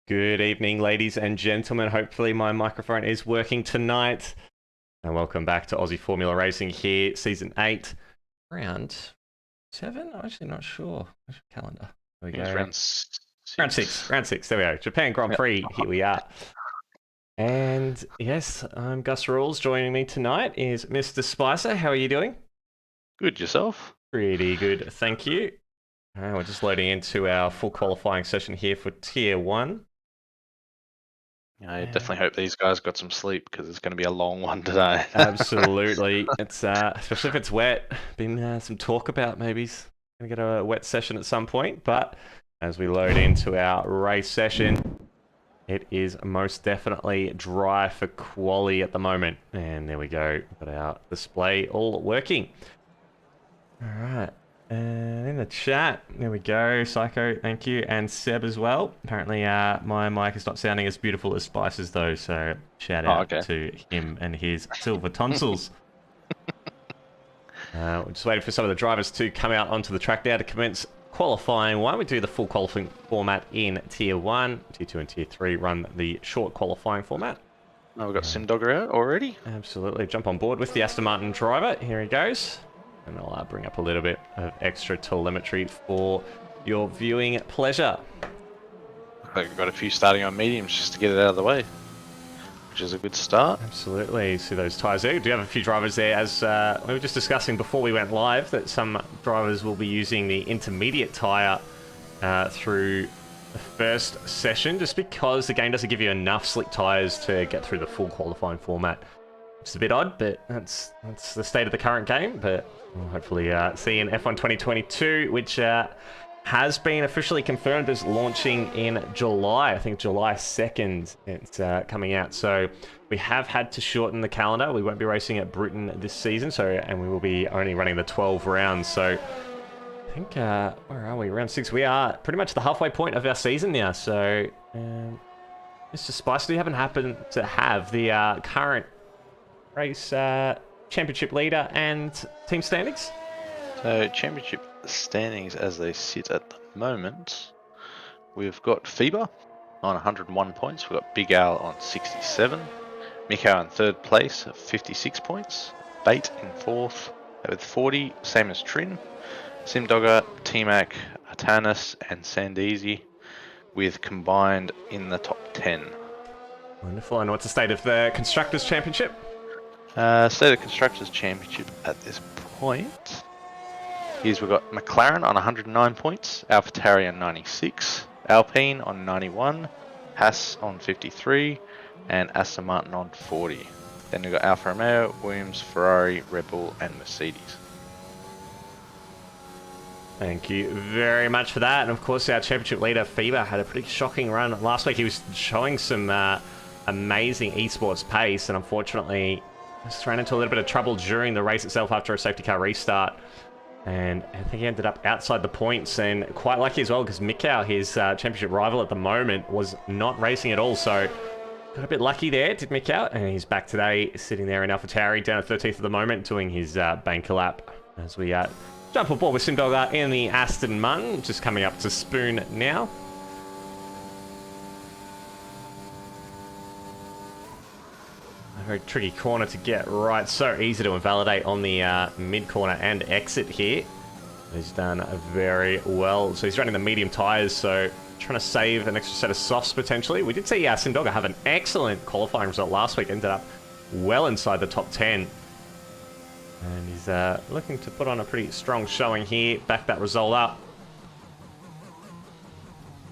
Good evening, ladies and gentlemen. Hopefully my microphone is working tonight. And welcome back to Aussie Formula Racing here, Season 8, Round 7? I'm actually not sure. Where's your calendar? There we go. Round 6. Round 6, there we go. Japan Grand Prix, Yep. Here we are. And yes, I'm Gus Rules. Joining me tonight is Mr. Spicer. How are you doing? Good, yourself? Pretty good, thank you. We're just loading into our full qualifying session here for Tier 1. I definitely hope these guys got some sleep because it's going to be a long one today. Absolutely. It's especially if it's wet. Been some talk about maybe going to get a wet session at some point. But as we load into our race session, it is most definitely dry for quali at the moment. And there we go. Got our display all working. All right. And in the chat, there we go. Psycho, thank you. And Seb as well. Apparently my mic is not sounding as beautiful as Spice's though. So shout out to him and his silver tonsils. We're just waiting for some of the drivers to come out onto the track now to commence qualifying one. We do the full qualifying format in Tier 1. Tier 2 and Tier 3 run the short qualifying format. Oh, we've got Simdogger out already? Absolutely. Jump on board with the Aston Martin driver. Here he goes. And I'll bring up a little bit of extra telemetry for your viewing pleasure. Looks like we've got a few starting on mediums just to get it out of the way, which is a good start. Absolutely. See those tyres there. We do have a few drivers there, as we were just discussing before we went live, that some drivers will be using the intermediate tyre through the first session, just because the game doesn't give you enough slick tyres to get through the full qualifying format. It's a bit odd, but that's the state of the current game. But we'll hopefully see in F1 2022, which has been officially confirmed as launching in July. I think July 2nd it's coming out. So we have had to shorten the calendar. We won't be racing at Britain this season, and we will be only running the 12 rounds. So I think, where are we? Round 6. We are pretty much the halfway point of our season now. So, Mr. Spice, do you happen to have the current race championship leader and team standings? So championship standings as they sit at the moment, we've got FIBA on 101 points. We've got Big Al on 67, Mikko in third place at 56 points, Bait in fourth with 40, same as Trin, Simdogger, T-Mac, Atanis and Sandeezy with combined in the top 10. Wonderful. And what's the state of the Constructors' Championship? State of Constructors Championship at this point is we've got McLaren on 109 points, AlphaTauri on 96, Alpine on 91, Haas on 53, and Aston Martin on 40. Then we've got Alfa Romeo, Williams, Ferrari, Red Bull, and Mercedes. Thank you very much for that. And of course, our championship leader, FIBA, had a pretty shocking run last week. He was showing some amazing esports pace, and unfortunately just ran into a little bit of trouble during the race itself after a safety car restart. And I think he ended up outside the points, and quite lucky as well, because Mikko, his championship rival at the moment, was not racing at all. So got a bit lucky there, did Mikko, and he's back today, sitting there in AlphaTauri, down at 13th at the moment, doing his banker lap as we jump aboard with Simdogger in the Aston Martin, just coming up to Spoon now. A very tricky corner to get right. So easy to invalidate on the mid corner and exit here. He's done very well. So he's running the medium tyres, so trying to save an extra set of softs potentially. We did see Simdogger have an excellent qualifying result last week. Ended up well inside the top 10. And he's looking to put on a pretty strong showing here. Back that result up.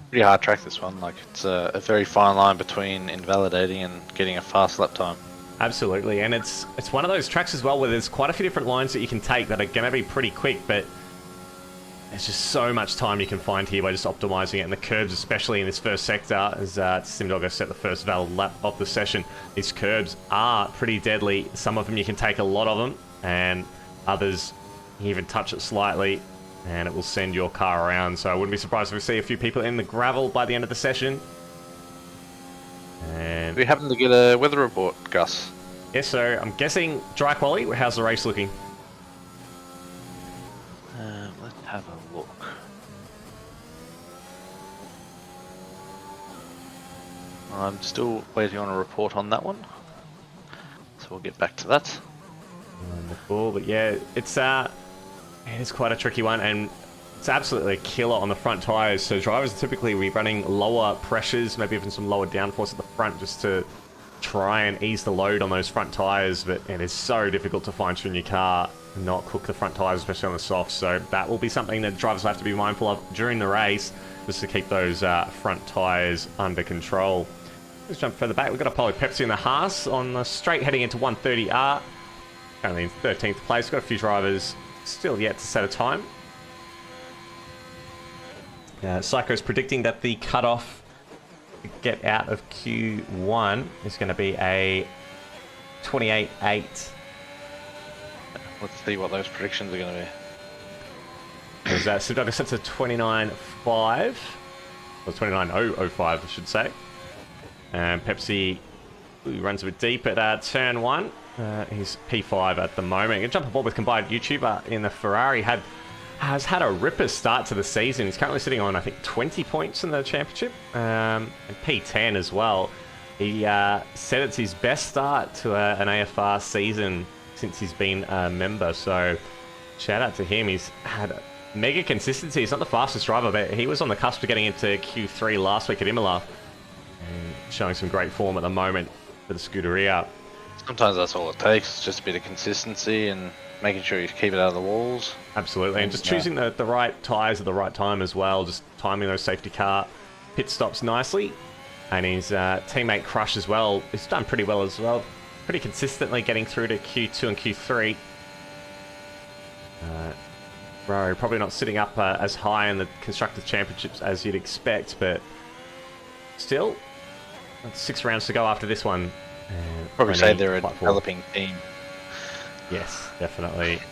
Pretty hard track this one. Like, it's a very fine line between invalidating and getting a fast lap time. Absolutely, and it's one of those tracks as well where there's quite a few different lines that you can take that are going to be pretty quick, but there's just so much time you can find here by just optimizing it, and the curbs, especially in this first sector, as Simdogger set the first valid lap of the session. These curbs are pretty deadly. Some of them you can take a lot of them, and others you even touch it slightly and it will send your car around. So I wouldn't be surprised if we see a few people in the gravel by the end of the session. And we happen to get a weather report, Gus? Yes, so I'm guessing dry quali. How's the race looking? Let's have a look. I'm still waiting on a report on that one, so we'll get back to that. Wonderful, but yeah, it is quite a tricky one, and it's absolutely a killer on the front tyres. So drivers typically be running lower pressures, maybe even some lower downforce at the front, just to try and ease the load on those front tyres. But it is so difficult to fine tune your car and not cook the front tyres, especially on the softs. So that will be something that drivers will have to be mindful of during the race, just to keep those front tyres under control. Let's jump further back. We've got a Apollo Pepsi in the Haas on the straight heading into 130R. Currently in 13th place. Got a few drivers still yet to set a time. Psycho's predicting that the cutoff to get out of Q1 is going to be a 28.8. Let's see what those predictions are going to be. There's that Simdogger sets a 29.5. Or 29.005, I should say. And Pepsi runs a bit deep at turn 1. He's P5 at the moment. Gonna jump aboard with combined YouTuber in the Ferrari. Has had a ripper start to the season. He's currently sitting on, I think, 20 points in the championship. And P10 as well. He said it's his best start to an AFR season since he's been a member. So shout out to him. He's had mega consistency. He's not the fastest driver, but he was on the cusp of getting into Q3 last week at Imola. And showing some great form at the moment for the Scuderia. Sometimes that's all it takes, just a bit of consistency and making sure you keep it out of the walls. Absolutely, and just choosing the right tyres at the right time as well, just timing those safety car pit stops nicely. And his teammate Crush as well, he's done pretty well as well, pretty consistently getting through to Q2 and Q3. Ferrari probably not sitting up as high in the Constructors' Championships as you'd expect, but still, 6 rounds to go after this one. Probably say they're a developing team. Yes, definitely.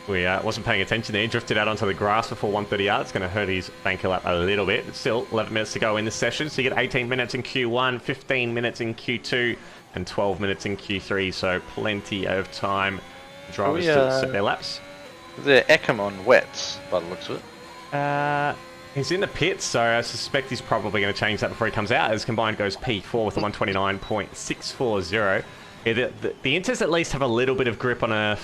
We wasn't paying attention there. Drifted out onto the grass before 130R. It's going to hurt his banker lap a little bit. But still, 11 minutes to go in this session. So you get 18 minutes in Q1, 15 minutes in Q2, and 12 minutes in Q3. So plenty of time for drivers to set their laps. They're Eckham on wets, by the looks of it. He's in the pits, so I suspect he's probably going to change that before he comes out, as combined goes P4 with a 129.640. Yeah, the Inters at least have a little bit of grip on a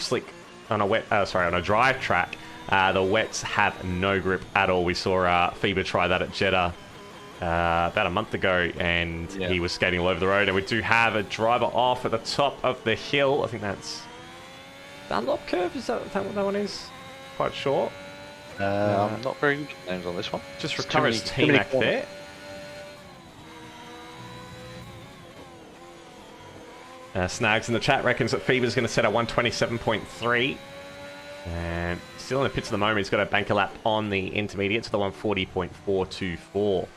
on a dry track. The wets have no grip at all. We saw FIBA try that at Jeddah about a month ago, and he was skating all over the road. And we do have a driver off at the top of the hill. I think that's Dunlop curve. Is that what that one is? Quite sure. I'm not very good with names on this one. Just recovers T-Mac there. Snags in the chat reckons that FIBA's going to set a 127.3. And still in the pits at the moment. He's got a banker lap on the intermediate to the 140.424.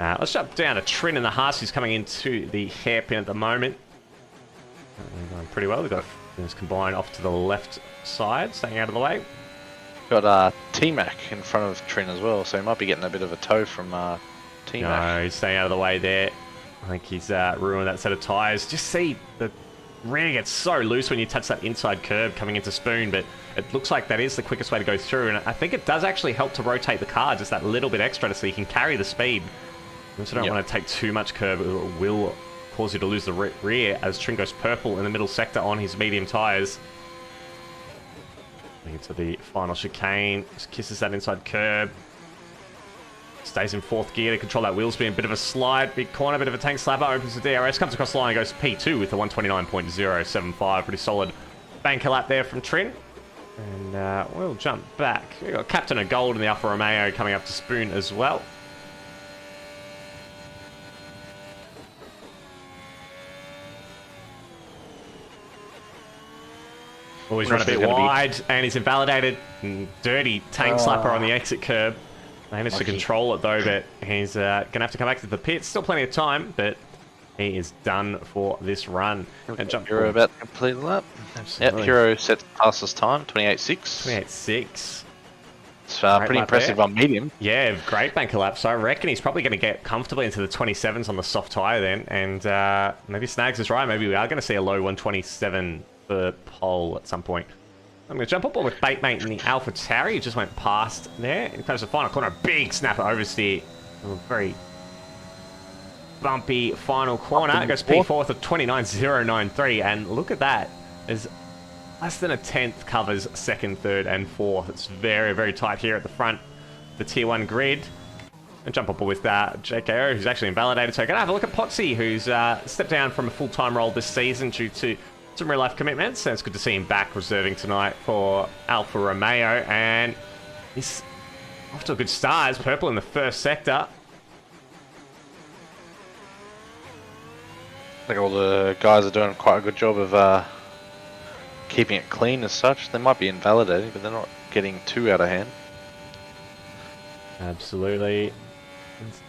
Let's jump down to Trin in the Haas, who's coming into the hairpin at the moment. Going pretty well. We've got this combined off to the left side, staying out of the way. Got T-Mac in front of Trin as well, so he might be getting a bit of a tow from T-Mac. No, he's staying out of the way there. I think he's ruined that set of tyres. Just see, the rear gets so loose when you touch that inside curb coming into Spoon, but it looks like that is the quickest way to go through, and I think it does actually help to rotate the car just that little bit extra so you can carry the speed. You also don't want to take too much curb, it will cause you to lose the rear as Trin goes purple in the middle sector on his medium tyres. Into the final chicane, just kisses that inside curb. Stays in fourth gear to control that wheel spin. Bit of a slide, big corner, bit of a tank slapper. Opens the DRS, comes across the line, goes P2 with a 129.075. Pretty solid banker lap there from Trin. And we'll jump back. We've got Captain of Gold in the Alfa Romeo coming up to spoon as well. Oh, he's run a bit wide, and he's invalidated. Dirty tank slapper on the exit curb. Managed to control it though, but he's going to have to come back to the pit. Still plenty of time, but he is done for this run. And jump Hero about to complete the lap. Absolutely. Yep, Hero sets fastest time, 28.6. 28.6. It's pretty impressive on medium. Yeah, great banker lap. So I reckon he's probably going to get comfortably into the 27s on the soft tyre then. And maybe Snags is right. Maybe we are going to see a low 127 for pole at some point. I'm going to jump up with Baitmate in the Alpha Tauri. He just went past there. In comes the final corner. Big snapper oversteer. A very bumpy final corner. It goes P4 with 29.093. And look at that. There's less than a tenth covers second, third, and fourth. It's very, very tight here at the front. The Tier 1 grid. And jump up with JKO, who's actually invalidated. So we're going to have a look at Potsy, who's stepped down from a full-time role this season due to some real-life commitments. And it's good to see him back reserving tonight for Alfa Romeo. And he's off to a good start. It's purple in the first sector. I think all the guys are doing quite a good job of keeping it clean as such. They might be invalidating, but they're not getting too out of hand. Absolutely.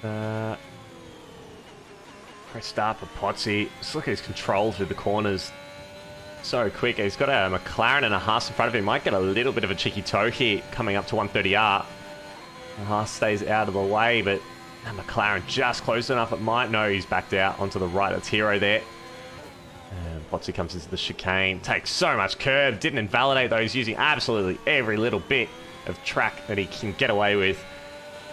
Press start for Potsy. Just look at his controls with the corners. So quick. He's got a McLaren and a Haas in front of him. Might get a little bit of a cheeky toe here coming up to 130R. The Haas stays out of the way, but McLaren just close enough. It might. No, he's backed out onto the right. That's Hero there. And Potsy comes into the chicane. Takes so much curb. Didn't invalidate though. He's using absolutely every little bit of track that he can get away with.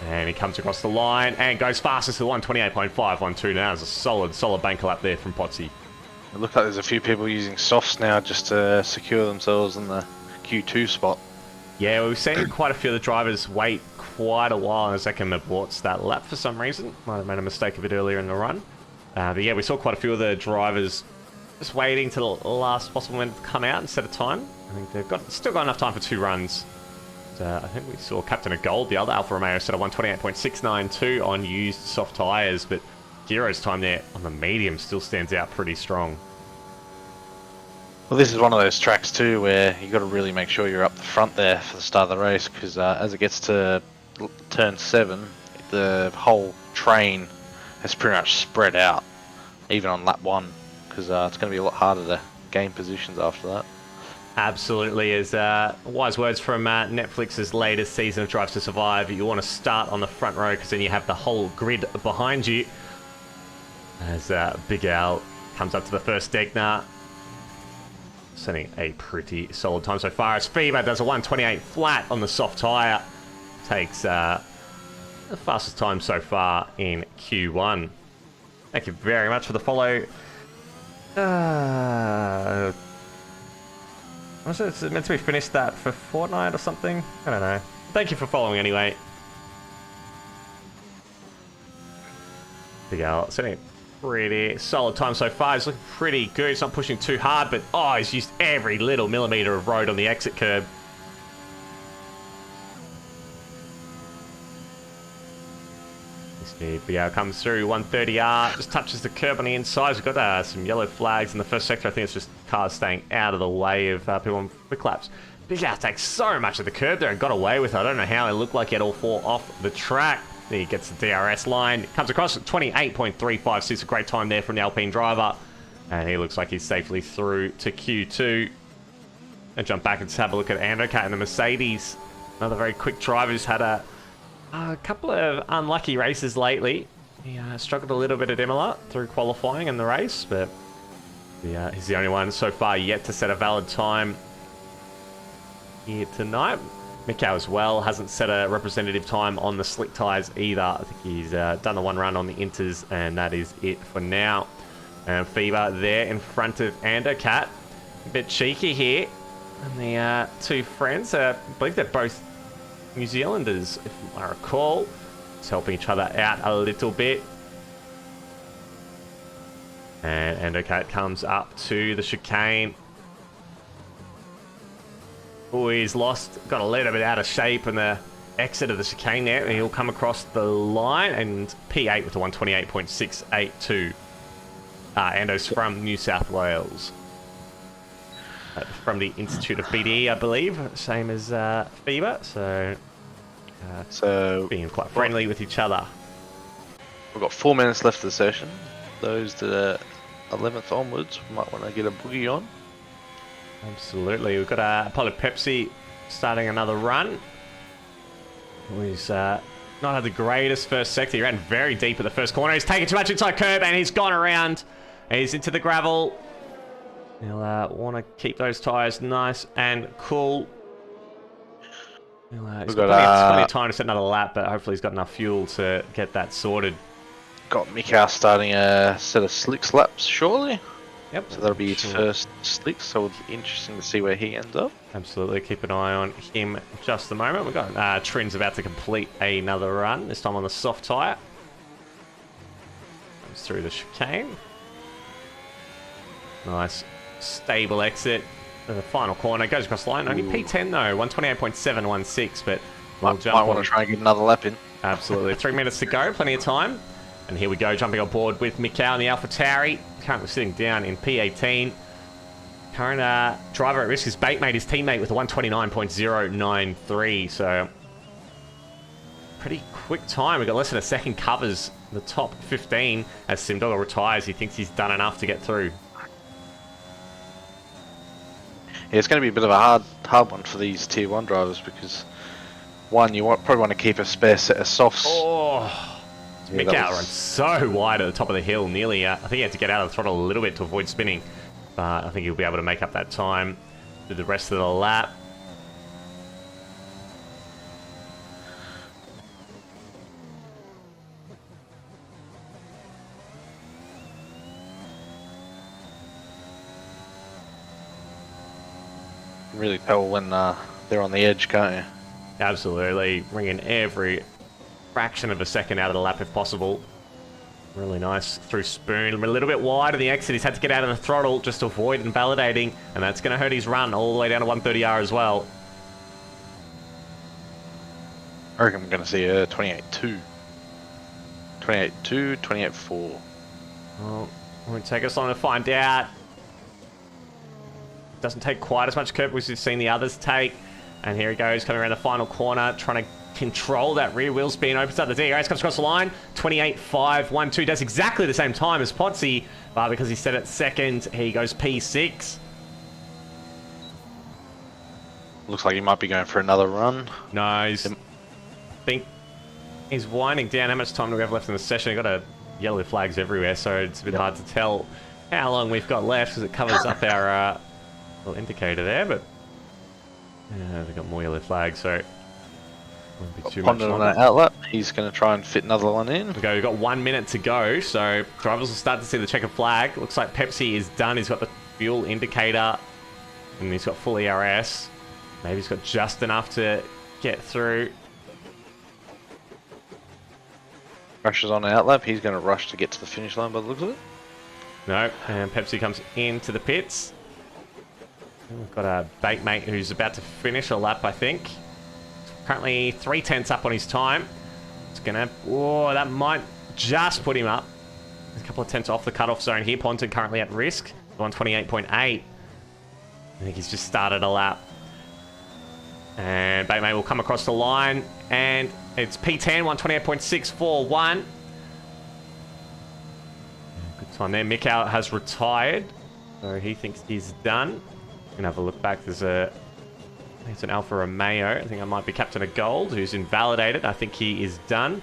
And he comes across the line and goes fastest to 128.512 now. It's a solid banker lap there from Potsy. It looks like there's a few people using softs now just to secure themselves in the Q2 spot. Yeah, we've seen quite a few of the drivers wait quite a while as Zekam aborts that lap for some reason. Might have made a mistake a bit earlier in the run. But yeah, we saw quite a few of the drivers just waiting till the last possible minute to come out and set a time. I think they've still got enough time for 2 runs. I think we saw Captain of Gold, the other Alfa Romeo, set a 128.692 on used soft tyres, but Hero's time there on the medium still stands out pretty strong. Well, this is one of those tracks too where you got to really make sure you're up the front there for the start of the race, because as it gets to turn 7, the whole train has pretty much spread out, even on lap 1, because it's going to be a lot harder to gain positions after that. Absolutely, as wise words from Netflix's latest season of Drive to Survive. You want to start on the front row because then you have the whole grid behind you. As Big Al comes up to the first Degner, setting a pretty solid time so far. As FIBA does a 128 flat on the soft tyre, takes the fastest time so far in Q1. Thank you very much for the follow. Was it meant to be finished that for Fortnite or something? I don't know. Thank you for following anyway. Big Al setting a pretty solid time so far. He's looking pretty good. He's not pushing too hard, but oh, he's used every little millimetre of road on the exit curb. Big Al comes through 130R, just touches the curb on the inside. We've got some yellow flags in the first sector. I think it's just cars staying out of the way of people on quick laps. Big Al takes so much of the curb there and got away with it. I don't know how. It looked like he had all 4 off the track. He gets the DRS line, comes across at 28.35. Sees a great time there from the Alpine driver. And he looks like he's safely through to Q2. And jump back and just have a look at Androcat and the Mercedes. Another very quick driver who's had a couple of unlucky races lately. He struggled a little bit at Imola through qualifying in the race, but he's the only one so far yet to set a valid time here tonight. Mikau as well hasn't set a representative time on the slick tyres either. I think he's done the 1 run on the Inters, and that is it for now. And Fever there in front of Andercat. A bit cheeky here. And the two friends, I believe they're both New Zealanders, if I recall. Just helping each other out a little bit. And Andercat comes up to the chicane. Oh, he's got a little bit out of shape in the exit of the chicane there. And he'll come across the line. And P8 with a 128.682. Ando's from New South Wales. From the Institute of BDE, I believe. Same as Fever. So being quite friendly with each other. We've got 4 minutes left of the session. Those that are 11th onwards might want to get a boogie on. Absolutely. We've got Apollo Pepsi starting another run. He's not had the greatest first sector. He ran very deep at the first corner. He's taken too much inside curb and he's gone around. He's into the gravel. He'll want to keep those tyres nice and cool. He's got plenty of time to set another lap, but hopefully he's got enough fuel to get that sorted. Got Mikau starting a set of slicks laps shortly. Yep. So that'll be his first slicks, so it'll be interesting to see where he ends up. Absolutely. Keep an eye on him just a moment. We've got Trin's about to complete another run, this time on the soft tyre. Comes through the chicane. Nice. Stable exit. The final corner goes across the line. Only P10 though, 128.716, but we'll jump might want to try and get another lap in. Absolutely. 3 minutes to go, plenty of time. And here we go, jumping on board with Mikau and the Alpha Tauri. Currently sitting down in P18. Current driver at risk is Batemate, his teammate, with a 129.093. So, pretty quick time. We've got less than a second covers the top 15 as Simdoggle retires. He thinks he's done enough to get through. Yeah, it's going to be a bit of a hard one for these Tier 1 drivers because, one, you probably want to keep a spare set of softs. Oh, yeah, Mikau runs so wide at the top of the hill, nearly. I think he had to get out of the throttle a little bit to avoid spinning. But I think he'll be able to make up that time through the rest of the lap. You can really tell when they're on the edge, can't you? Absolutely. Bringing every fraction of a second out of the lap if possible. Really nice through Spoon. A little bit wide of the exit. He's had to get out of the throttle just to avoid invalidating. And that's going to hurt his run all the way down to 130R as well. I reckon we're going to see a 28.2. 28.2, 28.4. Well, it won't take us long to find out. Doesn't take quite as much curb as we've seen the others take. And here he goes, coming around the final corner, trying to control that rear wheel spin. Opens up the DRS, comes across the line. 28.512. Does exactly the same time as Potsy, but because he set it second, he goes P6. Looks like he might be going for another run. No, I think he's winding down. How much time do we have left in the session? We've got yellow flags everywhere, so it's a bit hard to tell how long we've got left because it covers up our little indicator there, but we've got more yellow flags, so won't be too much on longer. that outlap. He's going to try and fit another one in. We've got 1 minute to go, so drivers will start to see the checkered flag. Looks like Pepsi is done. He's got the fuel indicator, and he's got full ERS. Maybe he's got just enough to get through. Rushes on the outlap. He's going to rush to get to the finish line by the looks of it. No, and Pepsi comes into the pits. We've got a Batemate who's about to finish a lap, I think. Currently 3/10 up on his time. It's gonna... Oh, that might just put him up. There's a couple of tenths off the cutoff zone here. Ponton currently at risk. 128.8. I think he's just started a lap. And Batemate will come across the line. And it's P10, 128.641. Good time there. Mikau has retired. So he thinks he's done. Gonna have a look back. There's a... I think it's an Alfa Romeo. I think I might be Captain of Gold, who's invalidated. I think he is done.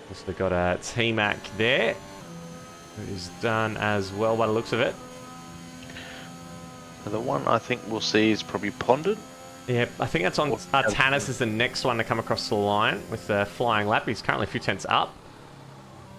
Also got a T-Mac there, who is done as well by the looks of it. The one I think we'll see is probably Ponded. Yeah, I think that's on... Tanis is the next one to come across the line with the flying lap. He's currently a few tenths up.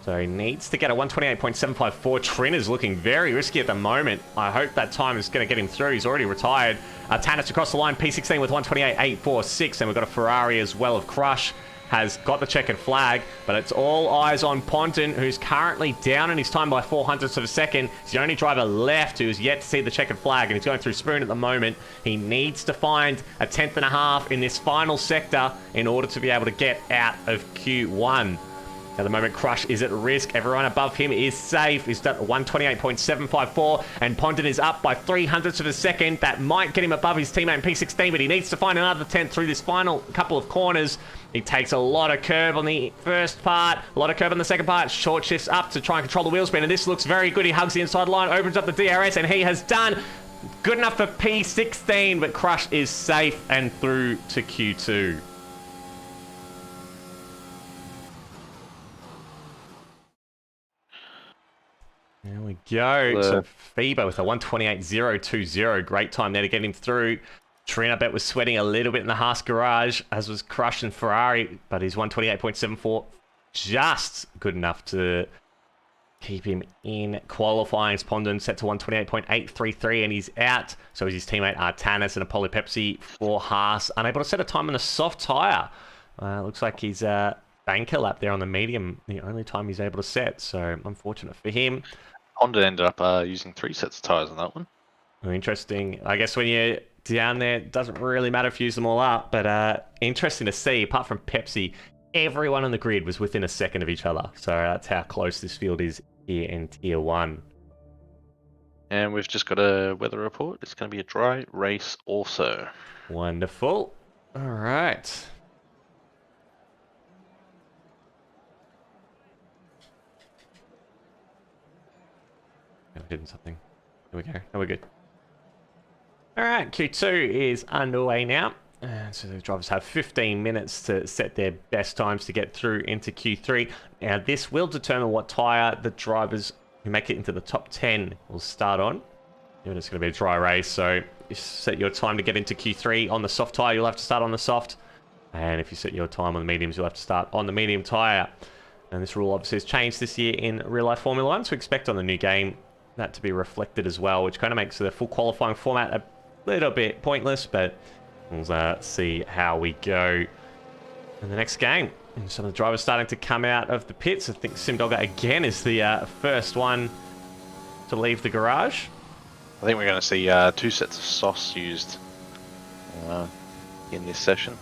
So he needs to get a 128.754. Trin is looking very risky at the moment. I hope that time is going to get him through. He's already retired. Tannis across the line, P16 with 128.846. And we've got a Ferrari as well of Crush. Has got the checkered flag, but it's all eyes on Ponton, who's currently down in his time by 0.04 of a second. He's the only driver left who's yet to see the checkered flag, and he's going through Spoon at the moment. He needs to find a 10th.5 in this final sector in order to be able to get out of Q1. At the moment, Crush is at risk. Everyone above him is safe. He's got 128.754, and Ponton is up by 0.03 of a second. That might get him above his teammate in P16, but he needs to find another 10th through this final couple of corners. He takes a lot of curve on the first part, a lot of curve on the second part. Short shifts up to try and control the wheel spin, and this looks very good. He hugs the inside line, opens up the DRS, and he has done good enough for P16, but Crush is safe and through to Q2. There we go. So FIBA with a 128.020. Great time there to get him through. Trin, I bet, was sweating a little bit in the Haas garage, as was Crush and Ferrari, but his 128.74 just good enough to keep him in qualifying. Ponton set to 128.833, and he's out. So is his teammate Artanis and Apollo Pepsi for Haas. Unable to set a time on the soft tyre. Looks like he's banker lap there on the medium, the only time he's able to set. So unfortunate for him. Honda ended up using 3 sets of tyres on that one. Interesting. I guess when you're down there, it doesn't really matter if you use them all up, but interesting to see. Apart from Pepsi, everyone on the grid was within a second of each other. So that's how close this field is here in Tier 1. And we've just got a weather report. It's going to be a dry race also. Wonderful. All right. Hidden something. Here we go. Oh, we're good. All right, Q2 is underway now. So the drivers have 15 minutes to set their best times to get through into Q3. Now, this will determine what tyre the drivers who make it into the top 10 will start on. Given it's going to be a dry race, so you set your time to get into Q3 on the soft tyre, you'll have to start on the soft. And if you set your time on the mediums, you'll have to start on the medium tyre. And this rule obviously has changed this year in real-life Formula 1, so we expect on the new game that to be reflected as well, which kind of makes the full qualifying format a little bit pointless, but we'll see how we go in the next game. And some of the drivers starting to come out of the pits. I think Simdogger again is the first one to leave the garage. I think we're going to see 2 sets of sauce used in this session.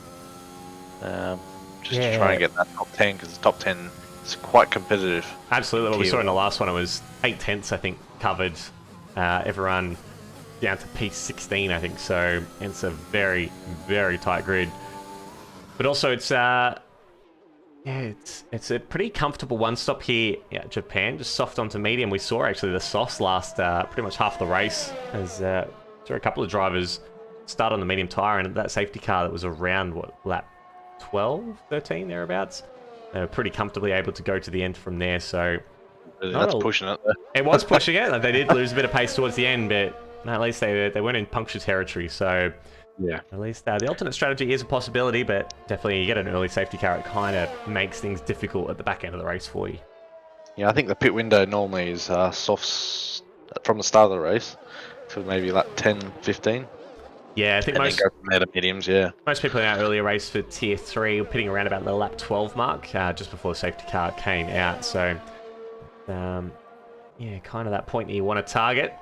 Just to try and get that top 10, because the top 10 is quite competitive. Absolutely. What we saw in the last one, it was 8/10, I think, covered everyone down to P16, I think. So it's a very, very tight grid. But also it's it's a pretty comfortable one-stop here at Japan. Just soft onto medium. We saw actually the softs last pretty much half the race, as saw a couple of drivers start on the medium tyre, and that safety car that was around, what, lap 12, 13, thereabouts. They were pretty comfortably able to go to the end from there, so... Really, that's pushing it, though. It was pushing it. Like, they did lose a bit of pace towards the end, but at least they weren't in puncture territory, so... Yeah. At least the alternate strategy is a possibility, but definitely you get an early safety car, it kind of makes things difficult at the back end of the race for you. Yeah, I think the pit window normally is softs from the start of the race to maybe like 10, 15. Yeah, I think and most then go from there to mediums, yeah. Most people in our earlier race for Tier 3 were pitting around about the lap 12 mark, just before the safety car came out. So, yeah, kind of that point that you want to target.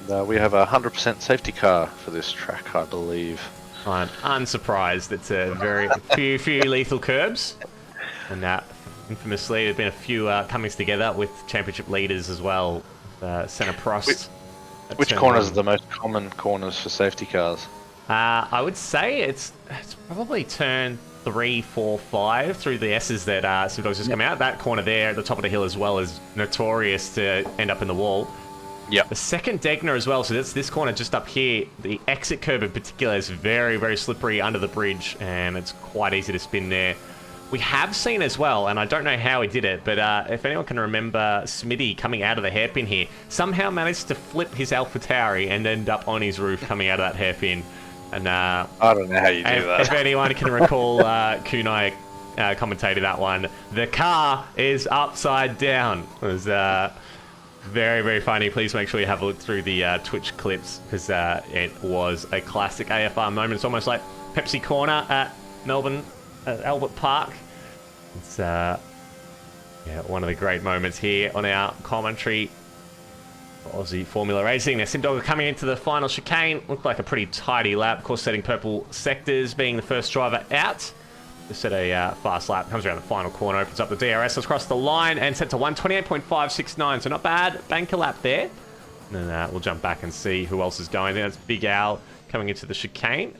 We have a 100% safety car for this track, I believe. I'm unsurprised. It's a very few lethal curbs. And infamously, there's been a few comings together with championship leaders as well. Senna Prost. Which corners are the most common corners for safety cars? I would say it's probably turn 3, 4, 5 through the S's that Simdog's just come out. That corner there at the top of the hill as well is notorious to end up in the wall. Yep. The second Degner as well, so that's this corner just up here. The exit curve in particular is very, very slippery under the bridge, and it's quite easy to spin there. We have seen as well, and I don't know how he did it, but if anyone can remember Smitty coming out of the hairpin here, somehow managed to flip his AlphaTauri and end up on his roof coming out of that hairpin. And I don't know how you do that. If anyone can recall Kunai commentated that one. The car is upside down. It was very, very funny. Please make sure you have a look through the Twitch clips because it was a classic AFR moment. It's almost like Pepsi Corner at Melbourne, at Albert Park. It's one of the great moments here on our commentary. Aussie Formula Racing. Now, Simdog coming into the final chicane. Looked like a pretty tidy lap. Of course, setting purple sectors, being the first driver out. Just set a fast lap. Comes around the final corner, opens up the DRS across the line, and set to 128.569. So not bad. Banker lap there. And then we'll jump back and see who else is going there. That's Big Al coming into the chicane.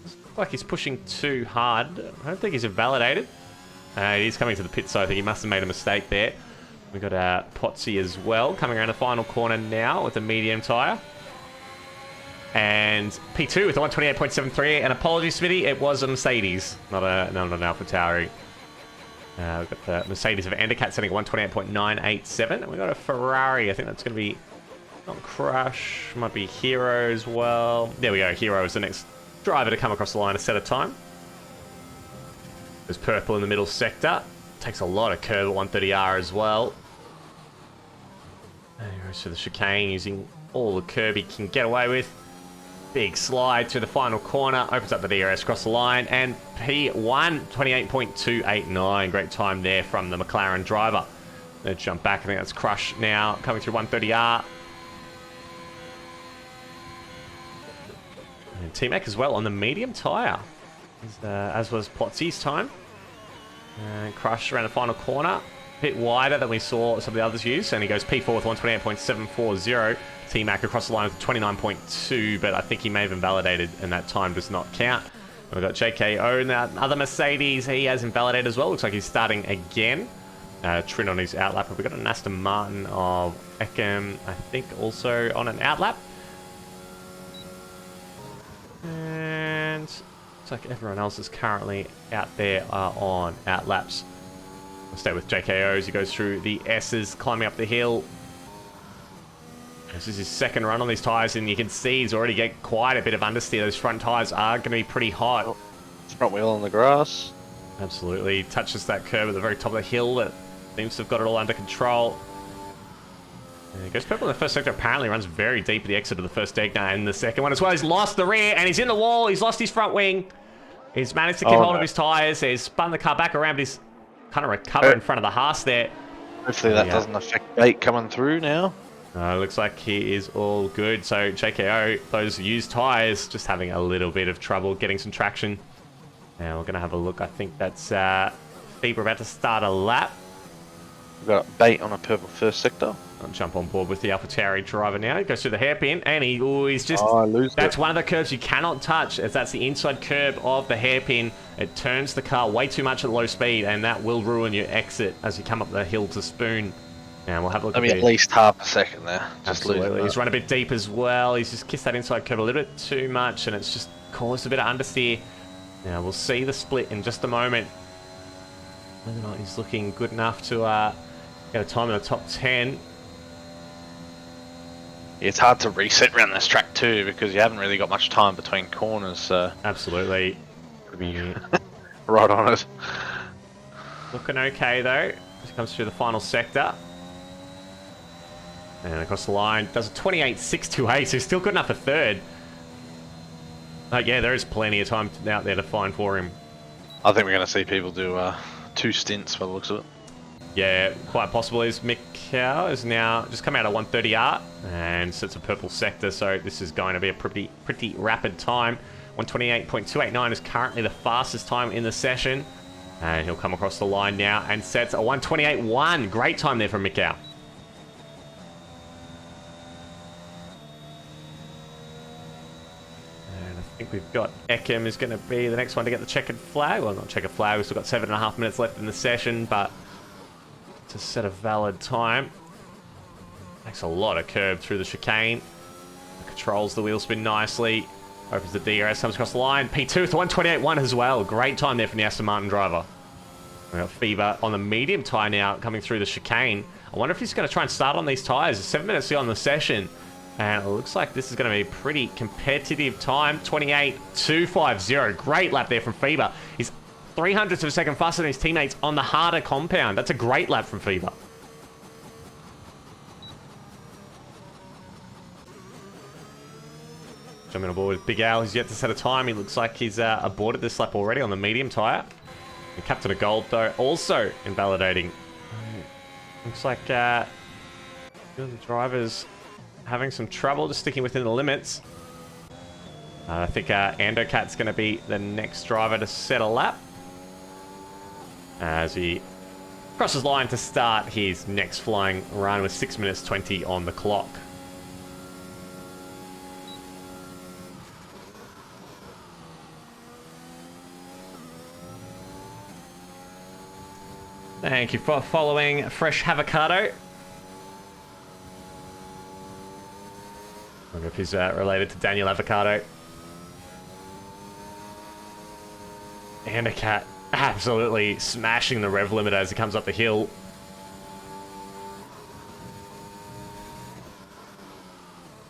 Looks like he's pushing too hard. I don't think he's invalidated. He's coming to the pit, so I think he must have made a mistake there. We've got Potsy as well, coming around the final corner now with a medium tyre. And P2 with a 128.73. And apologies, Smitty, it was a Mercedes, not an AlphaTauri. We've got the Mercedes of Endercat setting at 128.987. And we've got a Ferrari. I think that's going to be not Crush, might be Hero as well. There we go. Hero is the next driver to come across the line a set of time. There's purple in the middle sector. Takes a lot of curve at 130R as well. And he goes to the chicane using all the curb he can get away with. Big slide through the final corner. Opens up the DRS across the line. And P1, 28.289. Great time there from the McLaren driver. Let's jump back. I think that's Crush now. Coming through 130R. And T-Mac as well on the medium tyre. As was Potsy's time. And Crush around the final corner. A bit wider than we saw some of the others use. And he goes P4 with 128.740. T-Mac across the line with 29.2. But I think he may have invalidated and that time does not count. And we've got JKO and that other Mercedes. He has invalidated as well. Looks like he's starting again. Trin on his outlap. We've got an Aston Martin of Eckham, I think, also on an outlap. And looks like everyone else is currently out there on outlaps. We'll stay with JKO as he goes through the S's, climbing up the hill. This is his second run on these tyres, and you can see he's already getting quite a bit of understeer. Those front tyres are going to be pretty hot. Front wheel on the grass. Absolutely. Touches that curve at the very top of the hill. That seems to have got it all under control. And he goes purple in the first sector. Apparently runs very deep at the exit of the first Degna, and the second one as well. He's lost the rear, and he's in the wall. He's lost his front wing. He's managed to keep hold of his tyres. He's spun the car back around, but he's kind of recovered in front of the Haas there. Hopefully that doesn't affect bait coming through now. Looks like he is all good. So JKO, those used tyres, just having a little bit of trouble getting some traction. Now we're going to have a look. I think that's Feber about to start a lap. We've got bait on a purple first sector. I'll jump on board with the AlphaTauri driver now. He goes through the hairpin, and he's just... that's one of the curves you cannot touch, as that's the inside curb of the hairpin. It turns the car way too much at low speed, and that will ruin your exit as you come up the hill to Spoon. Now we'll have a look at least half a second there. Absolutely. He's run a bit deep as well. He's just kissed that inside curve a little bit too much, and it's just caused a bit of understeer. Now we'll see the split in just a moment. Whether or not he's looking good enough to get a time in the top 10. It's hard to reset around this track too because you haven't really got much time between corners. Absolutely. Right on it. Looking okay though. As he comes through the final sector. And across the line, does a 28.628, so he's still good enough for third. Yeah, there is plenty of time out there to find for him. I think we're going to see people do 2 stints by the looks of it. Yeah, quite possible. Is Mikau is now just come out at 130R and sits a purple sector, so this is going to be a pretty rapid time. 128.289 is currently the fastest time in the session. And he'll come across the line now and sets a 128.1. Great time there from Mikau. And I think we've got Eckham is going to be the next one to get the checkered flag. Well, not checkered flag. We've still got 7.5 minutes left in the session, but to set a valid time. Makes a lot of curb through the chicane. Controls the wheel spin nicely. Opens the DRS, comes across the line. P2 with 128.1 as well. Great time there from the Aston Martin driver. We've got Fever on the medium tyre now coming through the chicane. I wonder if he's going to try and start on these tyres. 7 minutes to go on the session. And it looks like this is going to be a pretty competitive time. 28.250. Great lap there from Fever. He's 300ths of a second faster than his teammates on the harder compound. That's a great lap from Fever. Jumping on board with Big Al. He's yet to set a time. He looks like he's aborted this lap already on the medium tyre. And Captain of Gold, though, also invalidating. Looks like the drivers having some trouble just sticking within the limits. I think Andocat's going to be the next driver to set a lap as he crosses line to start his next flying run with 6 minutes 20 on the clock. Thank you for following Fresh Avocado. I wonder if he's related to Daniel Avocado. And a cat absolutely smashing the rev limiter as he comes up the hill.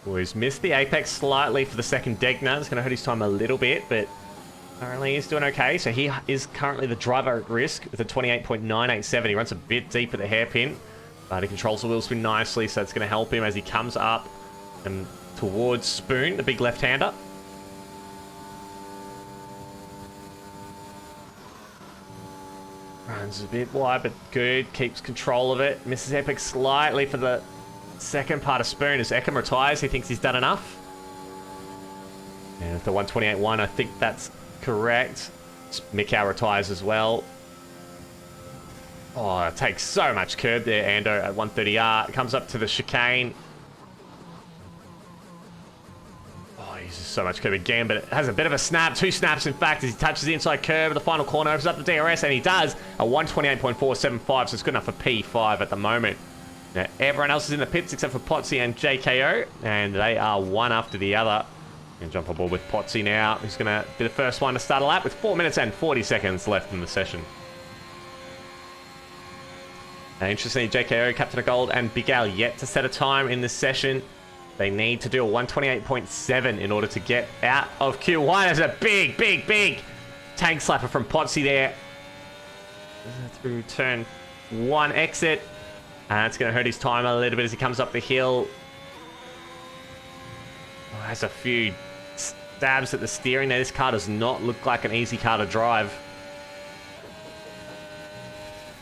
Well, he's missed the apex slightly for the second Degner. It's going to hurt his time a little bit, but currently he's doing okay. So he is currently the driver at risk with a 28.987. He runs a bit deep at the hairpin, but he controls the wheel spin nicely, so it's going to help him as he comes up and towards Spoon, the big left-hander. Runs a bit wide, but good. Keeps control of it. Misses Epic slightly for the second part of Spoon. As Ekam retires, he thinks he's done enough. And with the 128.1, I think that's correct. Mikau retires as well. Oh, it takes so much curb there, Ando at 130R. Comes up to the chicane. Oh, he uses so much curb again, but it has a bit of a snap. 2 snaps, in fact, as he touches the inside curb of the final corner, opens up the DRS, and he does a 128.475, so it's good enough for P5 at the moment. Now, everyone else is in the pits except for Potsy and JKO, and they are one after the other. Going to jump on board with Potsy now, who's going to be the first one to start a lap with 4 minutes and 40 seconds left in the session. Interestingly, JKO, Captain of Gold, and Big Al yet to set a time in this session. They need to do a 128.7 in order to get out of Q1. There's a big, big, big tank slapper from Potsy there. Through turn 1 exit. And it's going to hurt his time a little bit as he comes up the hill. Oh, has a few stabs at the steering there. This car does not look like an easy car to drive.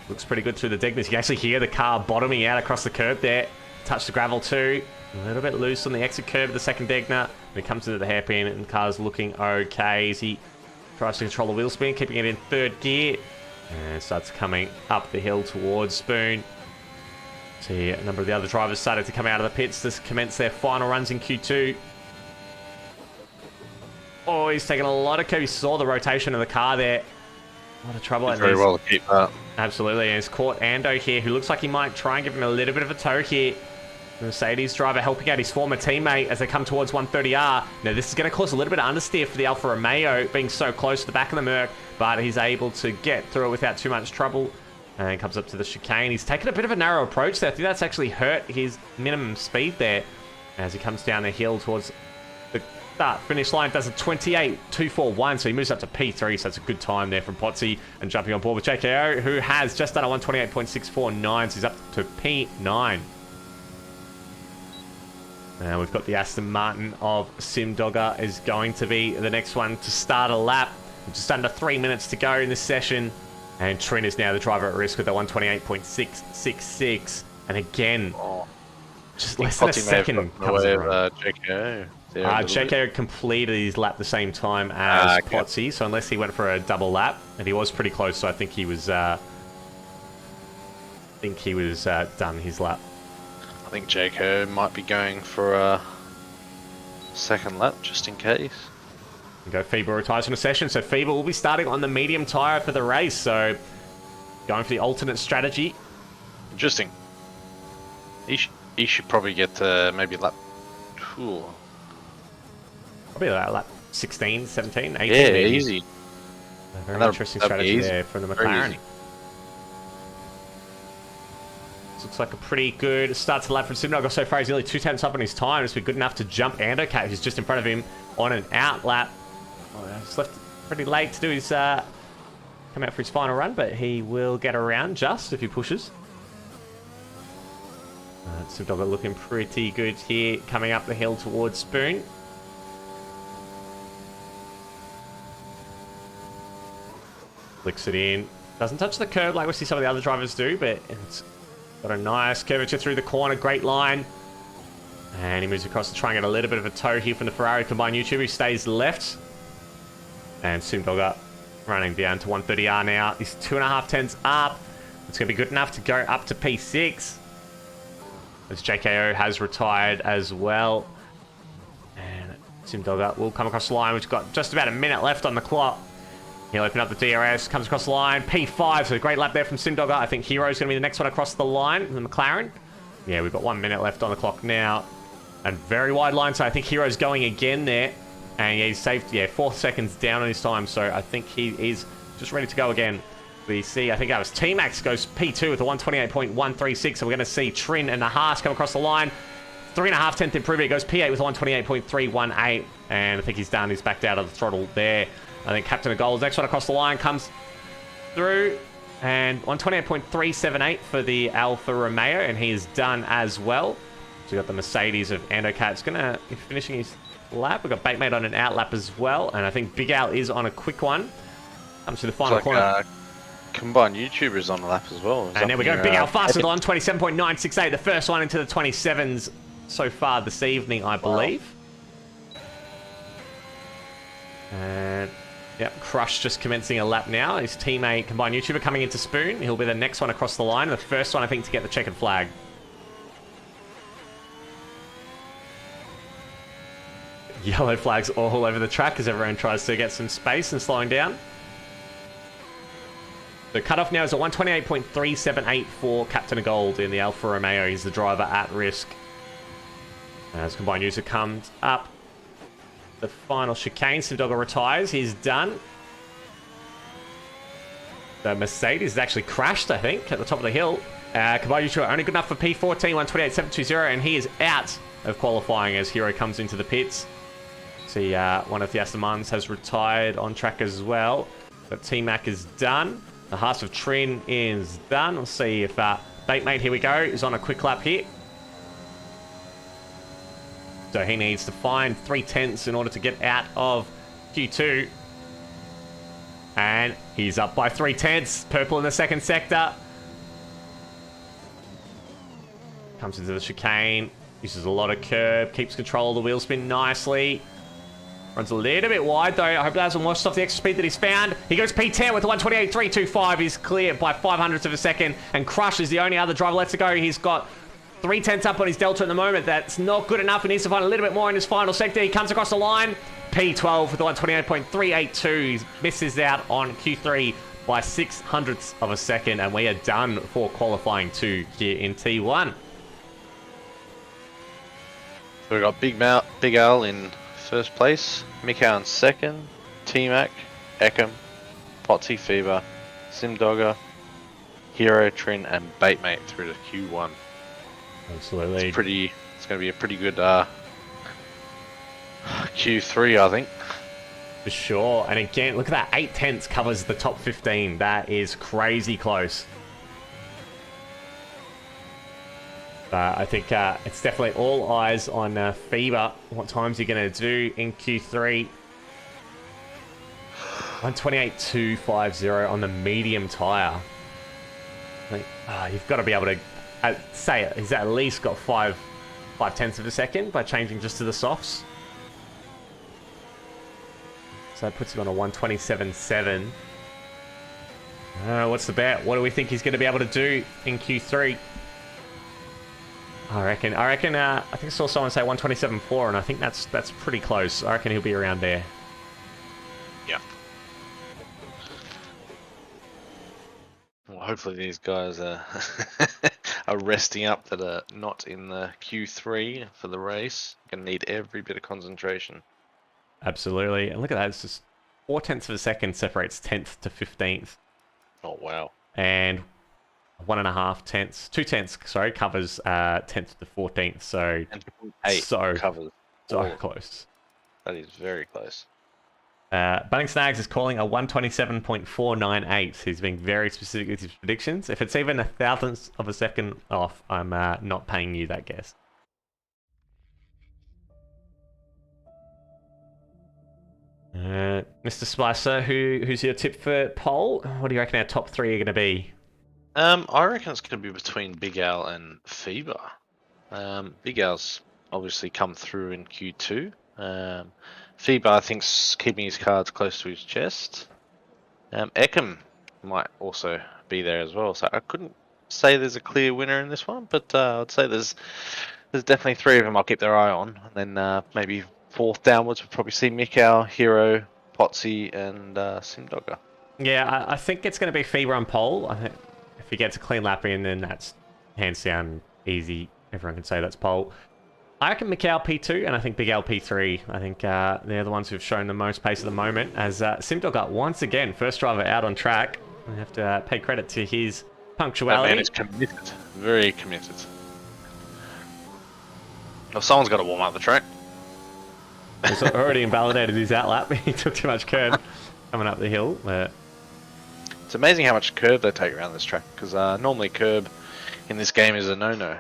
Looks pretty good through the Degnas. You can actually hear the car bottoming out across the curb there. Touch the gravel too. A little bit loose on the exit curve of the second Degner. When it comes into the hairpin, and the car's looking okay as he tries to control the wheel spin, keeping it in third gear. And starts coming up the hill towards Spoon. See, a number of the other drivers started to come out of the pits to commence their final runs in Q2. Oh, he's taking a lot of curve. You saw the rotation of the car there. A lot of trouble. Did very well to keep that. Absolutely, and he's caught Ando here, who looks like he might try and give him a little bit of a tow here. The Mercedes driver helping out his former teammate as they come towards 130R. Now, this is going to cause a little bit of understeer for the Alfa Romeo, being so close to the back of the Merc, but he's able to get through it without too much trouble. And comes up to the chicane. He's taken a bit of a narrow approach there. I think that's actually hurt his minimum speed there as he comes down the hill towards the start-finish line. Does a 28.241, so he moves up to P3, so that's a good time there from Potsy. And jumping on board with JKO, who has just done a 128.649, so he's up to P9. Now we've got the Aston Martin of Simdogger is going to be the next one to start a lap. Just under 3 minutes to go in this session. And Trin is now the driver at risk with a 128.666. And again, just less than a second comes around. JKO. JKO completed his lap the same time as Potsy, so unless he went for a double lap, and he was pretty close, so I think he was done his lap. I think JKO might be going for a second lap, just in case. Go Feeble retires from the session, so Feeble will be starting on the medium tyre for the race, so going for the alternate strategy. Interesting. He should probably get to maybe lap 2. Probably lap 16, 17, 18 Yeah, maybe. easy. A very interesting strategy there from the McLaren. This looks like a pretty good start to the lap from Simdogger. So far, he's nearly 2 tenths up on his time. It's been good enough to jump Andocat, who's just in front of him on an out lap. Oh, he's left pretty late to do his come out for his final run, but he will get around just if he pushes. Simdogger looking pretty good here, coming up the hill towards Spoon. Flicks it in. Doesn't touch the curb like we see some of the other drivers do, but it's got a nice curvature through the corner. Great line. And he moves across to try and get a little bit of a toe here from the Ferrari combined YouTube. He stays left. And Simdogger running down to 130R now. He's 2.5 tenths up. It's going to be good enough to go up to P6. As JKO has retired as well. And Simdogger will come across the line. We've got just about a minute left on the clock. He'll open up the DRS, comes across the line. P5, so a great lap there from Simdogger. I think Hero's going to be the next one across the line, the McLaren. Yeah, we've got 1 minute left on the clock now. And very wide line, so I think Hero's going again there. And yeah, he's saved, 4 seconds down on his time, so I think he is just ready to go again. We see, I think that was T-Max goes P2 with a 128.136, so we're going to see Trin and the Haas come across the line. 3.5 tenth improvement, he goes P8 with a 128.318, and I think he's done, he's backed out of the throttle there. I think Captain of Gold's next one across the line comes through, and 128.378 for the Alfa Romeo, and he is done as well. So we've got the Mercedes of Andocat's going to be finishing his lap. We've got Batemate on an out lap as well, and I think Big Al is on a quick one. Comes to the final corner. Combined YouTubers on the lap as well. And there we go, Big Al fast with on 27.968, the first one into the 27s so far this evening, I believe. Wow. And yep, Crush just commencing a lap now. His teammate, combined YouTuber, coming into Spoon. He'll be the next one across the line. The first one, I think, to get the checkered flag. Yellow flags all over the track as everyone tries to get some space and slowing down. The cutoff now is at 128.378 for Captain of Gold in the Alfa Romeo. He's the driver at risk. As combined user comes up the final chicane, Simdogger retires. He's done. The Mercedes has actually crashed, I think, at the top of the hill. Combined user only good enough for P14, 128.720, and he is out of qualifying as Hero comes into the pits. See, one of the Aston Martins has retired on track as well. But T-Mac is done. The Haas of Trin is done. We'll see if Batemate, here we go, is on a quick lap here. So he needs to find 3 tenths in order to get out of Q2. And he's up by 3 tenths. Purple in the second sector. Comes into the chicane. Uses a lot of curb. Keeps control of the wheel spin nicely. Runs a little bit wide, though. I hope that hasn't washed off the extra speed that he's found. He goes P10 with a 128.325. He's clear by 500ths of a second. And Crush is the only other driver left to go. He's got 3 tenths up on his delta at the moment. That's not good enough. He needs to find a little bit more in his final sector. He comes across the line. P12 with a 128.382. He misses out on Q3 by 600ths of a second. And we are done for qualifying 2 here in T1. So we've got Big Al in first place, Mikau in second, T-Mac, Ekim, Potsy Fever, Simdogger, Hero, Trin, and Batemate through to Q1. Absolutely. It's going to be a pretty good Q3, I think. For sure. And again, look at that. 8 tenths covers the top 15. That is crazy close. I think it's definitely all eyes on Fever. What time's he going to do in Q3? 128.250 on the medium tyre. I think, you've got to be able to say it. He's at least got 5 tenths of a second by changing just to the softs. So that puts him on a 127.7. What's the bet? What do we think he's going to be able to do in Q3? I reckon. I think I saw someone say 127.4, and I think that's pretty close. I reckon he'll be around there. Yeah. Well, hopefully these guys are resting up that are not in the Q3 for the race. Gonna need every bit of concentration. Absolutely, and look at that. It's just 4 tenths of a second separates 10th to 15th. Oh wow! And 1.5 tenths, 2 tenths, sorry, covers 10th to 14th. So 8 so covers. So close. That is very close. Bunning Snags is calling a 127.498. He's being very specific with his predictions. If it's even a thousandth of a second off, I'm not paying you that guess. Mr. Splicer, who's your tip for poll? What do you reckon our top three are going to be? I reckon it's going to be between Big Al and Fever. Big Al's obviously come through in Q2. Fever, I think's keeping his cards close to his chest. Ekim might also be there as well. So I couldn't say there's a clear winner in this one, but I'd say there's definitely three of them I'll keep their eye on. And then maybe fourth downwards, we'll probably see Mikau, Hero, Potsy, and Simdogger. Yeah, I think it's going to be Fever on pole. I think if he gets a clean lap in, then that's hands down easy. Everyone can say that's pole. I reckon Mikau P2 and I think Big L P3. I think they're the ones who've shown the most pace at the moment. As Simdogger once again, first driver out on track. I have to pay credit to his punctuality. That man is committed, very committed. Well, someone's got to warm up the track. He's already invalidated his outlap. He took too much curb coming up the hill. But it's amazing how much curb they take around this track, because normally curb in this game is a no-no.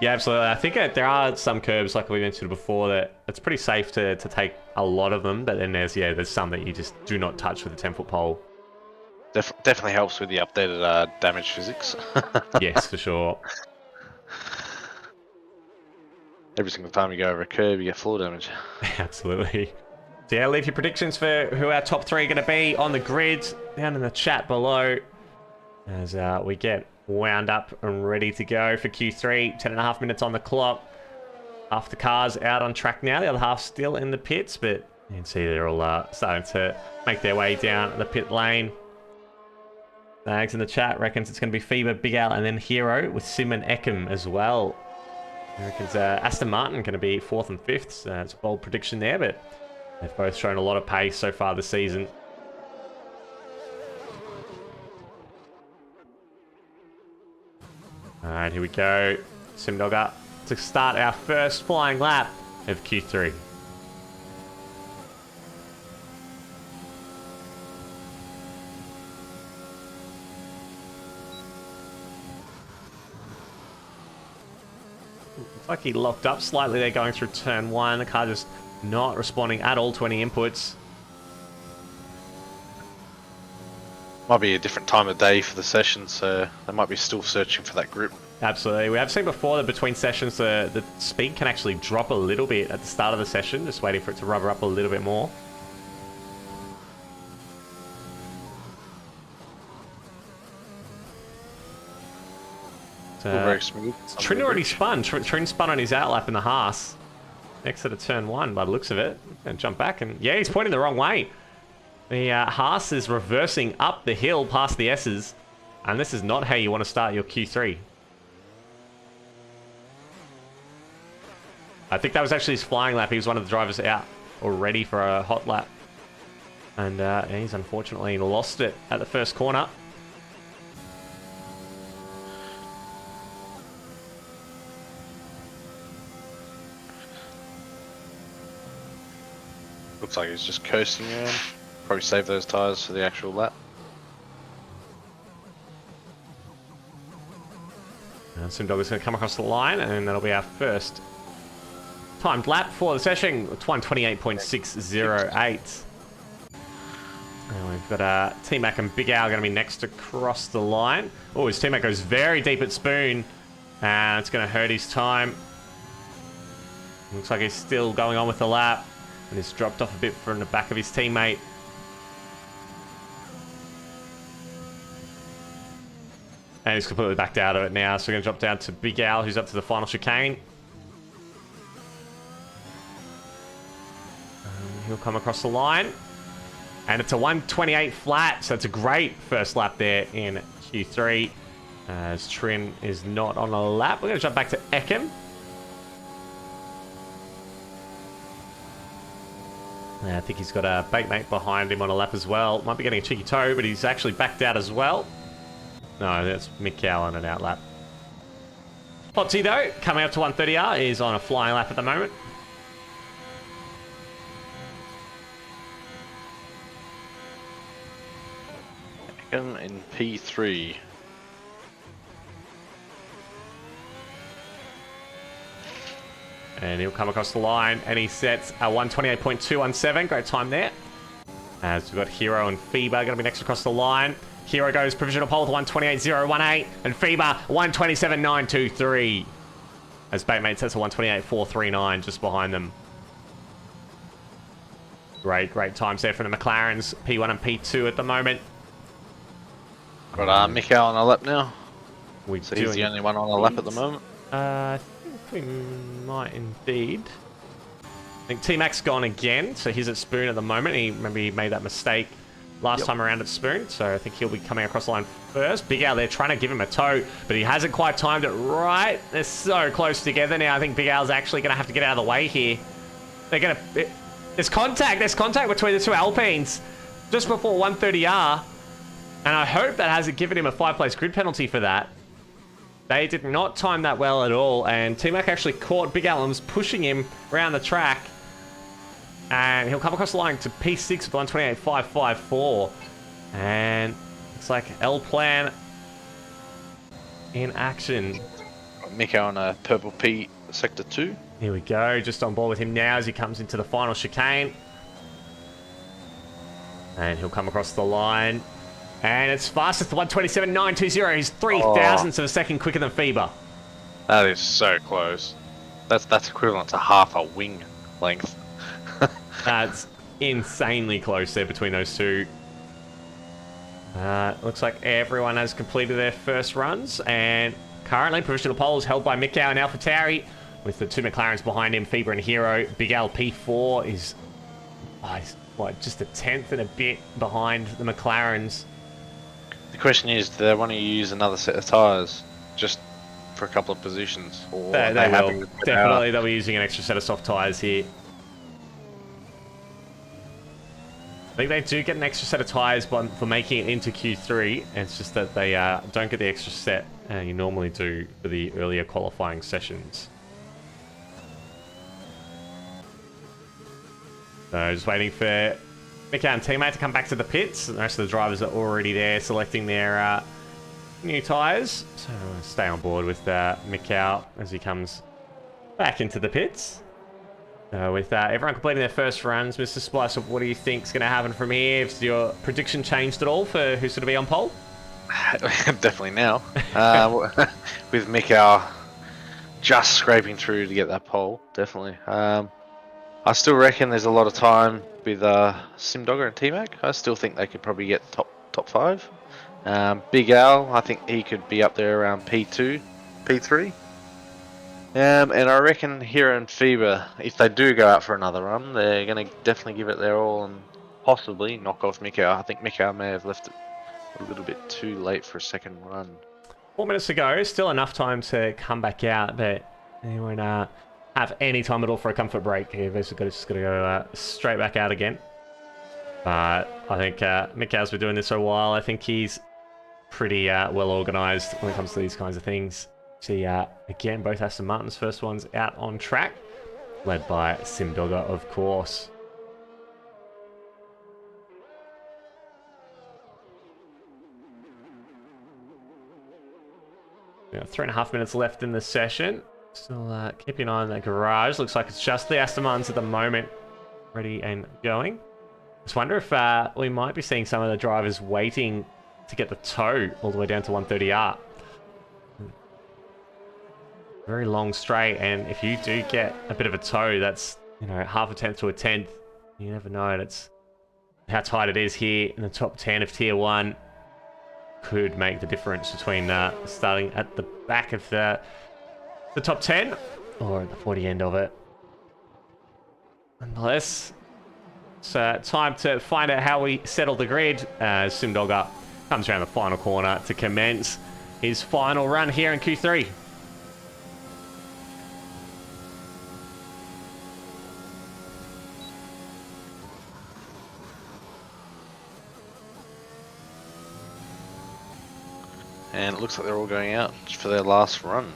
Yeah, absolutely. I think there are some curbs, like we mentioned before, that it's pretty safe to take a lot of them, but then there's some that you just do not touch with a 10-foot pole. Definitely helps with the updated damage physics. Yes, for sure. Every single time you go over a curb, you get floor damage. Absolutely. So yeah, leave your predictions for who our top three are going to be on the grid down in the chat below as we get wound up and ready to go for Q3. 10.5 minutes on the clock. Half the cars out on track now. The other half still in the pits, but you can see they're all starting to make their way down the pit lane. Snags in the chat reckons it's going to be Fever, Big Al, and then Hero with Sim and Ekim as well. He reckons Aston Martin going to be 4th and 5th. So it's a bold prediction there, but they've both shown a lot of pace so far this season. Alright, here we go. Simdogger to start our first flying lap of Q3. Looks like he locked up slightly there going through turn 1. The car just not responding at all to any inputs. Might be a different time of day for the session, so they might be still searching for that grip. Absolutely. We have seen before that between sessions, the speed can actually drop a little bit at the start of the session, just waiting for it to rubber up a little bit more. Very smooth. Trin already spun. Trin spun on his outlap in the Haas. Next to the turn 1 by the looks of it. And jump back and yeah, he's pointing the wrong way. The Haas is reversing up the hill past the S's. And this is not how you want to start your Q3. I think that was actually his flying lap. He was one of the drivers out already for a hot lap. And he's unfortunately lost it at the first corner. Looks like he's just coasting around. Probably save those tyres for the actual lap. And Simdogger's going to come across the line, and that'll be our first timed lap for the session. It's 128.608. And we've got T-Mac and Big Al going to be next across the line. Oh, his T-Mac goes very deep at Spoon, and it's going to hurt his time. Looks like he's still going on with the lap, and he's dropped off a bit from the back of his teammate. And he's completely backed out of it now, so we're going to drop down to Big Al, who's up to the final chicane. He'll come across the line. And it's a 128 flat, so it's a great first lap there in Q3. As Trin is not on a lap. We're going to jump back to Ekim. I think he's got a bait mate behind him on a lap as well. Might be getting a cheeky toe, but he's actually backed out as well. No, that's Mikau on an out lap. Potsy, though, coming up to 130R, is on a flying lap at the moment. Second in P3. And he'll come across the line, and he sets a 128.217. Great time there. As we've got Hero and FIBA going to be next across the line. Hero goes provisional pole with 128.018, and FIBA 127.923. As Batemate sets a 128.439 just behind them. Great times there for the McLarens, P1 and P2 at the moment. Got Mikhail on a lap now. So he's the only one on a lap at the moment. I think we might indeed. I think T-Mac's gone again, so he's at Spoon at the moment. Maybe he made that mistake last time around at Spoon, so I think he'll be coming across the line first. Big Al there trying to give him a tow, but he hasn't quite timed it right. They're so close together now. I think Big Al's actually going to have to get out of the way here. They're going to... There's contact between the two Alpines just before 130R, and I hope that hasn't given him a 5-place grid penalty for that. They did not time that well at all, and T-Mac actually caught Big Al and was pushing him around the track. And he'll come across the line to P6 with 128.554. And it's like L-Plan in action. Miko on a purple P sector 2. Here we go, just on board with him now as he comes into the final chicane. And he'll come across the line. And it's fastest to 127.920. He's 0.003 of a second quicker than FIBA. That is so close. That's equivalent to half a wing length. That's insanely close there between those two. Looks like everyone has completed their first runs, and currently provisional pole is held by Mikau and AlphaTauri, with the two McLarens behind him, FIBA and Hero. Big Al P4 is he's, what, just a tenth and a bit behind the McLarens. The question is, do they want to use another set of tyres just for a couple of positions? Or They will. Definitely they'll be using an extra set of soft tyres here. I think they do get an extra set of tyres for making it into Q3. It's just that they don't get the extra set you normally do for the earlier qualifying sessions. So just waiting for Mika and teammate to come back to the pits. The rest of the drivers are already there selecting their new tyres. So stay on board with Mikau as he comes back into the pits. With everyone completing their first runs, Mr. Splicer, what do you think is going to happen from here? Has your prediction changed at all for who's going to be on pole? Definitely now. With Mikau just scraping through to get that pole, definitely. I still reckon there's a lot of time with Simdogger and T-Mac. I still think they could probably get top 5. Big Al, I think he could be up there around P2, P3. And I reckon Hero and FIBA, if they do go out for another run, they're going to definitely give it their all and possibly knock off Mikau. I think Mikau may have left it a little bit too late for a second run. 4 minutes to go, still enough time to come back out, but he won't have any time at all for a comfort break. He's just going to go straight back out again. But I think Mikau's been doing this for a while. I think he's pretty well organised when it comes to these kinds of things. See, again, both Aston Martin's first ones out on track, led by Simdogger, of course. Yeah, 3.5 minutes left in the session. Still keeping an eye on that garage. Looks like it's just the Aston Martins at the moment, ready and going. Just wonder if we might be seeing some of the drivers waiting to get the tow all the way down to 130R. Very long straight, and if you do get a bit of a tow, that's, you know, half a tenth to a tenth. You never know. That's how tight it is here in the top 10 of Tier 1. Could make the difference between starting at the back of the top 10 or at the 40 end of it. Nonetheless, it's time to find out how we settle the grid as Simdogger comes around the final corner to commence his final run here in Q3. And it looks like they're all going out for their last run.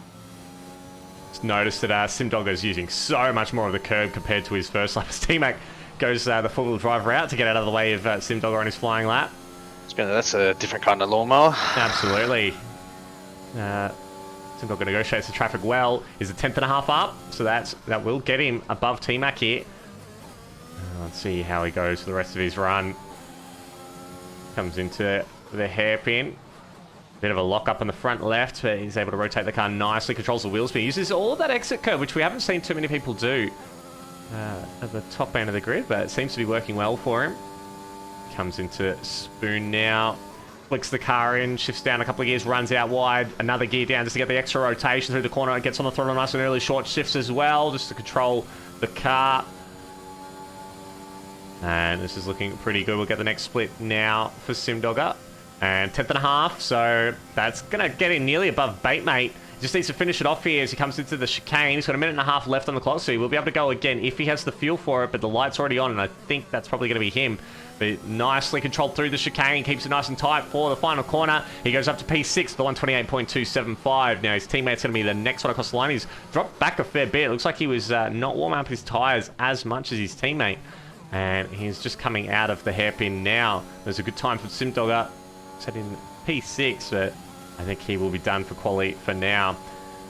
Just noticed that Simdogger is using so much more of the curb compared to his first lap. His T-Mac goes the four-wheel drive route to get out of the way of Simdogger on his flying lap. That's a different kind of lawnmower. Absolutely. Simdogger negotiates the traffic well. Is a 10th and a half up, so that will get him above T-Mac here. Let's see how he goes for the rest of his run. Comes into the hairpin. Bit of a lock up on the front left, but he's able to rotate the car nicely, controls the wheel speed. Uses all of that exit curve, which we haven't seen too many people do at the top end of the grid, but it seems to be working well for him. Comes into Spoon now. Flicks the car in, shifts down a couple of gears, runs out wide, another gear down just to get the extra rotation through the corner. It gets on the throttle nice and early, short shifts as well, just to control the car. And this is looking pretty good. We'll get the next split now for Simdogger. And 10th and a half, so that's going to get him nearly above Baitmate. He just needs to finish it off here as he comes into the chicane. He's got a minute and a half left on the clock, so he will be able to go again if he has the fuel for it, but the light's already on, and I think that's probably going to be him. But nicely controlled through the chicane, keeps it nice and tight for the final corner. He goes up to P6, the 128.275. Now his teammate's going to be the next one across the line. He's dropped back a fair bit. It looks like he was not warming up his tyres as much as his teammate. And he's just coming out of the hairpin now. There's a good time for Simdogger. Set in P6, but I think he will be done for quali for now.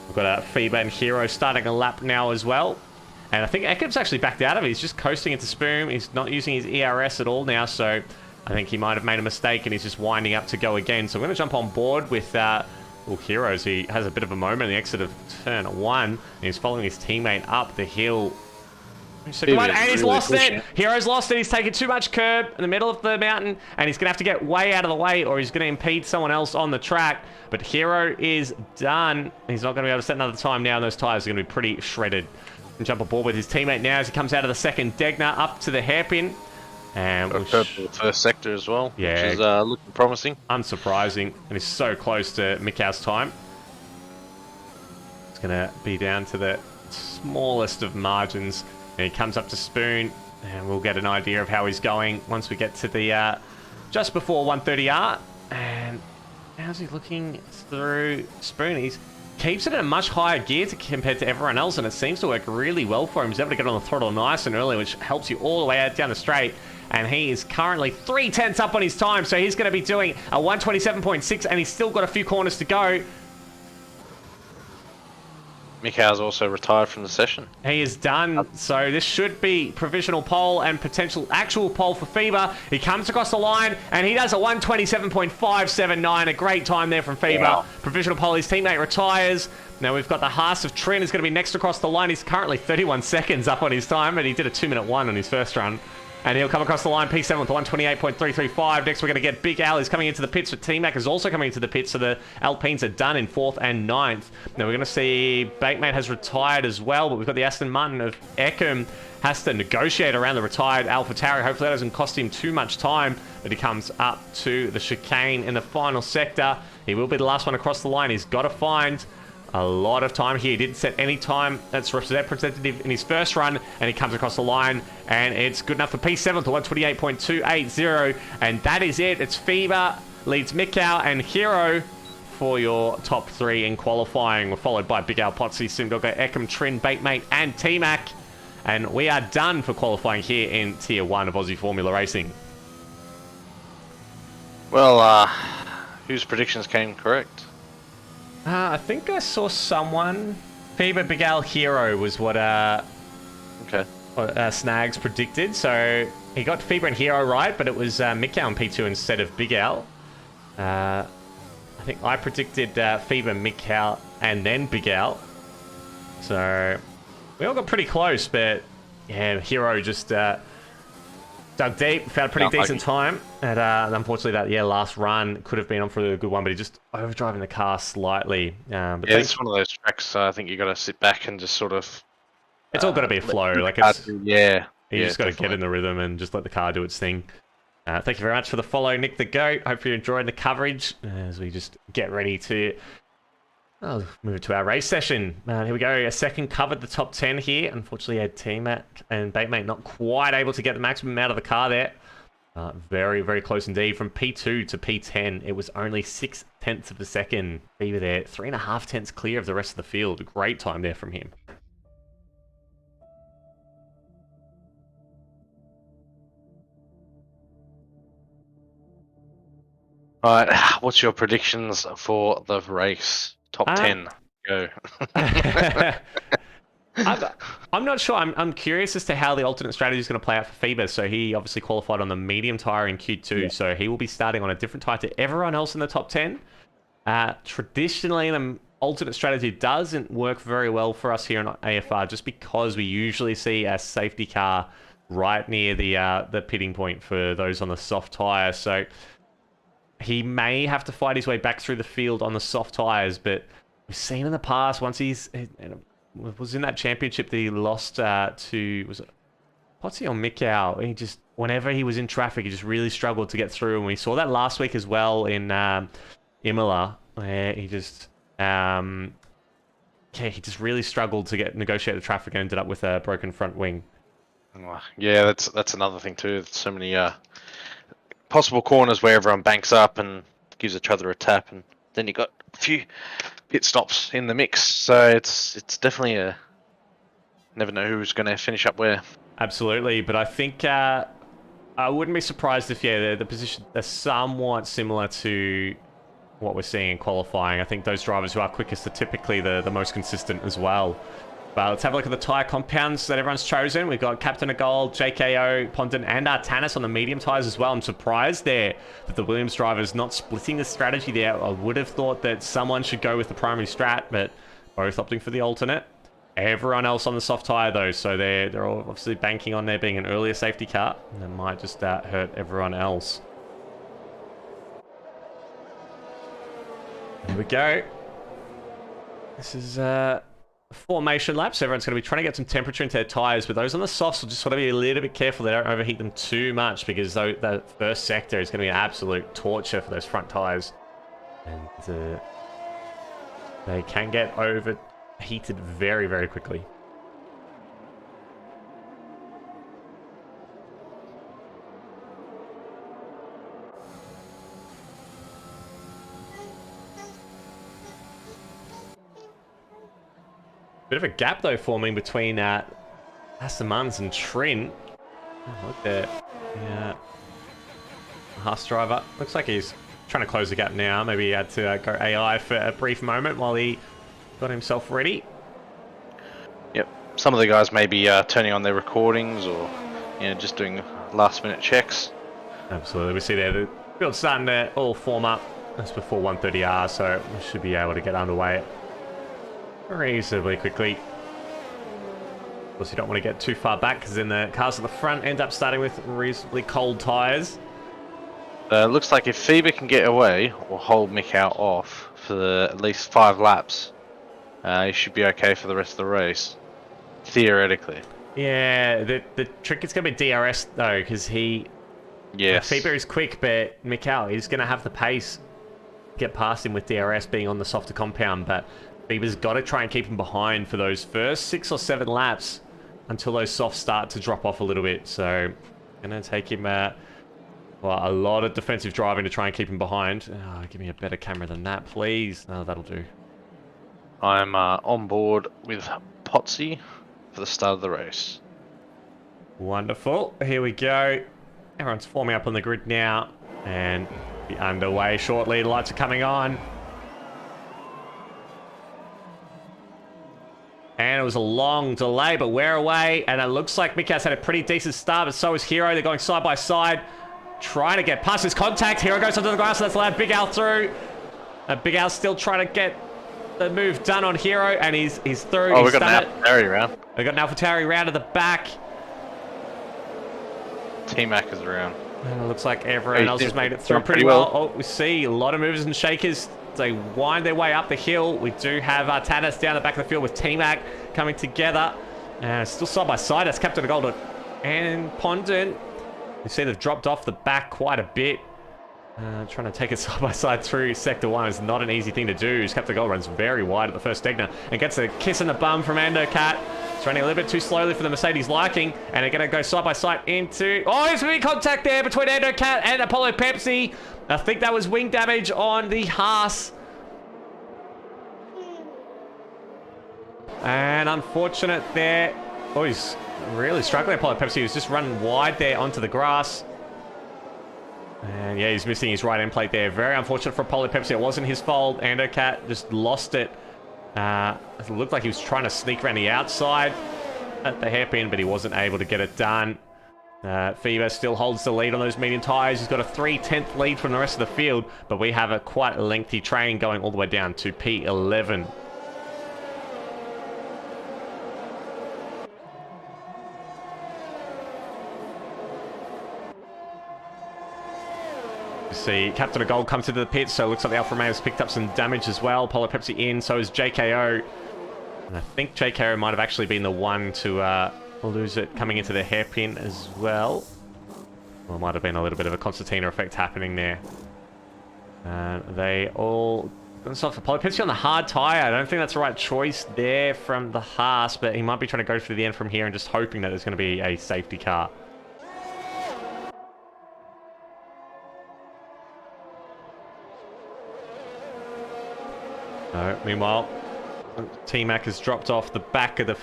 We've got a Fever and Hero starting a lap now as well. And I think Ekim's actually backed out of it. He's just coasting into Spoon. He's not using his ERS at all now, so I think he might have made a mistake and he's just winding up to go again. So we're going to jump on board with Heroes. He has a bit of a moment in the exit of turn 1. And he's following his teammate up the hill. So come on, and he's lost it. Hero's lost it. He's taken too much curb in the middle of the mountain, and he's going to have to get way out of the way, or he's going to impede someone else on the track. But Hero is done. He's not going to be able to set another time now, and those tyres are going to be pretty shredded. And jump aboard with his teammate now as he comes out of the second Degner up to the hairpin. And we'll first sector as well, yeah, which is looking promising. Unsurprising, and he's so close to Mikau's time. It's going to be down to the smallest of margins. And he comes up to Spoon, and we'll get an idea of how he's going once we get to the just before 130R. And how's he looking through Spoon? He keeps it in a much higher gear compared to everyone else, and it seems to work really well for him. He's able to get on the throttle nice and early, which helps you all the way out down the straight. And he is currently 3/10 up on his time, so he's going to be doing a 127.6, and he's still got a few corners to go. Mikau's also retired from the session. He is done, so this should be provisional pole and potential actual pole for Fever. He comes across the line, and he does a 127.579. A great time there from Fever. Wow. Provisional pole, his teammate retires. Now we've got the Haas of Trin is going to be next across the line. He's currently 31 seconds up on his time, and he did a 2-minute 1 on his first run. And he'll come across the line, P7 with 128.335. Next, we're going to get Big Al. He's coming into the pits, but T-Mac is also coming into the pits, so the Alpines are done in 4th and 9th. Now, we're going to see Baitmate has retired as well, but we've got the Aston Martin of Ekim has to negotiate around the retired AlphaTauri. Hopefully, that doesn't cost him too much time, but he comes up to the chicane in the final sector. He will be the last one across the line. He's got to find a lot of time here. He didn't set any time that's representative in his first run, and he comes across the line, and it's good enough for P7 to 128.280, and that is it. It's Fever, leads Mikau and Hero for your top 3 in qualifying. We're followed by Big Al, Potsy, Simdogger, Ekim, Trin, Baitmate, and T-Mac, and we are done for qualifying here in Tier 1 of Aussie Formula Racing. Well, whose predictions came correct? I think I saw someone. Fever Big Al Hero was what Snags predicted. So he got Fever and Hero right, but it was Mikau and P2 instead of Big Al. I think I predicted Fever, Mikau, and then Big Al. So we all got pretty close, but yeah, Hero just dug deep, found a pretty decent time. And unfortunately, that last run could have been on for a good one, but he just overdriving the car slightly. But yeah, it's one of those tracks. I think you got to sit back and just sort of. It's all got to be a flow. Like it's you just got to get in the rhythm and just let the car do its thing. Thank you very much for the follow, Nick the Goat. Hope you're enjoying the coverage as we just get ready to move to our race session. Here we go. A second covered the top 10 here. Unfortunately, had T-Mac and Baitmate not quite able to get the maximum out of the car there. Very, very close indeed. From P2 to P10, it was only 6/10 of a second. Fever there, 3.5 tenths clear of the rest of the field. A great time there from him. All right, what's your predictions for the race? Top Um, 10, go. I'm, I'm not sure. I'm curious as to how the alternate strategy is going to play out for Phoebus. So he obviously qualified on the medium tire in Q2, Yeah. so he will be starting on a different tire to everyone else in the top 10. Traditionally, the alternate strategy doesn't work very well for us here in AFR, just because we usually see a safety car right near the pitting point for those on the soft tire. So he may have to fight his way back through the field on the soft tires, but we've seen in the past once he was in that championship that he lost to, was it Potsy or Mikau? He just, whenever he was in traffic, he just really struggled to get through, and we saw that last week as well in Imola, where he just he just really struggled to negotiate the traffic and ended up with a broken front wing. Yeah, that's another thing too. There's so many possible corners where everyone banks up and gives each other a tap, and then you got a few pit stops in the mix. So it's definitely a never know who's going to finish up where. Absolutely, but I think I wouldn't be surprised if the position are somewhat similar to what we're seeing in qualifying. I think those drivers who are quickest are typically the most consistent as well. But let's have a look at the tyre compounds that everyone's chosen. We've got Captain of Gold, JKO, Pondon, and Artanis on the medium tyres as well. I'm surprised there that the Williams driver's not splitting the strategy there. I would have thought that someone should go with the primary strat, but both opting for the alternate. Everyone else on the soft tyre though, so they're all obviously banking on there being an earlier safety car, and that might just hurt everyone else. Here we go. This is formation lap, so everyone's going to be trying to get some temperature into their tyres, but those on the softs will just want to be a little bit careful they don't overheat them too much, because that first sector is going to be an absolute torture for those front tyres. And they can get overheated very, very quickly. Bit of a gap though forming between Aston Martins and Trent. Oh, look there. Yeah. Haas driver. Looks like he's trying to close the gap now. Maybe he had to go AI for a brief moment while he got himself ready. Yep. Some of the guys may be turning on their recordings or just doing last minute checks. Absolutely. We see there the field's starting to all form up. That's before 1:30R, so we should be able to get underway reasonably quickly. Of course, you don't want to get too far back, because then the cars at the front end up starting with reasonably cold tyres. Looks like if Phoebe can get away or hold Mick out off for at least 5 laps, he should be okay for the rest of the race, theoretically. Yeah, the trick is going to be DRS though, because Yes. Phoebe is quick, but Mikau, he's going to have the pace get past him with DRS being on the softer compound, but Bieber's got to try and keep him behind for those first 6 or 7 laps until those softs start to drop off a little bit. So, going to take him a lot of defensive driving to try and keep him behind. Oh, give me a better camera than that, please. No, that'll do. I'm on board with Potsy for the start of the race. Wonderful. Here we go. Everyone's forming up on the grid now and be underway shortly. The lights are coming on. And it was a long delay, but we're away. And it looks like Mikau's had a pretty decent start, but so is Hero. They're going side by side, trying to get past his contact. Hero goes onto the grass, so that's allowed Big Al through. Big Al's still trying to get the move done on Hero, and he's through. Oh, we've got an AlphaTauri round. We've got an AlphaTauri round at the back. T-Mac is around. And it looks like everyone else has made it through pretty well. Oh, we see a lot of movers and shakers. They wind their way up the hill. We do have Artanis down the back of the field with T-Mac coming together. Still side by side. That's Captain of Gold and Pondon. You see they've dropped off the back quite a bit. Trying to take it side by side through Sector 1 is not an easy thing to do. Captain Gold runs very wide at the first Stegner and gets a kiss in the bum from Endocat. It's running a little bit too slowly for the Mercedes liking, and they're going to go side by side into... Oh, there's going to be contact there between Endocat and Apollo Pepsi. I think that was wing damage on the Haas. And unfortunate there. Oh, he's really struggling. Apollo Pepsi was just running wide there onto the grass. And yeah, he's missing his right end plate there. Very unfortunate for Poly Pepsi. It wasn't his fault. Endocat just lost it. It looked like he was trying to sneak around the outside at the hairpin, but he wasn't able to get it done. Fever still holds the lead on those medium tyres. He's got a 3/10 lead from the rest of the field, but we have a quite lengthy train going all the way down to P11. See Captain of Gold comes into the pit, so it looks like the Alfa Romeo has picked up some damage as well. Polar Pepsi in, so is JKO. And I think JKO might have actually been the one to lose it coming into the hairpin as well. Well, it might have been a little bit of a concertina effect happening there. They all... for Polar Pepsi on the hard tyre. I don't think that's the right choice there from the Haas, but he might be trying to go for the end from here and just hoping that there's going to be a safety car. Meanwhile, T-Mac has dropped off the back of the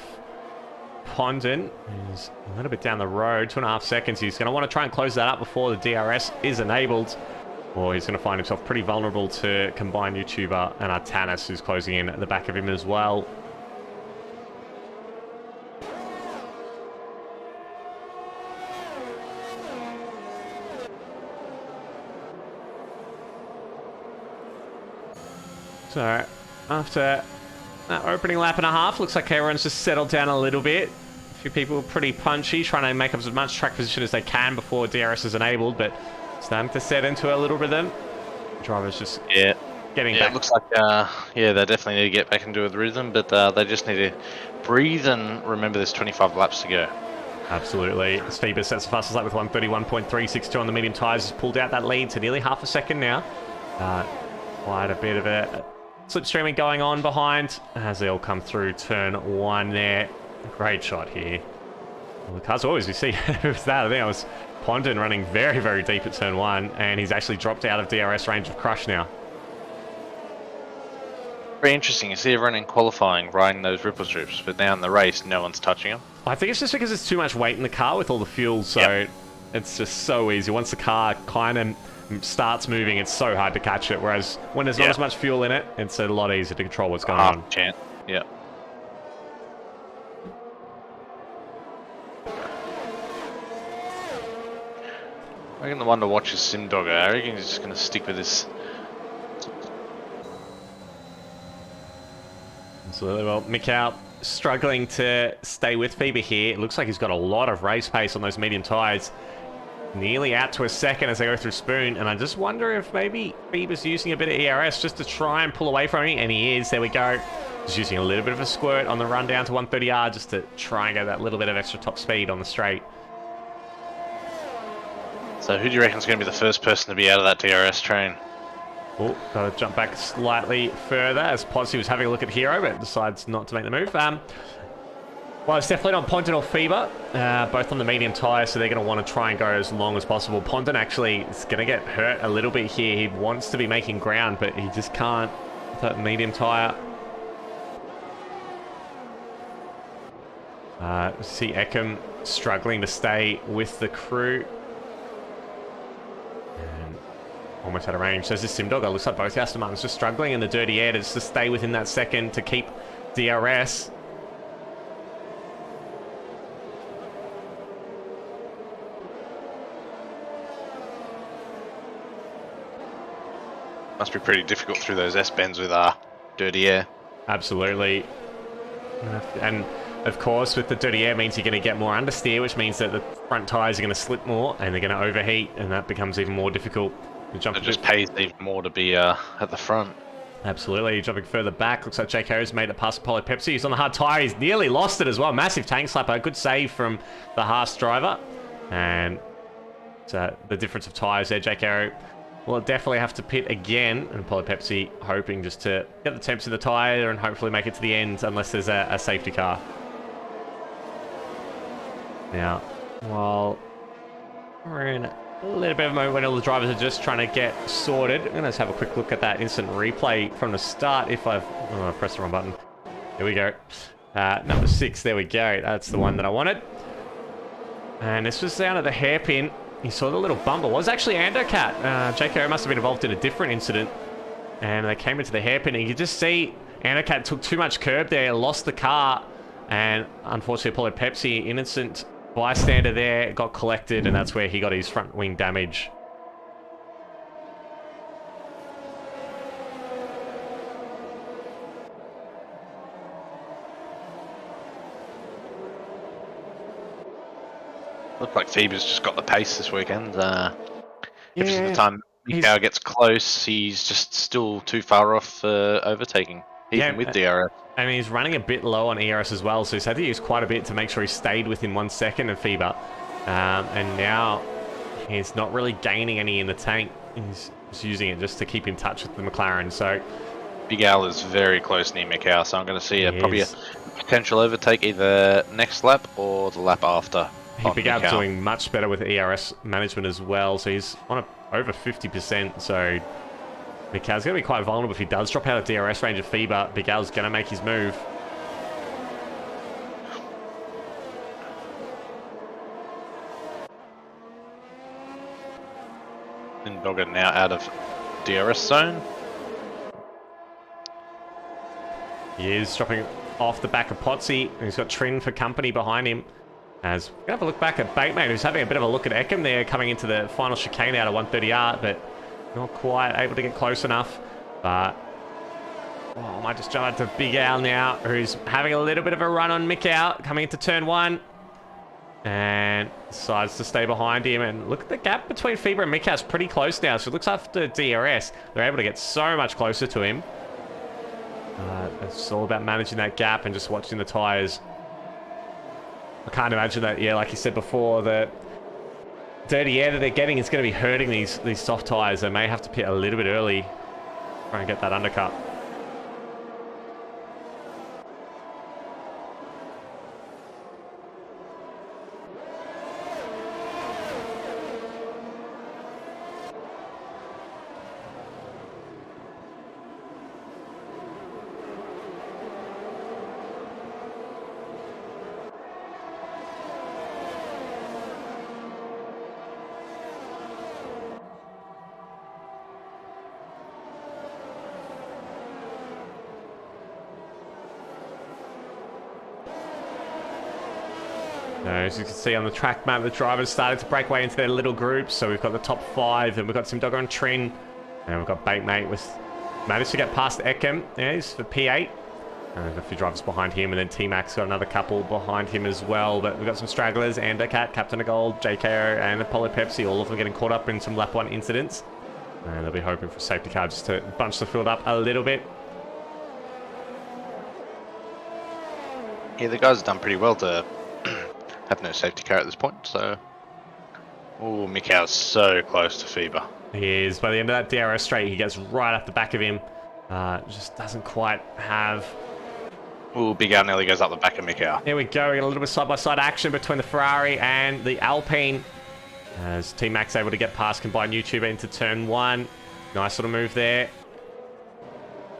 Pondon. He's a little bit down the road, 2.5 seconds. He's going to want to try and close that up before the DRS is enabled, or he's going to find himself pretty vulnerable to combined YouTuber and Artanis, who's closing in at the back of him as well. So, after that opening lap and a half, looks like everyone's just settled down a little bit. A few people are pretty punchy, trying to make up as much track position as they can before DRS is enabled, but starting to set into a little rhythm. Drivers just getting back. It looks like, they definitely need to get back into the rhythm, but they just need to breathe and remember there's 25 laps to go. Absolutely. Phoebus sets the fastest lap with 1:31.362 on the medium tyres. Has pulled out that lead to nearly half a second now. Quite a bit of a slipstreaming going on behind as they all come through turn 1 there. Great shot here. Well, the cars always, you see, with that, I think I was Pondon running very, very deep at turn 1, and he's actually dropped out of DRS range of Crush now. Very interesting. You see everyone in qualifying riding those ripple strips, but now in the race, no one's touching them. I think it's just because there's too much weight in the car with all the fuel, so it's just so easy. Once the car kind of starts moving, it's so hard to catch it, whereas when there's not as much fuel in it, it's a lot easier to control what's going on. Chance. Yeah. I reckon the one to watch is Sim Dogger. I reckon he's just going to stick with this. Absolutely. Well, Mikau struggling to stay with Feber here. It looks like he's got a lot of race pace on those medium tyres. Nearly out to a second as they go through Spoon, and I just wonder if maybe Feber's using a bit of ERS just to try and pull away from him, and he is. There we go. Just using a little bit of a squirt on the run down to 130R just to try and get that little bit of extra top speed on the straight. So who do you reckon is going to be the first person to be out of that DRS train? Oh, got to jump back slightly further as Posse was having a look at Hero, but decides not to make the move. Well, it's definitely not Pondon or Fever, both on the medium tyre, so they're going to want to try and go as long as possible. Pondon actually is going to get hurt a little bit here. He wants to be making ground, but he just can't with that medium tyre. See Eckham struggling to stay with the crew. And almost out of range. So this Simdog, looks like both Aston Martins just struggling in the dirty air to just stay within that second to keep DRS. Must be pretty difficult through those S-bends with dirty air. Absolutely. And of course, with the dirty air means you're going to get more understeer, which means that the front tyres are going to slip more and they're going to overheat, and that becomes even more difficult. It just pays even more to be at the front. Absolutely. Jumping further back, looks like Jake Harris made it past Poly Pepsi. He's on the hard tyre. He's nearly lost it as well. Massive tank slapper. Good save from the Haas driver. And the difference of tyres there, Jake Harris will definitely have to pit again, and Poly Pepsi hoping just to get the temps in the tyre and hopefully make it to the end unless there's a safety car. Now, while we're in a little bit of a moment when all the drivers are just trying to get sorted, I'm going to just have a quick look at that instant replay from the start. If I've pressed the wrong button. Here we go. Number 6, there we go. That's the one that I wanted. And this was down at the hairpin. he saw the little bump. It was actually Andocat. JKO must have been involved in a different incident. And they came into the hairpin, and you could just see Andocat took too much curb there, lost the car, and unfortunately Apollo Pepsi, innocent bystander there, got collected, and that's where he got his front wing damage. Looks like Phoebe's just got the pace this weekend. Every single time Mikau gets close, he's just still too far off overtaking, even with DRS. I mean, he's running a bit low on ERS as well, so he's had to use quite a bit to make sure he stayed within 1 second of FIBA. And now he's not really gaining any in the tank. He's just using it just to keep in touch with the McLaren. So Big Al is very close near Mikau, so I'm going to see probably a potential overtake either next lap or the lap after. Big Al's doing much better with ERS management as well, so he's on over 50%, so Mikau's going to be quite vulnerable if he does drop out of DRS range of FIBA. Big Al's going to make his move. And Dogger now out of DRS zone. He is dropping off the back of Potsy, and he's got Trin for company behind him. As we're going to have a look back at Bateman, who's having a bit of a look at Eckham there, coming into the final chicane out of 130R, but not quite able to get close enough. But I might just jump out to Big Al now, who's having a little bit of a run on Mikau, coming into turn 1. And decides to stay behind him. And look at the gap between FIBA and Mikau is pretty close now. So it looks after DRS, they're able to get so much closer to him. It's all about managing that gap and just watching the tyres. I can't imagine that, yeah, like you said before, the dirty air that they're getting is going to be hurting these soft tyres. They may have to pit a little bit early, try and get that undercut. As you can see on the track map, the drivers started to break away into their little groups. So we've got the top 5, and we've got Simdogger and Trin, and we've got Batemate with managed to get past Eckham. Yeah, he's for P8, and a few drivers behind him, and then T-Max got another couple behind him as well. But we've got some stragglers: Andocat, Captain of Gold, JKO, and Apollo Pepsi, all of them getting caught up in some lap 1 incidents. And they'll be hoping for a safety car just to bunch the field up a little bit. Yeah, the guys have done pretty well to have no safety car at this point, so... Oh, Mikau's so close to FIBA. He is. By the end of that DRS straight, he gets right up the back of him. Just doesn't quite have... Oh, Big Al nearly goes up the back of Mikau. Here we go. We got a little bit of side-by-side action between the Ferrari and the Alpine. As T-Max able to get past combined YouTuber into turn 1. Nice little move there.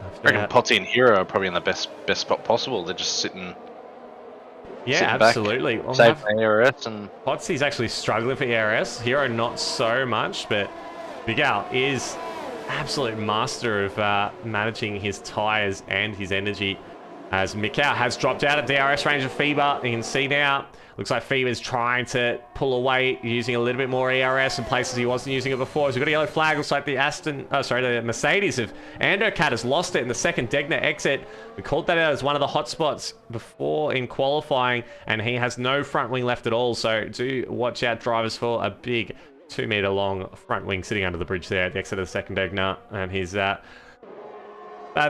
I reckon Potty and Hero are probably in the best spot possible. They're just sitting... Yeah, absolutely. Well, save ARS and Potsy's actually struggling for ARS. Hero not so much, but Big Al is absolute master of managing his tyres and his energy. As Mikau has dropped out of DRS range of FIBA, you can see now. Looks like FIBA's trying to pull away, using a little bit more ERS in places he wasn't using it before. So we've got a yellow flag. Looks like the the Mercedes of Andocat has lost it in the second Degner exit. We called that out as one of the hot spots before in qualifying, and he has no front wing left at all. So do watch out, drivers, for a big 2-meter long front wing sitting under the bridge there at the exit of the second Degner. And his bad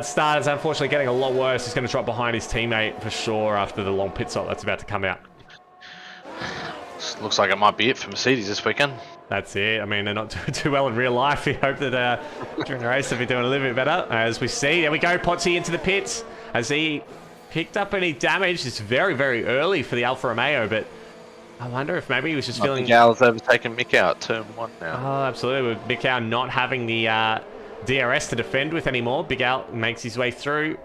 start is unfortunately getting a lot worse. He's going to drop behind his teammate for sure after the long pit stop that's about to come out. Looks like it might be it for Mercedes this weekend. That's it. I mean, they're not doing too well in real life. We hope that during the race they'll be doing a little bit better. As we see, there we go, Potsy into the pits. As he picked up any damage, it's very, very early for the Alfa Romeo, but I wonder if maybe he was just feeling... Gal's overtaken Mikau at turn 1 now. Oh, absolutely. With Mikau not having the DRS to defend with anymore, Big Al makes his way through.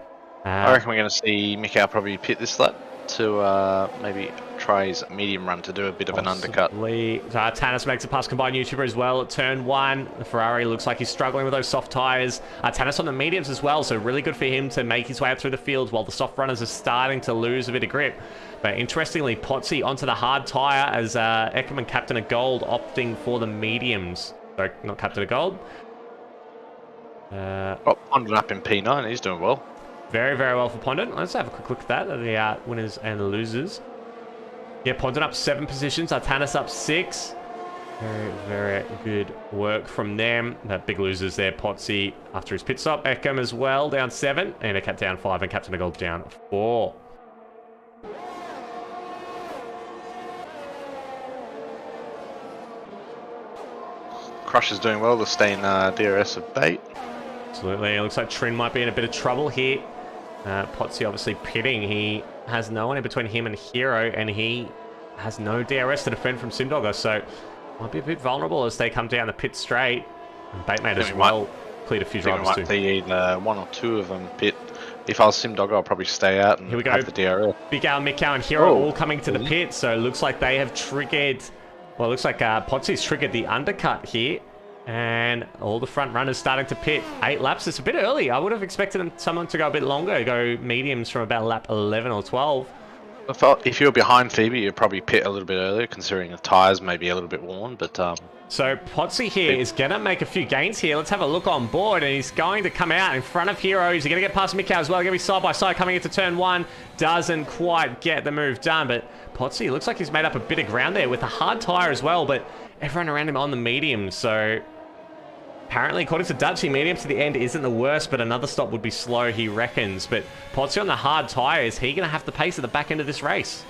I reckon we're going to see Mikau probably pit this lap. to maybe try his medium run to do a bit of an undercut. Tanis makes a pass combined YouTuber as well at turn 1. The Ferrari looks like he's struggling with those soft tyres. Tanis on the mediums as well, so really good for him to make his way up through the field while the soft runners are starting to lose a bit of grip. But interestingly, Potsy onto the hard tyre as Eckerman Captain of Gold opting for the mediums. Sorry, not Captain of Gold. Pondon up in P9, he's doing well. Very, very well for Pondon. Let's have a quick look at that, the winners and the losers. Yeah, Pondon up 7 positions, Tanis up 6. Very, very good work from them. The big losers there, Potsy after his pit stop. Eckham as well, down 7. And a Cap down 5, and Captain of Gold down 4. Crush is doing well to stay in DRS of bait. Absolutely. It looks like Trin might be in a bit of trouble here. Potsy obviously pitting. He has no one in between him and Hero, and he has no DRS to defend from Simdogger, so might be a bit vulnerable as they come down the pit straight. And Baitmate as well cleared a few drivers too. Might see either 1 or 2 of them pit. If I was Simdogger, I'll probably stay out and Here we go. have the DRS. Big Al, Mikau, and Hero all coming to the pit, so it looks like they have triggered... Well, it looks like Potsy's triggered the undercut here. And all the front runners starting to pit. 8 laps. It's a bit early. I would have expected someone to go a bit longer, go mediums from about lap 11 or 12. If you're behind Phoebe, you'd probably pit a little bit earlier, considering the tyres may be a little bit worn. But so Potsy here is going to make a few gains here. Let's have a look on board, and he's going to come out in front of Hero. He's going to get past Mikau as well. Going to be side by side coming into turn 1. Doesn't quite get the move done, but Potsy looks like he's made up a bit of ground there with a hard tyre as well. But everyone around him on the medium, so. Apparently, according to Dutchy, medium to the end isn't the worst, but another stop would be slow, he reckons. But Potsy on the hard tyre, is he going to have the pace at the back end of this race?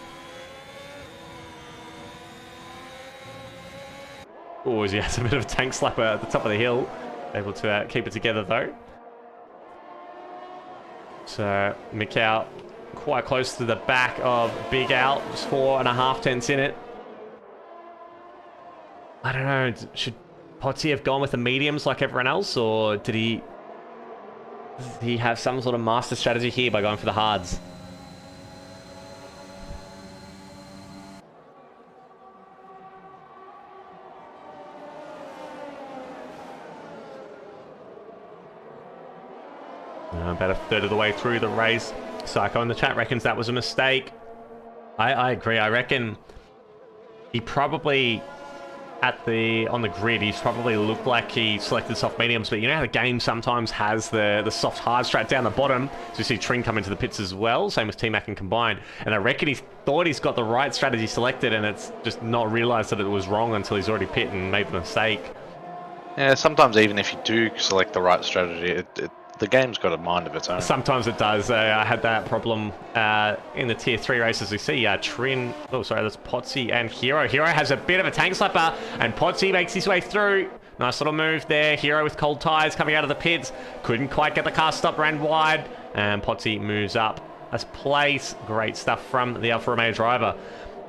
Oh, he has a bit of a tank slapper at the top of the hill. Able to keep it together, though. So, Mikau quite close to the back of Big Al. Just 4.5 tenths in it. I don't know, should Potsy have gone with the mediums like everyone else, or did he have some sort of master strategy here by going for the hards? About a third of the way through the race. Psycho in the chat reckons that was a mistake. I agree. I reckon he probably... on the grid, he's probably looked like he selected soft mediums, but you know how the game sometimes has the soft hard strat down the bottom. So you see Trin come into the pits as well, same with T-Mac and combined. And I reckon he thought he's got the right strategy selected, and it's just not realised that it was wrong until he's already pit and made the mistake. Yeah, sometimes even if you do select the right strategy, the game's got a mind of its own. Sometimes it does. I had that problem in the Tier 3 races. We see Trin... Oh, sorry, that's Potsy and Hero. Hero has a bit of a tank slapper, and Potsy makes his way through. Nice little move there. Hero with cold tyres coming out of the pits. Couldn't quite get the car stop, ran wide, and Potsy moves up a place. Great stuff from the Alfa Romeo driver.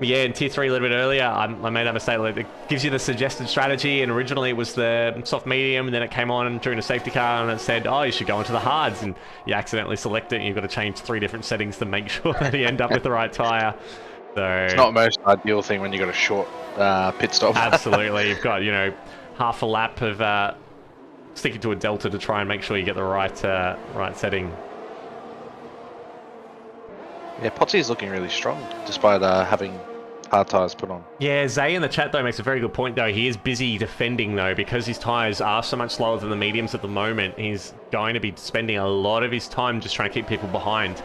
Yeah, in Tier 3 a little bit earlier, I made that mistake. It gives you the suggested strategy, and originally it was the soft medium, and then it came on during a safety car, and it said, oh, you should go into the hards, and you accidentally select it, and you've got to change 3 different settings to make sure that you end up with the right tyre. So it's not the most ideal thing when you've got a short pit stop. Absolutely. You've got, half a lap of sticking to a delta to try and make sure you get the right setting. Yeah, Potsy's looking really strong, despite having hard tyres put on. Yeah, Zay in the chat, though, makes a very good point, though. He is busy defending, though, because his tyres are so much slower than the mediums at the moment. He's going to be spending a lot of his time just trying to keep people behind.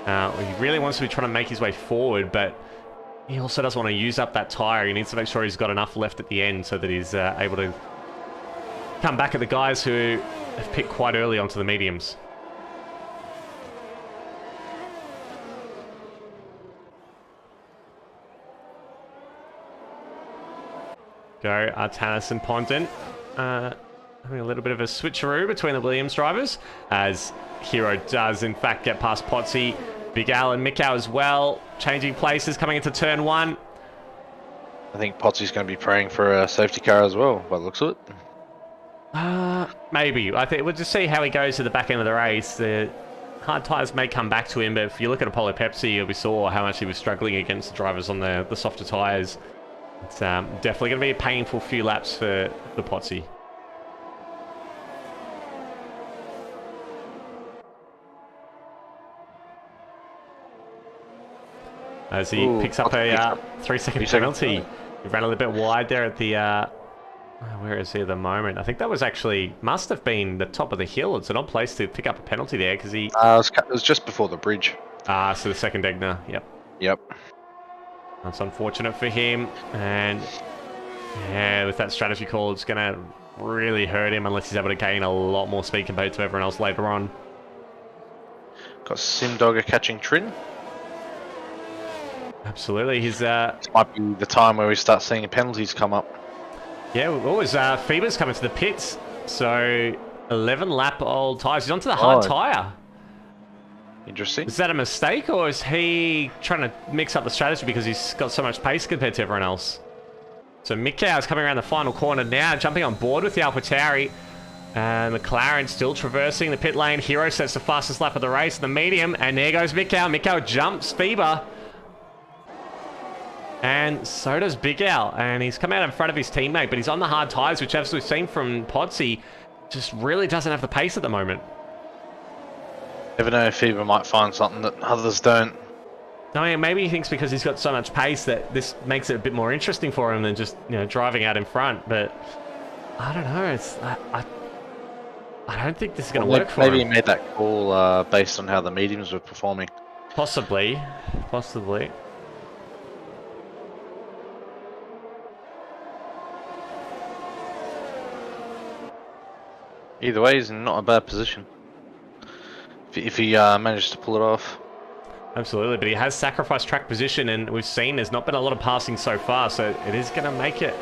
He really wants to be trying to make his way forward, but he also doesn't want to use up that tyre. He needs to make sure he's got enough left at the end so that he's able to come back at the guys who have picked quite early onto the mediums. Go Tanis and Pondon. Having a little bit of a switcheroo between the Williams drivers, as Hero does in fact get past Potsy. Big Al and Mikau as well, changing places coming into turn 1. I think Potsy's going to be praying for a safety car as well, by the looks of it. Maybe. I think we'll just see how he goes to the back end of the race. hard tyres may come back to him, but if you look at Apollo Pepsi, we saw how much he was struggling against the drivers on the softer tyres. It's definitely going to be a painful few laps for Potsy. As he picks up a 3-second penalty. He ran a little bit wide there at the... where is he at the moment? I think that was actually... Must have been the top of the hill. It's an odd place to pick up a penalty there because he... it was just before the bridge. So the second Egner. Yep. Yep. That's unfortunate for him. And... yeah, with that strategy call, it's going to really hurt him unless he's able to gain a lot more speed compared to everyone else later on. Got Simdogger catching Trin. Absolutely. This might be the time where we start seeing penalties come up. Yeah, what was Phoebe's coming to the pits? So 11 lap old tyres. He's onto the hard tyre. Interesting. Is that a mistake, or is he trying to mix up the strategy because he's got so much pace compared to everyone else? So Mikau is coming around the final corner now, jumping on board with the AlphaTauri. And McLaren still traversing the pit lane. Hero sets the fastest lap of the race in the medium, and there goes Mikau. Mikau jumps Phoebe. And so does Big Al, and he's come out in front of his teammate, but he's on the hard tyres, which as we've seen from Podsy, just really doesn't have the pace at the moment. Never know if Fever might find something that others don't. I mean, maybe he thinks because he's got so much pace that this makes it a bit more interesting for him than just, you know, driving out in front, but I don't know, I don't think this is going to work for him. Maybe he made that call based on how the mediums were performing. Possibly. Either way, he's in not a bad position. If he managed to pull it off. Absolutely, but he has sacrificed track position, and we've seen there's not been a lot of passing so far, so it is going to make it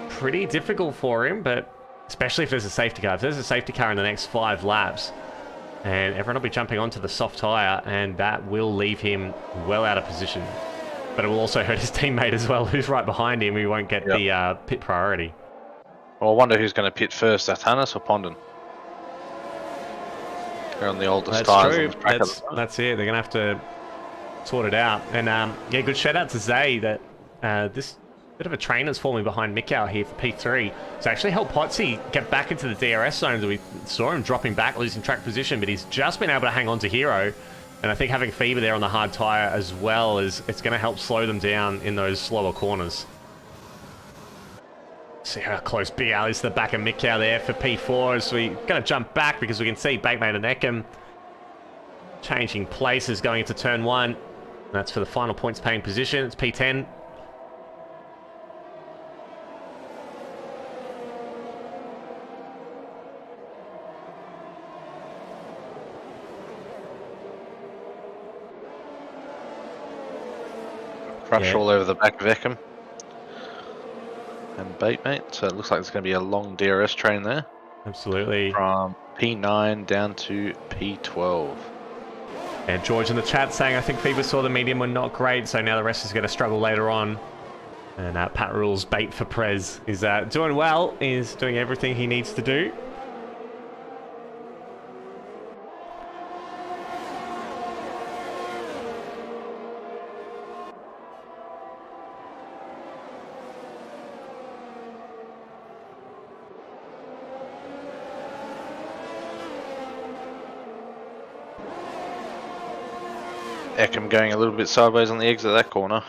pretty difficult for him, but especially if there's a safety car. If there's a safety car in the next 5 laps, and everyone will be jumping onto the soft tyre, and that will leave him well out of position. But it will also hurt his teammate as well, who's right behind him, who won't get the pit priority. Well, I wonder who's going to pit first, Atanas or Pondon? They're on the oldest tyres. That's true. That's it. They're going to have to sort it out. And yeah, good shout out to Zay that this bit of a trainer's forming behind Mikau here for P3. So actually helped Potsy get back into the DRS zones. We saw him dropping back, losing track position, but he's just been able to hang on to Hero. And I think having Fever there on the hard tyre as well is it's going to help slow them down in those slower corners. See how close Big Al is to the back of Mikau there for P4 as we're going to jump back because we can see Bakemate and Eckham changing places going into turn 1. And that's for the final points paying position. It's P10. Crush all over the back of Eckham. And Batemate, so it looks like it's going to be a long DRS train there. Absolutely. From P9 down to P12. And George in the chat saying, I think Fever saw the medium were not great, so now the rest is going to struggle later on. And Pat Rule's bait for Prez is doing well, is doing everything he needs to do. Eckham going a little bit sideways on the exit of that corner.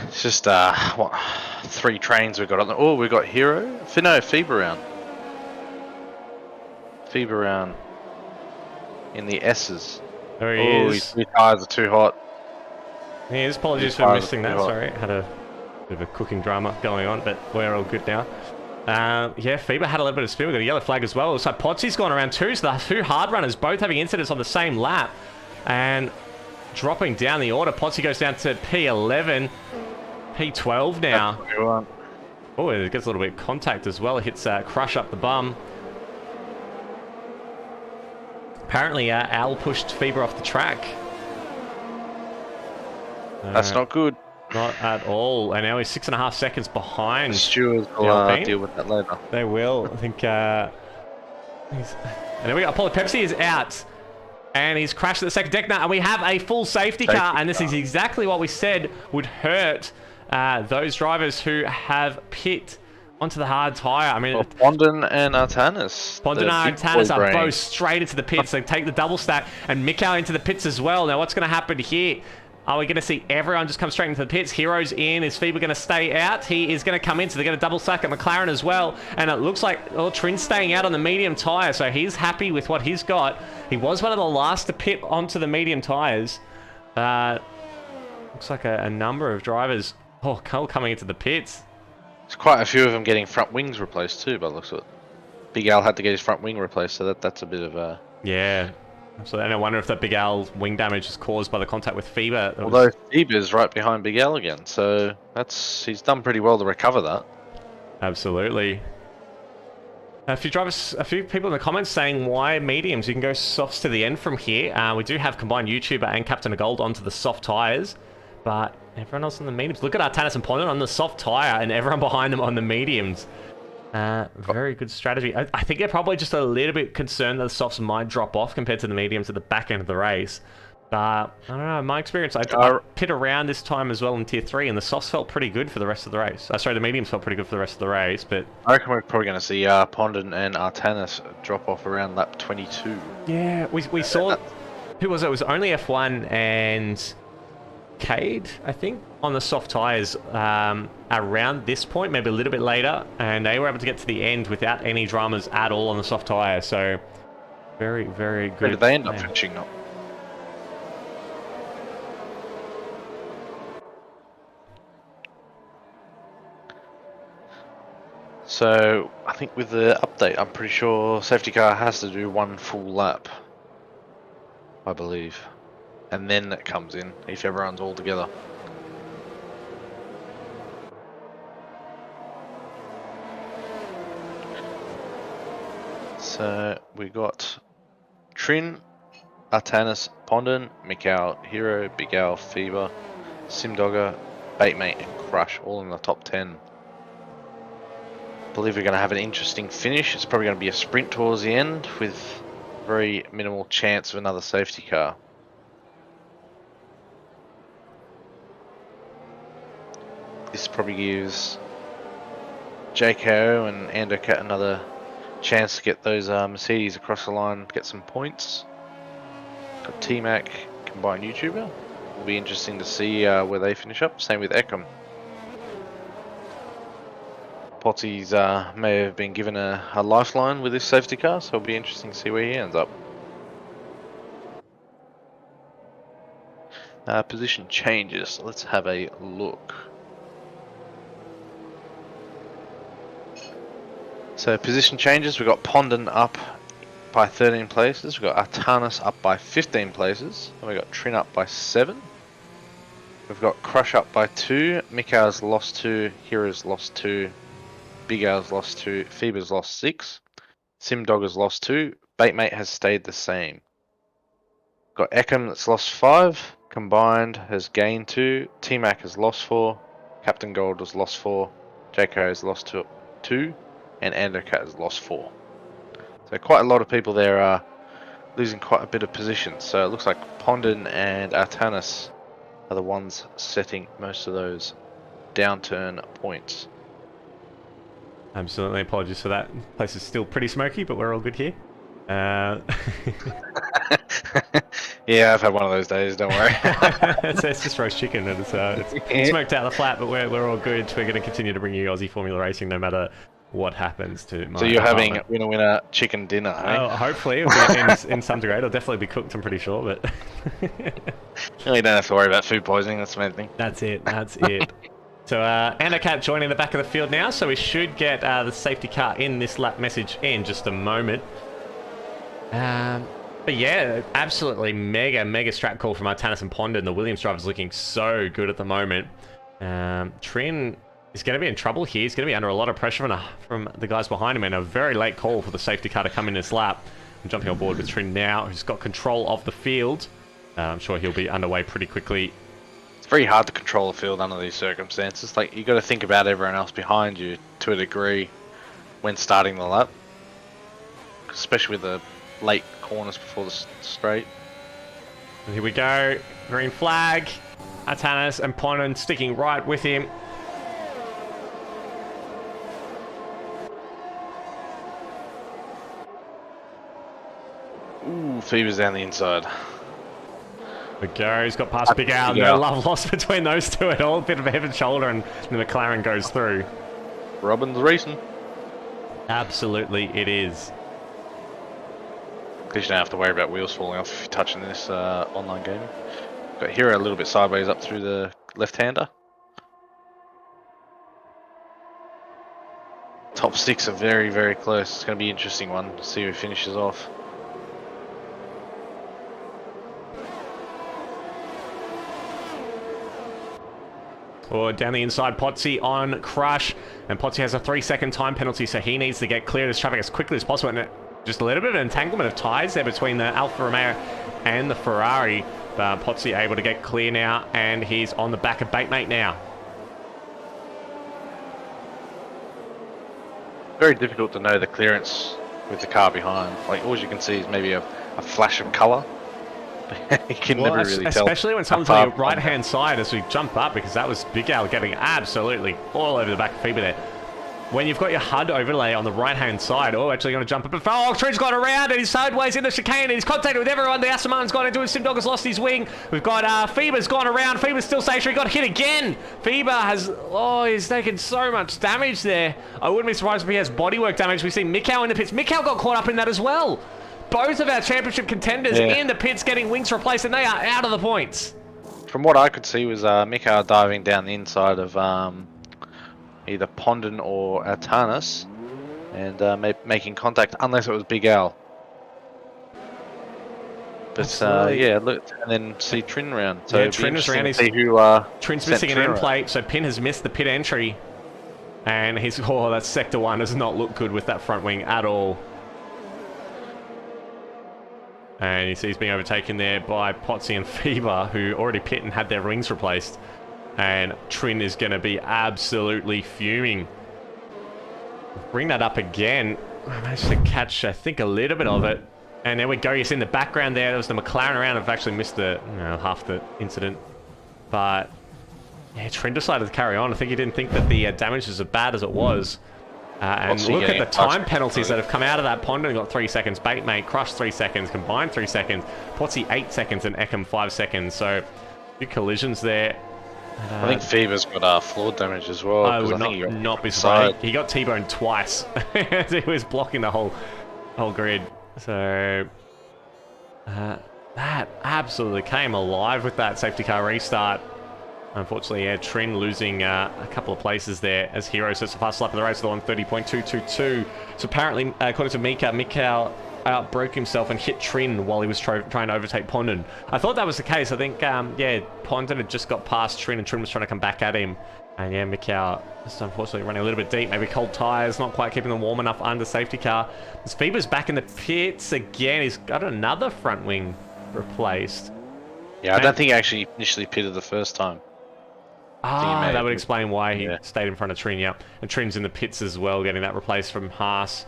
It's just, what, 3 trains we've got on the... Oh, we've got Hero. No, Fever round. Fever round. In the S's. There he is. His tyres are too hot. Yeah, apologies for missing that. Sorry, had a bit of a cooking drama going on, but we're all good now. Yeah, Feber had a little bit of spin. We've got a yellow flag as well. So Potsy's gone around too. So the two hard runners both having incidents on the same lap. And dropping down the order. Potsy goes down to P11. P12 now. Oh, it gets a little bit of contact as well. It hits Crush up the bum. Apparently, Al pushed Feber off the track. That's not good. Not at all. And now he's 6.5 seconds behind. The stewards will deal with that later. They will. I think. And then we got Apollo Pepsi is out. And he's crashed at the second deck now. And we have a full safety car. And this is exactly what we said would hurt those drivers who have pit onto the hard tyre. I mean, well, Pondon and Artanis. Pondon and Artanis are both straight into the pits. They take the double stack. And Mikau into the pits as well. Now, what's going to happen here? Are we going to see everyone just come straight into the pits? Hero's in. Is Feber going to stay out? He is going to come in, so they're going to double stack at McLaren as well. And it looks like Trin's staying out on the medium tyre, so he's happy with what he's got. He was one of the last to pit onto the medium tyres. Looks like a number of drivers coming into the pits. There's quite a few of them getting front wings replaced too, but looks like Big Al had to get his front wing replaced, so that's a bit of a... Yeah. So and I wonder if that Big Al's wing damage is caused by the contact with Feber. Although Feber's right behind Big Al again, so he's done pretty well to recover that. Absolutely. A few people in the comments saying why mediums. You can go softs to the end from here. We do have combined YouTuber and Captain of Gold onto the soft tyres, but everyone else on the mediums. Look at Artanis and Pondon on the soft tyre, and everyone behind them on the mediums. Very good strategy. I think they're probably just a little bit concerned that the softs might drop off compared to the mediums at the back end of the race. But I don't know, my experience, I pit around this time as well in Tier 3, and the softs felt pretty good for the rest of the race. Sorry, the mediums felt pretty good for the rest of the race, but... I reckon we're probably going to see Pondon and Artanis drop off around lap 22. Yeah, we saw... Who was it? It was only F1 and... Cade, I think, on the soft tyres around this point, maybe a little bit later, and they were able to get to the end without any dramas at all on the soft tyre, so very, very good. Where did they end up finishing up? So, I think with the update, I'm pretty sure safety car has to do one full lap, I believe. And then it comes in, if everyone's all together. So, we got Trin, Artanis, Pondon, Mikau, Hero, Big Al, Fever, Simdogger, Baitmate, and Crush, all in the top 10. I believe we're going to have an interesting finish. It's probably going to be a sprint towards the end with very minimal chance of another safety car. This probably gives JKO and Andocat another chance to get those Mercedes across the line, get some points. Got T-Mac, combined YouTuber. Will be interesting to see where they finish up. Same with Eckham. Potsy's may have been given a lifeline with this safety car, so it'll be interesting to see where he ends up. Position changes. Let's have a look. So position changes, we've got Pondon up by 13 places, we've got Artanis up by 15 places, and we've got Trin up by 7. We've got Crush up by 2, Mikau's lost 2, Hero's lost 2, Big Al's lost 2, Feber's lost 6, Simdogger's lost 2, Baitmate has stayed the same. Got Eckham that's lost 5, Combined has gained 2, T-Mac has lost 4, Captain Gold has lost 4, JK has lost 2, and Andocat has lost 4. So quite a lot of people there are losing quite a bit of position. So it looks like Pondon and Artanis are the ones setting most of those downturn points. Absolutely, apologies for that. Place is still pretty smoky, but we're all good here. Yeah, I've had one of those days, don't worry. It's just roast chicken, and it's smoked out of the flat, but we're all good. We're going to continue to bring you Aussie Formula Racing no matter what happens to my So you're apartment. having winner chicken dinner, eh? Oh, hopefully, in some degree. It'll definitely be cooked, I'm pretty sure, but... You don't have to worry about food poisoning, that's the main thing. That's it. So Anacat joining the back of the field now, so we should get the safety car in this lap message in just a moment. But yeah, absolutely mega strap call from Artanis and Pondon. The Williams driver's looking so good at the moment. Trin is going to be in trouble here. He's going to be under a lot of pressure from the guys behind him, and a very late call for the safety car to come in this lap. I'm jumping on board with Trin now, who's got control of the field. I'm sure he'll be underway pretty quickly. It's very hard to control a field under these circumstances. Like, you got to think about everyone else behind you to a degree when starting the lap, especially with the late corners before the straight. And here we go, green flag. Artanis and Pondon sticking right with him. Ooh, Fever's down the inside. We go, he's got past Big Al. No love lost between those two at all. Bit of a head and shoulder, and the McLaren goes through. Robin's racing. Absolutely, it is. At least you don't have to worry about wheels falling off if you're touching this online gaming. Got Hero a little bit sideways up through the left-hander. Top 6 are very close. It's going to be an interesting one to see who finishes off. Or down the inside, Potsy on Crush, and Potsy has a 3-second time penalty, so he needs to get clear of this traffic as quickly as possible. And just a little bit of an entanglement of tyres there between the Alfa Romeo and the Ferrari. But Potsy able to get clear now, and he's on the back of Batemate now. Very difficult to know the clearance with the car behind. Like, all you can see is maybe a flash of colour. You can never really tell. Especially when someone's on your right-hand side as we jump up, because that was Big Al getting absolutely all over the back of Fever there. When you've got your HUD overlay on the right-hand side, actually going to jump up. Oh, Trin's got around and he's sideways in the chicane and he's contacted with everyone. The Aston Martin's gone into it. Simdog has lost his wing. We've got Fever's gone around. Fever's still stationary. Got hit again. Fever has, he's taken so much damage there. I wouldn't be surprised if he has bodywork damage. We see Mikau in the pits. Mikau got caught up in that as well. Both of our championship contenders in the pits getting wings replaced, and they are out of the points. From what I could see was Mikau diving down the inside of either Pondon or Artanis and making contact, unless it was Big Al. But yeah, look, and then see Trin round. So yeah, Trin is around. Trin's missing an end plate, so Pin has missed the pit entry, and he's that sector 1 does not look good with that front wing at all. And you see he's being overtaken there by Potsy and Fever, who already pit and had their wings replaced. And Trin is going to be absolutely fuming. Bring that up again. I managed to catch, I think, a little bit of it. And there we go. You see in the background there was the McLaren around. I've actually missed half the incident. But yeah, Trin decided to carry on. I think he didn't think that the damage was as bad as it was. And look at the time penalties that have come out of that. Pondon got 3 seconds, Batemate Crush 3 seconds, Combined 3 seconds, Potsy 8 seconds, and Ekem 5 seconds. So, few collisions there. I think Fever's got floor damage as well. I would not be surprised. He got T-boned twice. He was blocking the whole grid. So, that absolutely came alive with that safety car restart. Unfortunately, yeah, Trin losing a couple of places there as Hero sets the fastest lap of the race on 30.222. So apparently, according to Mika, Mikau outbroke himself and hit Trin while he was trying to overtake Pondon. I thought that was the case. I think, yeah, Pondon had just got past Trin and Trin was trying to come back at him. And yeah, Mikau just unfortunately running a little bit deep. Maybe cold tyres, not quite keeping them warm enough under safety car. As Fever's back in the pits again. He's got another front wing replaced. Yeah, I don't think he actually initially pitted the first time. That would explain why he stayed in front of Trin, yeah. And Trin's in the pits as well, getting that replaced from Haas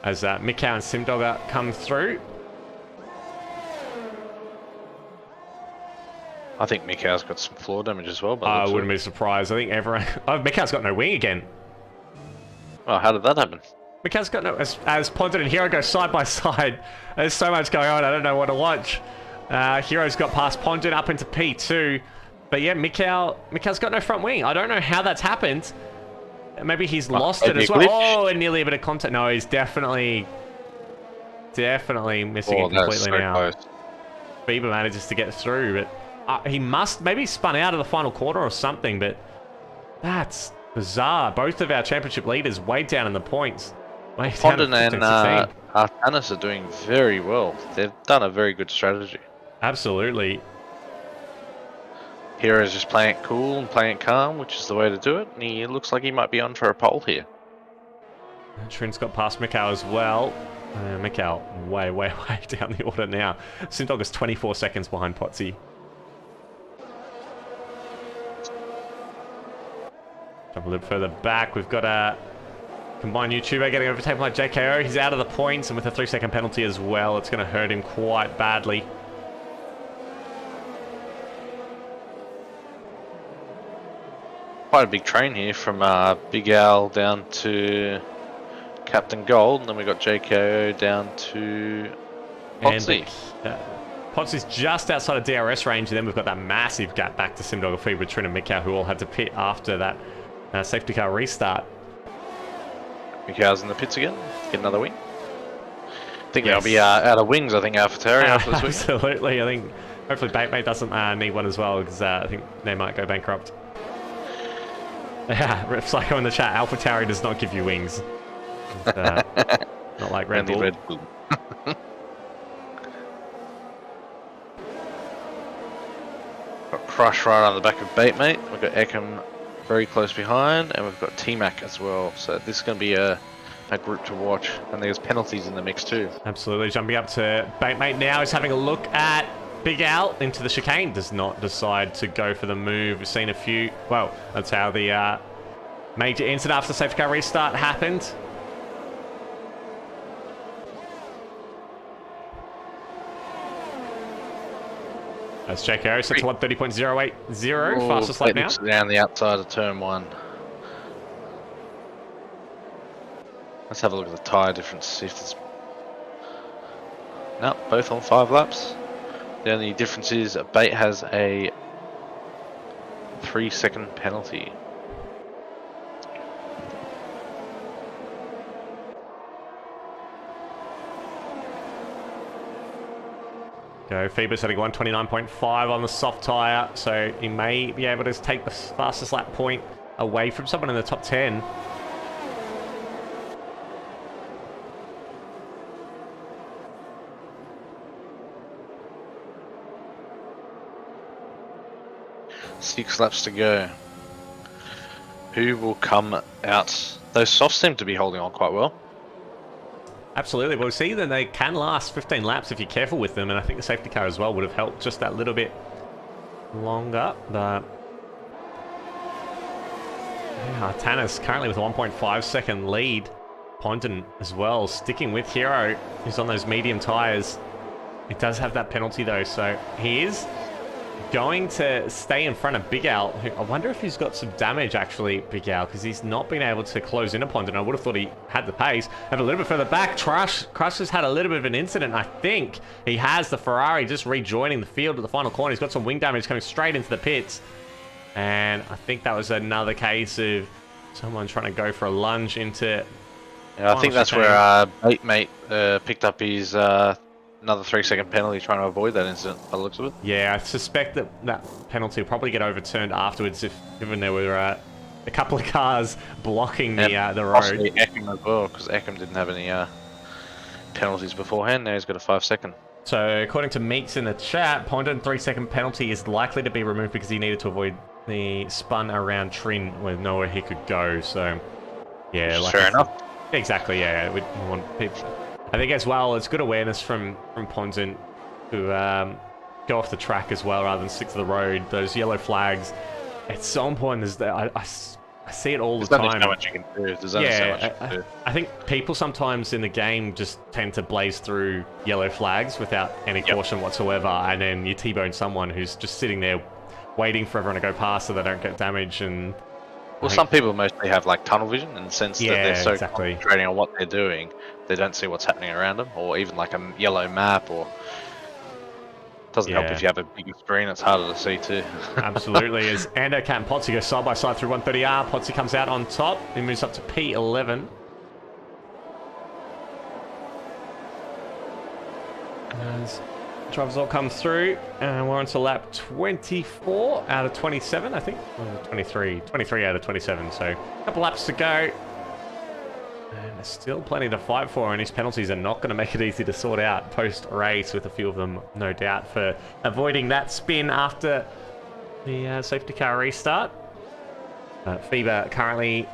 as Mikau and Simdogger come through. I think Mikau's got some floor damage as well. I wouldn't be surprised. I think everyone... Mikau's got no wing again. Oh, how did that happen? Mikau's got no... As Pondon and Hero go side by side, there's so much going on, I don't know what to watch. Hero's got past Pondon up into P2. But yeah, Mikau's got no front wing. I don't know how that's happened. Maybe he's lost it as well. Oh, and nearly a bit of contact. No, he's definitely missing it completely now. Close. Bieber manages to get through, but he must maybe spun out of the final quarter or something. But That's bizarre. Both of our championship leaders way down in the points. Way down at Fondon 15, and 16. Artanis are doing very well. They've done a very good strategy. Absolutely. Hero's just playing it cool and playing it calm, which is the way to do it. And he looks like he might be on for a pole here. Trin's got past Mikau as well. Mikau way, way, way down the order now. Simdog is 24 seconds behind Potsy. Jump a little further back. We've got a combined YouTuber getting overtaken by JKO. He's out of the points, and with a 3-second penalty as well, it's going to hurt him quite badly. Quite a big train here from Big Al down to Captain Gold, and then we got JKO down to Potsy. Potsy's just outside of DRS range, and then we've got that massive gap back to Simdog, Fever, Trin, and Mikau, who all had to pit after that safety car restart. Mikau's in the pits again. Get another wing. I think they'll be out of wings, I think, AFR after this week. Absolutely. I think hopefully Baitmate doesn't need one as well, because I think they might go bankrupt. Yeah, Psycho in the chat, AlphaTauri does not give you wings. Not like Red Bull. Red Bull. Got Crush right on the back of Baitmate. We've got Ekim very close behind, and we've got T-Mac as well. So this is going to be a group to watch, and there's penalties in the mix too. Absolutely. Jumping up to Baitmate now. He's having a look at Big Al into the chicane. Does not decide to go for the move. We've seen a few. Well, that's how the major incident after the safety car restart happened. That's JKO set to 130.080. Fastest lap now. Down the outside of turn 1. Let's have a look at the tyre difference. See if there's... No, both on 5 laps. The only difference is Bait has a 3-second penalty. Go, Phoebus setting 129.5 on the soft tyre, so he may be able to take the fastest lap point away from someone in the top 10. Six laps to go. Who will come out? Those softs seem to be holding on quite well. Absolutely. We'll see that they can last 15 laps if you're careful with them, and I think the safety car as well would have helped just that little bit longer. But yeah, Tannis currently with a 1.5 second lead. Ponton as well, sticking with Hero, who's on those medium tyres. It does have that penalty though, so he is going to stay in front of Big Al. Who, I wonder if he's got some damage actually, Big Al, because he's not been able to close in upon it. I would have thought he had the pace. Have a little bit further back. Crush has had a little bit of an incident. I think he has the Ferrari just rejoining the field at the final corner. He's got some wing damage coming straight into the pits. And I think that was another case of someone trying to go for a lunge into... Yeah, I think that's where Baitmate picked up his another 3-second penalty trying to avoid that incident by the looks of it. Yeah, I suspect that that penalty will probably get overturned afterwards, if given there were a couple of cars blocking the road. Possibly Ekim as well, because Ekim didn't have any penalties beforehand. Now he's got a 5-second. So according to Meeks in the chat, Ponton 3-second penalty is likely to be removed because he needed to avoid the spun around Trin with nowhere he could go. So yeah, like fair enough. Exactly. Yeah, we want people. I think as well, it's good awareness from Ponton to go off the track as well rather than stick to the road. Those yellow flags, it's so important. Is that I see it all the time. There's only so much you can do. There's only so much you can do. I think people sometimes in the game just tend to blaze through yellow flags without any caution whatsoever, and then you T-bone someone who's just sitting there waiting for everyone to go past so they don't get damage. And well, some people mostly have like tunnel vision in the sense that they're so concentrating on what they're doing, they don't see what's happening around them, or even like a yellow map, or doesn't help if you have a bigger screen, it's harder to see too. Absolutely. As Ando, Cat and Potsy go side by side through 130R, Potsy comes out on top, he moves up to P11. As Drivers all come through, and we're on to lap 24 out of 27, I think. Or 23 out of 27, so a couple laps to go. And there's still plenty to fight for, and these penalties are not going to make it easy to sort out post-race, with a few of them, no doubt, for avoiding that spin after the safety car restart. FIBA currently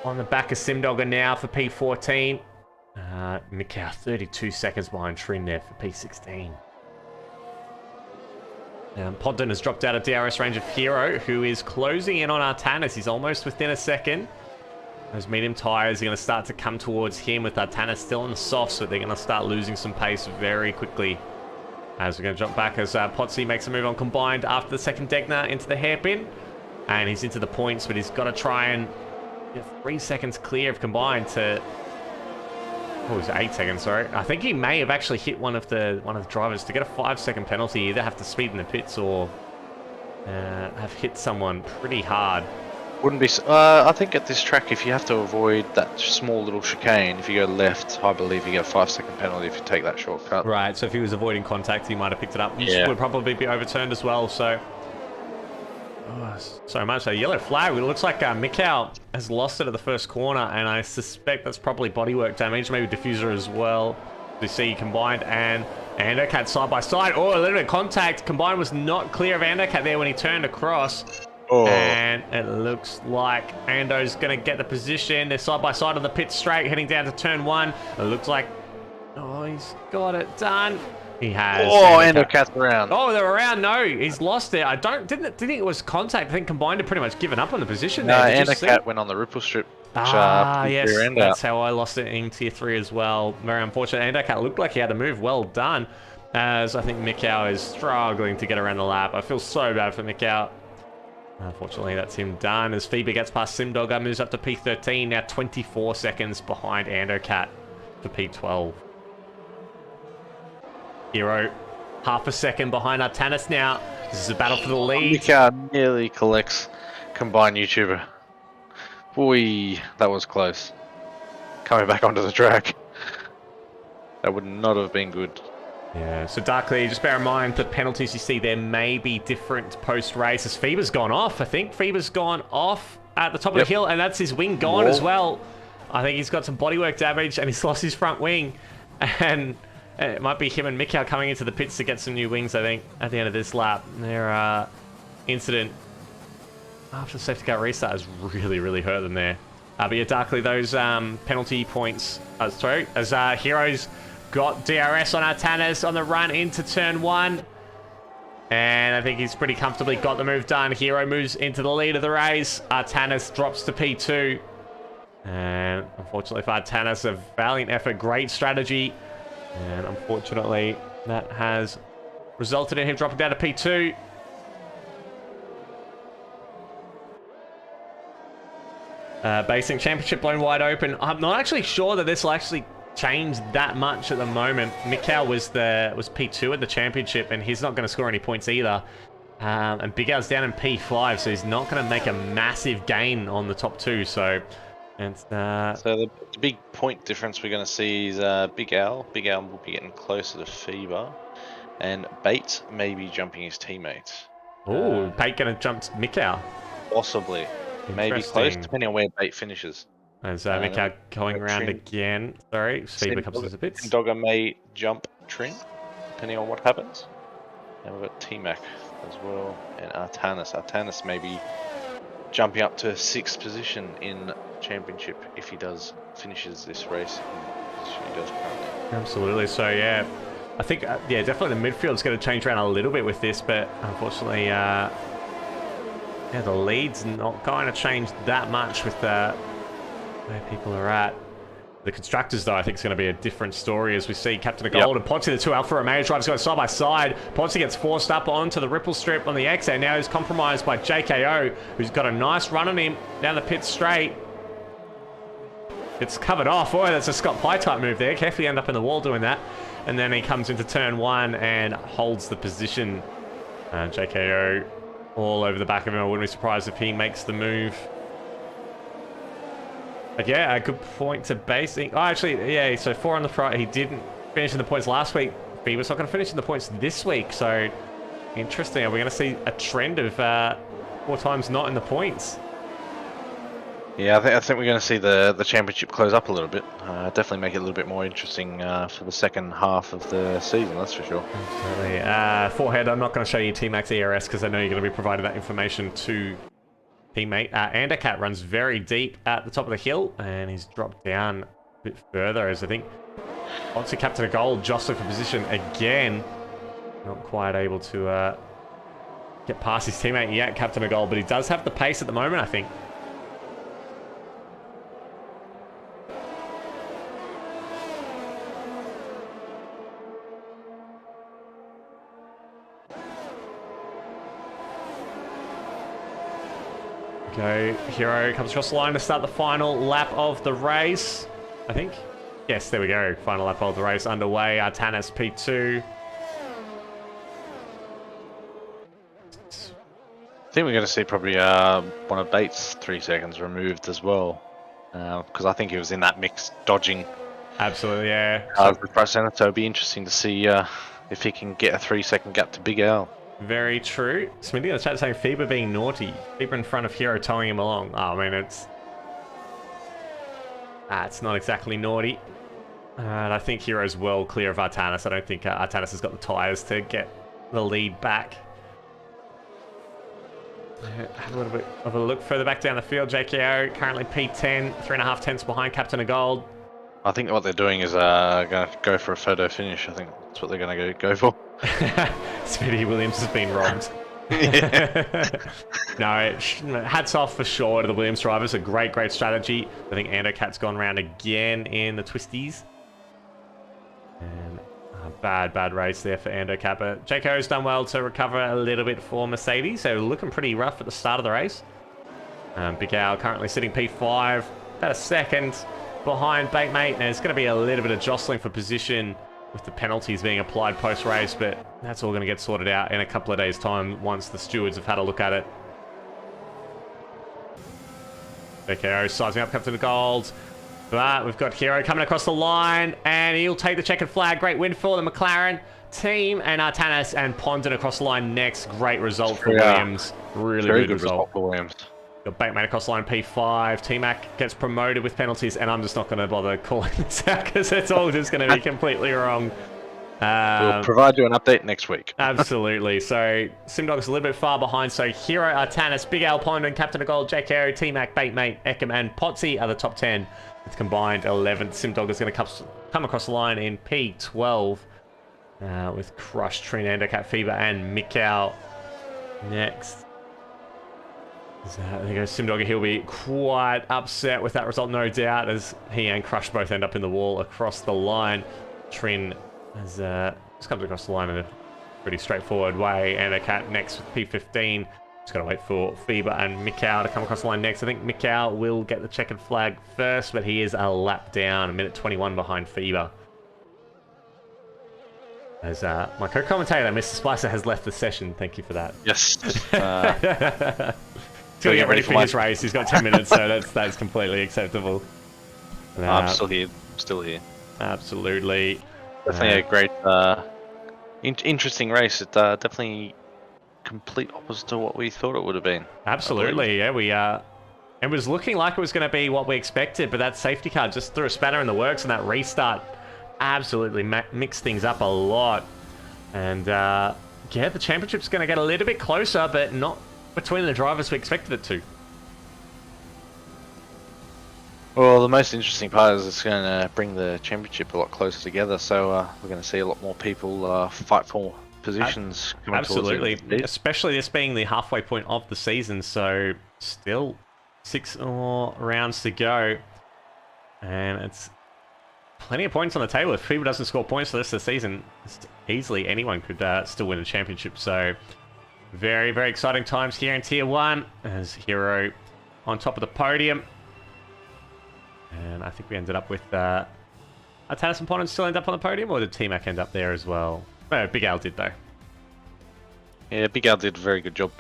on the back of Simdogger now for P14. Mikau 32 seconds behind Trin there for P16. Podden has dropped out of DRS range of Hero, who is closing in on Artanis. He's almost within a second. Those medium tyres are going to start to come towards him, with Artanis still in the soft, so they're going to start losing some pace very quickly. As we're going to jump back as Potsy makes a move on combined after the second Degner into the hairpin. And he's into the points, but he's got to try and get 3 seconds clear of combined to... Oh, it was 8 seconds, sorry. I think he may have actually hit one of the drivers to get a 5-second penalty. You either have to speed in the pits or have hit someone pretty hard. Wouldn't be... I think at this track, if you have to avoid that small little chicane, if you go left, I believe you get a 5-second penalty if you take that shortcut. Right, so if he was avoiding contact, he might have picked it up. Which would probably be overturned as well, so... Oh, so much. A yellow flag. It looks like Mikau has lost it at the first corner, and I suspect that's probably bodywork damage, maybe diffuser as well. We see combined and Andocat side by side. Oh, a little bit of contact. Combined was not clear of Andocat there when he turned across. Oh. And it looks like Ando's going to get the position. They're side by side on the pit straight, heading down to turn 1. It looks like... Oh, he's got it done. He has. Oh, Andocat's around. Oh, they're around. No, he's lost it. I didn't think it was contact. I think combined had pretty much given up on the position there. No, Andocat went on the ripple strip. Yes, that's how I lost it in tier 3 as well. Very unfortunate. Andocat looked like he had a move well done, as I think Mikau is struggling to get around the lap. I feel so bad for Mikau. Unfortunately, that's him done. As FIBA gets past Simdogger, moves up to P13, now 24 seconds behind Andocat for P12. Hero, half a second behind Artanis now. This is a battle for the lead. Mikau nearly collects combined YouTuber. Boy, that was close. Coming back onto the track. That would not have been good. Yeah, so Darkly, just bear in mind the penalties you see there may be different post-race, as FIBA's gone off. I think FIBA's gone off at the top of the hill, and that's his wing gone as well. I think he's got some bodywork damage, and he's lost his front wing. And it might be him and Mikau coming into the pits to get some new wings, I think, at the end of this lap. Their incident after the safety car restart has really, really hurt them there. But yeah, Darkly, those penalty points, as Heroes got DRS on Artanis on the run into turn 1. And I think he's pretty comfortably got the move done. Hero moves into the lead of the race. Artanis drops to P2. And unfortunately for Artanis, a valiant effort, great strategy. And unfortunately, that has resulted in him dropping down to P2. Basing Championship blown wide open. I'm not actually sure that this will actually change that much at the moment. Mikau was P2 at the Championship, and he's not going to score any points either. And Big Al's down in P5, so he's not going to make a massive gain on the top 2. So... So the big point difference we're going to see is Big Al. Big Al will be getting closer to FIBA, and Bait may be jumping his teammates. Oh, Bait going to jump to Mikau? Possibly. Maybe close, depending on where Bait finishes. As Mikau going around again. Sorry, FIBA comes to the pits. Dogger may jump Trin, depending on what happens. And we've got T-Mac as well, and Artanis. Artanis may be jumping up to 6th position in Championship if he finishes this race in the position he does currently. Absolutely. So yeah, I think definitely the midfield's going to change around a little bit with this, but unfortunately, the lead's not going to change that much with where people are at. The constructors, though, I think is going to be a different story, as we see Captain of Gold and Potsy, the 2 Alpha Romeo drivers, going side by side. Potsy gets forced up onto the ripple strip on the exit. Now he's compromised by JKO, who's got a nice run on him down the pit straight. It's covered off. Oh, that's a Scott Pye type move there. Carefully end up in the wall doing that. And then he comes into turn 1 and holds the position. JKO all over the back of him. I wouldn't be surprised if he makes the move. But yeah, a good point to basing. Oh, actually, yeah, so 4 on the front. He didn't finish in the points last week. Fever's not going to finish in the points this week, so interesting. Are we going to see a trend of 4 times not in the points? Yeah, I think we're going to see the championship close up a little bit. Definitely make it a little bit more interesting for the second half of the season, that's for sure. Absolutely. Forehead, I'm not going to show you T-Max ERS because I know you're going to be providing that information to teammate. Andercat runs very deep at the top of the hill, and he's dropped down a bit further as I think obviously Captain of Gold jostling for position again. Not quite able to get past his teammate yet, Captain of Gold, but he does have the pace at the moment, I think. Okay, Hero comes across the line to start the final lap of the race, I think. Yes, there we go. Final lap of the race underway. Artanis P2. I think we're going to see probably one of Bates' 3 seconds removed as well, because I think he was in that mix dodging. Absolutely, yeah. The front center, so it'll be interesting to see if he can get a 3-second gap to Big Al. Very true. Smithy in the chat saying Fever being naughty. Fever in front of Hero towing him along. Oh, I mean, it's not exactly naughty. And I think Hero's well clear of Artanis. I don't think Artanis has got the tyres to get the lead back. Have a little bit of a look further back down the field. JKO currently P10, 3.5 tenths behind Captain of Gold. I think what they're doing is going to go for a photo finish. I think that's what they're going to go for. Smitty Williams has been robbed. No, hats off for sure to the Williams drivers. A great strategy. I think Andocat's gone round again in the twisties. And a bad race there for Andocat. But Jaco's done well to recover a little bit for Mercedes. So looking pretty rough at the start of the race. Big Al currently sitting P5. About a second behind Batemate. And there's going to be a little bit of jostling for position with the penalties being applied post-race, but that's all going to get sorted out in a couple of days' time once the stewards have had a look at it. Okay, sizing up Captain of Gold. But we've got Hero coming across the line, and he'll take the checkered flag. Great win for the McLaren team, and Artanis and Pondon across the line next. Great result for Williams. Really Very good result for Williams. Got Batemate across the line, P5. T-Mac gets promoted with penalties, and I'm just not going to bother calling this out because it's all just going to be completely wrong. We'll provide you an update next week. Absolutely. So Simdog's a little bit far behind. So Hero, Artanis, Big Al Pondon, Captain of Gold, JKO, T-Mac, Batemate, Ekim, and Potsy are the top 10 with combined 11th. Simdog is going to come across the line in P12 with Crush, Trin, Andocat, Fever, and Mikau next. There you go, Simdog. He'll be quite upset with that result, no doubt, as he and Crush both end up in the wall across the line. Trin has just comes across the line in a pretty straightforward way. And a cat next with P15. Just got to wait for Fever and Mikau to come across the line next. I think Mikau will get the checkered flag first, but he is a lap down, a minute 21 behind Fever. As my co-commentator, Mr. Spicer, has left the session. Thank you for that. Yes. He's going to get ready for his race. He's got 10 minutes, so that's completely acceptable. I'm still here. Absolutely. Definitely a great, interesting race. It definitely complete opposite to what we thought it would have been. Absolutely, yeah. It was looking like it was going to be what we expected, but that safety car just threw a spanner in the works, and that restart absolutely mixed things up a lot. And yeah, the championship's going to get a little bit closer, but not between the drivers we expected it to. Well, the most interesting part is it's going to bring the championship a lot closer together, so we're going to see a lot more people fight for positions. Absolutely, especially this being the halfway point of the season, so still 6 more rounds to go, and it's plenty of points on the table. If people doesn't score points for this season, easily anyone could still win a championship. So very exciting times here in Tier 1 as Hero on top of the podium. And I think we ended up with Artanis and Pondon still end up on the podium, or did T-Mac end up there as well? No, Big Al did, though. Yeah, Big Al did a very good job.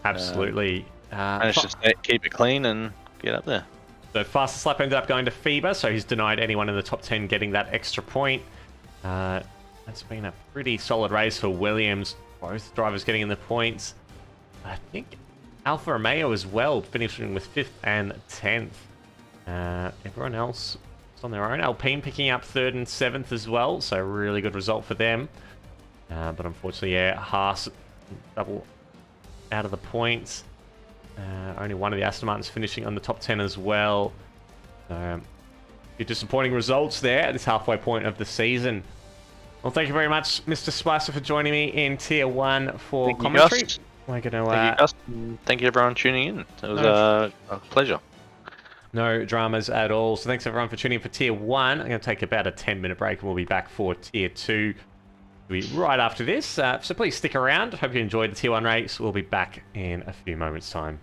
Absolutely. Managed to keep it clean and get up there. The fastest lap ended up going to Fever, so he's denied anyone in the top 10 getting that extra point. It's been a pretty solid race for Williams. Both drivers getting in the points. I think Alfa Romeo as well, finishing with 5th and 10th. Everyone else is on their own. Alpine picking up 3rd and 7th as well, so really good result for them. But unfortunately, yeah, Haas double out of the points. Only one of the Aston Martins finishing on the top 10 as well. Few disappointing results there at this halfway point of the season. Well, thank you very much, Mr. Spicer, for joining me in Tier 1 for Thank you, commentary. Gus. We're gonna, Thank you, Gus. Thank you, everyone, tuning in. It was a pleasure. No dramas at all. So thanks, everyone, for tuning in for Tier 1. I'm going to take about a 10-minute break, and we'll be back for Tier 2 right after this. So please stick around. Hope you enjoyed the Tier 1 race. We'll be back in a few moments' time.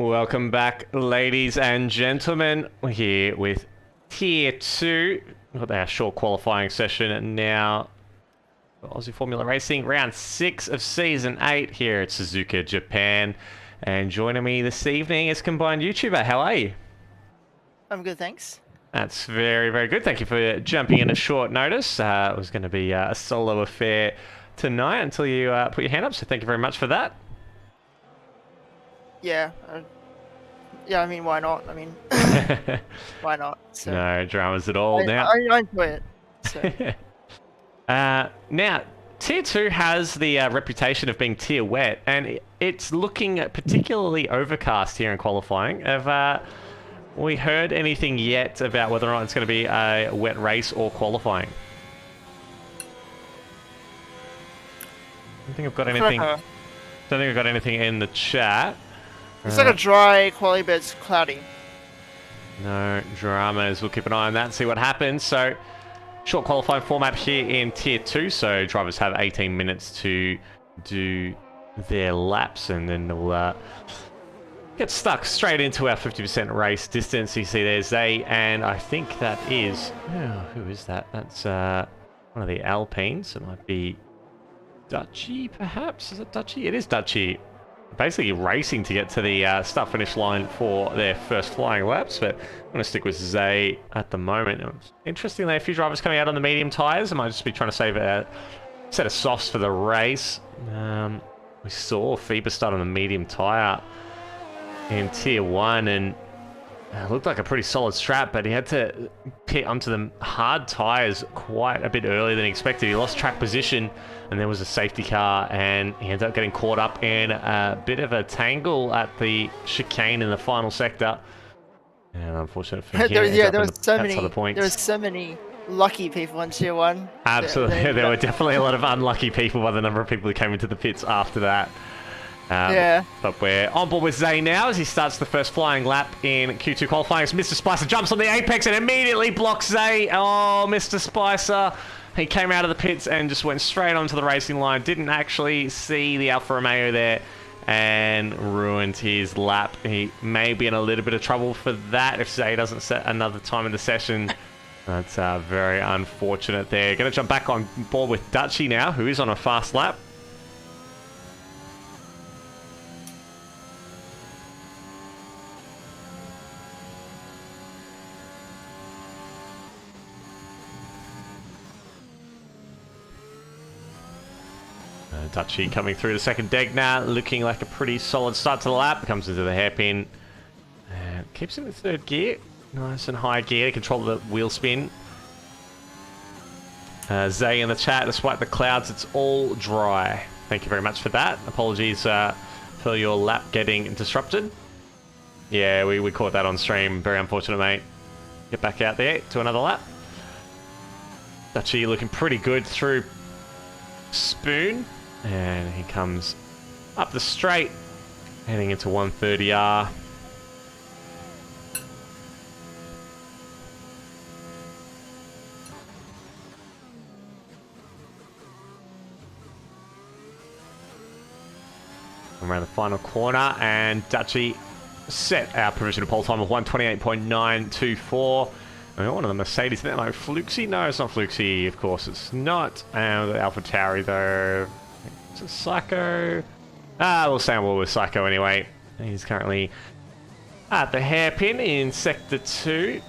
Welcome back, ladies and gentlemen. We're here with Tier 2. We've got our short qualifying session now. Aussie Formula Racing, round 6 of Season 8 here at Suzuka, Japan. And joining me this evening is Combined YouTuber. How are you? I'm good, thanks. That's very, very good. Thank you for jumping in at short notice. It was going to be a solo affair tonight until you put your hand up, so thank you very much for that. Yeah, I mean, why not? I mean, why not? So, No dramas at all. I enjoy it. So. Now, Tier 2 has the reputation of being tier wet, and it's looking particularly overcast here in qualifying. Have we heard anything yet about whether or not it's going to be a wet race or qualifying? I don't think I've got anything. Don't think I've got anything in the chat. It's like a dry quality, but it's cloudy. No dramas. We'll keep an eye on that and see what happens. So, short qualifying format here in Tier 2. So, drivers have 18 minutes to do their laps, and then they'll get stuck straight into our 50% race distance. You see there's Zay, and I think that is... Oh, who is that? That's one of the Alpines. It might be Dutchy, perhaps? Is it Dutchy? It is Dutchy. Basically racing to get to the start-finish line for their first flying laps, but I'm going to stick with Zay at the moment. Interestingly, a few drivers coming out on the medium tyres. I might just be trying to save a set of softs for the race. We saw FIBA start on the medium tyre in Tier 1, and it looked like a pretty solid strap, but he had to pit onto the hard tyres quite a bit earlier than he expected. He lost track position, and there was a safety car, and he ended up getting caught up in a bit of a tangle at the chicane in the final sector. And unfortunate for him, there was so many lucky people in Tier 1. Absolutely, there were definitely a lot of unlucky people by the number of people who came into the pits after that. Yeah. But we're on board with Zay now as he starts the first flying lap in Q2 qualifying. As Mr. Spicer jumps on the apex and immediately blocks Zay. Oh, Mr. Spicer. He came out of the pits and just went straight onto the racing line. Didn't actually see the Alfa Romeo there and ruined his lap. He may be in a little bit of trouble for that if Zay doesn't set another time in the session. That's very unfortunate there. Going to jump back on board with Dutchy now, who is on a fast lap. Dutchy coming through the second deck now, looking like a pretty solid start to the lap. Comes into the hairpin. Keeps him in third gear. Nice and high gear to control the wheel spin. Zay in the chat, despite the clouds, it's all dry. Thank you very much for that. Apologies for your lap getting disrupted. Yeah, we caught that on stream. Very unfortunate, mate. Get back out there to another lap. Dutchy looking pretty good through Spoon. And he comes up the straight, heading into 130R. Around the final corner, and Dutchy set our provisional pole time of 128.924. I mean, one of the Mercedes, isn't that like Fluxy? No, it's not Fluxy, of course it's not. And the Alpha Tauri though. Is it Psycho? We'll say we'll with Psycho anyway. He's currently at the hairpin in Sector 2.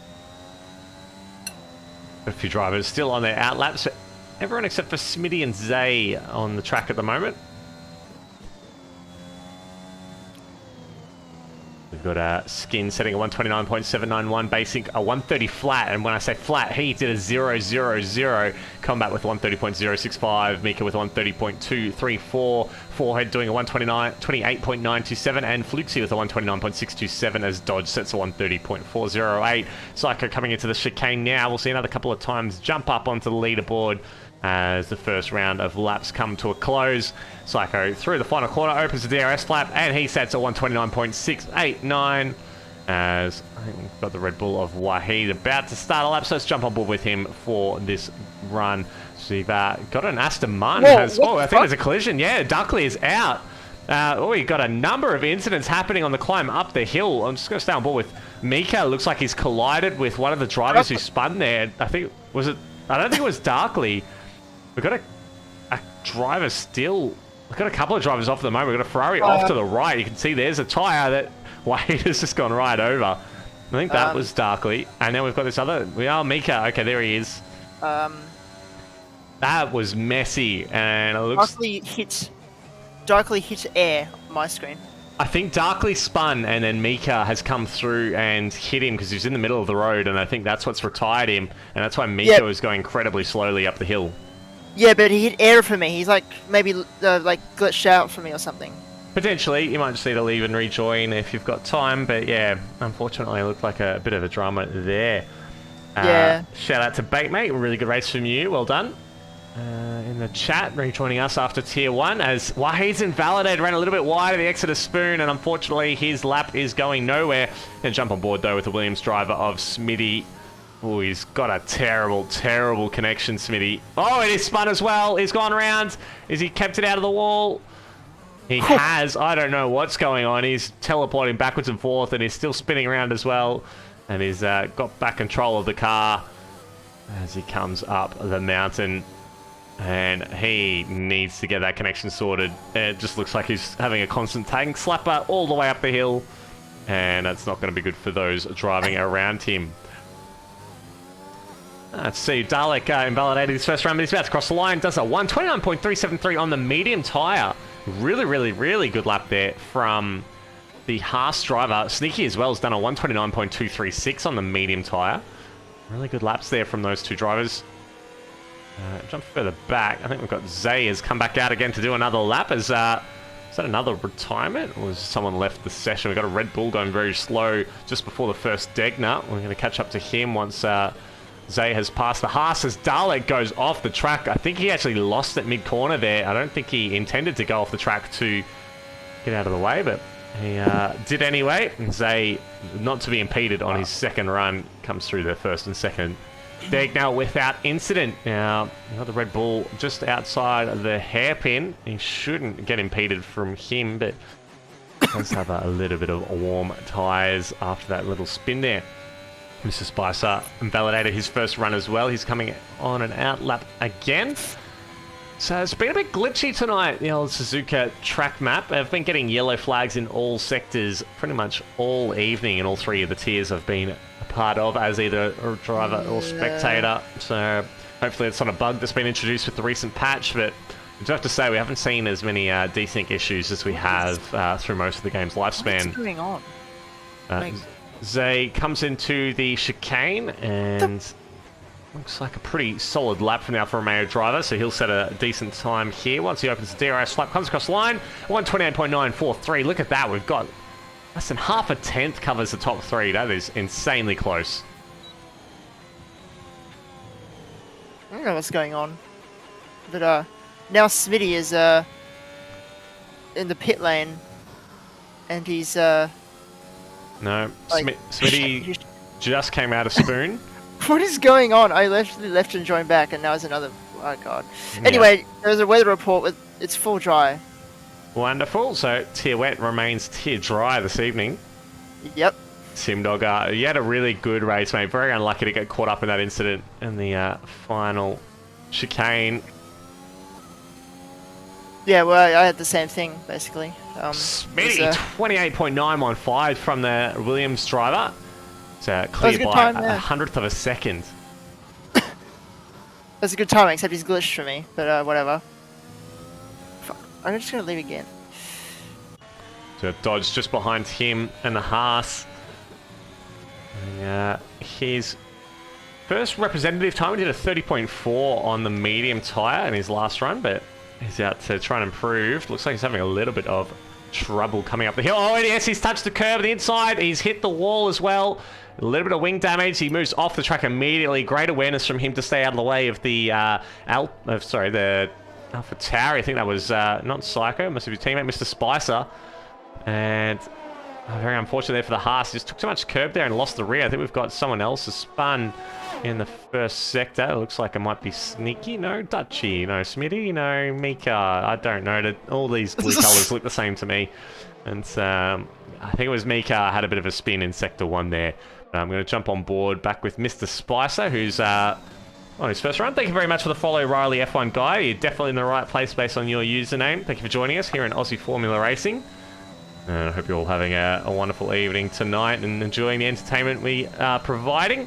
A few drivers still on their outlaps. Everyone except for Smitty and Zay on the track at the moment. We've got a Skin setting at 129.791, basic a 130 flat, and when I say flat, he did a 0.000. Combat with 130.065, Mika with 130.234, Forehead doing a 128.927, and Fluxy with a 129.627 as Dodge sets a 130.408. Psycho coming into the chicane now. We'll see another couple of times jump up onto the leaderboard as the first round of laps come to a close. Psycho through the final corner, opens the DRS flap, and he sets a 129.689 as I think we've got the Red Bull of Wahid about to start a lap, so let's jump on board with him for this run. So we've got an Aston Martin. I think there's a collision. Yeah, Duckley is out. We got a number of incidents happening on the climb up the hill. I'm just going to stay on board with Mika. Looks like he's collided with one of the drivers who spun there. I don't think it was Darkly. We've got a driver still. We've got a couple of drivers off at the moment. We've got a Ferrari off to the right. You can see there's a tyre that Wade has just gone right over. I think that was Darkly. And then we've got this other... Mika. Okay, there he is. That was messy. And it looks... Darkly hits air on my screen. I think Darkly spun and then Mika has come through and hit him because he's in the middle of the road, and I think that's what's retired him, and that's why Mika was going incredibly slowly up the hill. Yeah, but he hit air for me. He's like maybe like glitched out for me or something. Potentially, you might just need to leave and rejoin if you've got time, but yeah, unfortunately it looked like a bit of a drama there. Shout out to Baitmate, really good race from you, well done. In the chat, rejoining us after tier 1 as Wahid's invalidated, ran a little bit wide of the exit of Spoon, and unfortunately his lap is going nowhere. Gonna jump on board though with the Williams driver of Smitty. Oh, he's got a terrible, terrible connection, Smitty. Oh, it is spun as well. He's gone around. Is he kept it out of the wall? He has. I don't know what's going on. He's teleporting backwards and forth, and he's still spinning around as well. And he's got back control of the car as he comes up the mountain. And he needs to get that connection sorted. It just looks like he's having a constant tank slapper all the way up the hill. And that's not going to be good for those driving around him. Let's see, Dalek invalidated his first run, but he's about to cross the line. Does a 129.373 on the medium tyre. Really, really, really good lap there from the Haas driver. Sneaky as well has done a 129.236 on the medium tyre. Really good laps there from those two drivers. Jump further back. I think we've got Zay has come back out again to do another lap. Is that another retirement? Or has someone left the session? We've got a Red Bull going very slow just before the first Degner. We're going to catch up to him once Zay has passed the Haas as Dalek goes off the track. I think he actually lost at mid-corner there. I don't think he intended to go off the track to get out of the way, but he did anyway. And Zay, not to be impeded on his second run, comes through their first and second Degner without incident. Now, you got the Red Bull just outside the hairpin. He shouldn't get impeded from him, but does have a little bit of warm tyres after that little spin there. Mr. Spicer invalidated his first run as well. He's coming on an out lap again. So it's been a bit glitchy tonight, the old Suzuka track map. I've been getting yellow flags in all sectors pretty much all evening in all three of the tiers I've been a part of as either a driver or spectator. So hopefully it's not a bug that's been introduced with the recent patch, but I do have to say we haven't seen as many desync issues as we have through most of the game's lifespan. What's going on? Zay comes into the chicane and looks like a pretty solid lap from the Alfa Romeo driver, so he'll set a decent time here once he opens the DRS flap, comes across the line, 128.943. Look at that, we've got less than half a tenth covers the top three. That is insanely close. I don't know what's going on, but now Smitty is in the pit lane, and he's no, like, Smitty just came out of Spoon. What is going on? I left and joined back, and now there's another. Oh god. Anyway, there's a weather report with it's full dry. Wonderful. So tier wet remains tier dry this evening. Yep. Simdog, you had a really good race, mate. Very unlucky to get caught up in that incident in the final chicane. Yeah, well, I had the same thing basically. Smitty, 28.915 from the Williams driver. It's clear by a hundredth of a second. That's a good time, except he's glitched for me, but whatever. Fuck. I'm just gonna leave again. So Dodge just behind him and the Haas. His first representative time, he did a 30.4 on the medium tyre in his last run, but he's out to try and improve. Looks like he's having a little bit of trouble coming up the hill. Oh, yes, he's touched the curb on the inside. He's hit the wall as well. A little bit of wing damage. He moves off the track immediately. Great awareness from him to stay out of the way of the the Alpha Tauri. I think that was not Psycho, must be his teammate, Mr. Spicer. And Very unfortunate there for the Haas. Just took too much curb there and lost the rear. I think we've got someone else who spun in the first sector. It looks like it might be Sneaky. No, Dutchy. No, Smitty. No, Mika. I don't know. All these blue colours look the same to me. And I think it was Mika had a bit of a spin in sector 1 there. But I'm going to jump on board back with Mr. Spicer, who's on his first run. Thank you very much for the follow, Riley F1 guy. You're definitely in the right place based on your username. Thank you for joining us here in Aussie Formula Racing. And I hope you're all having a wonderful evening tonight and enjoying the entertainment we are providing.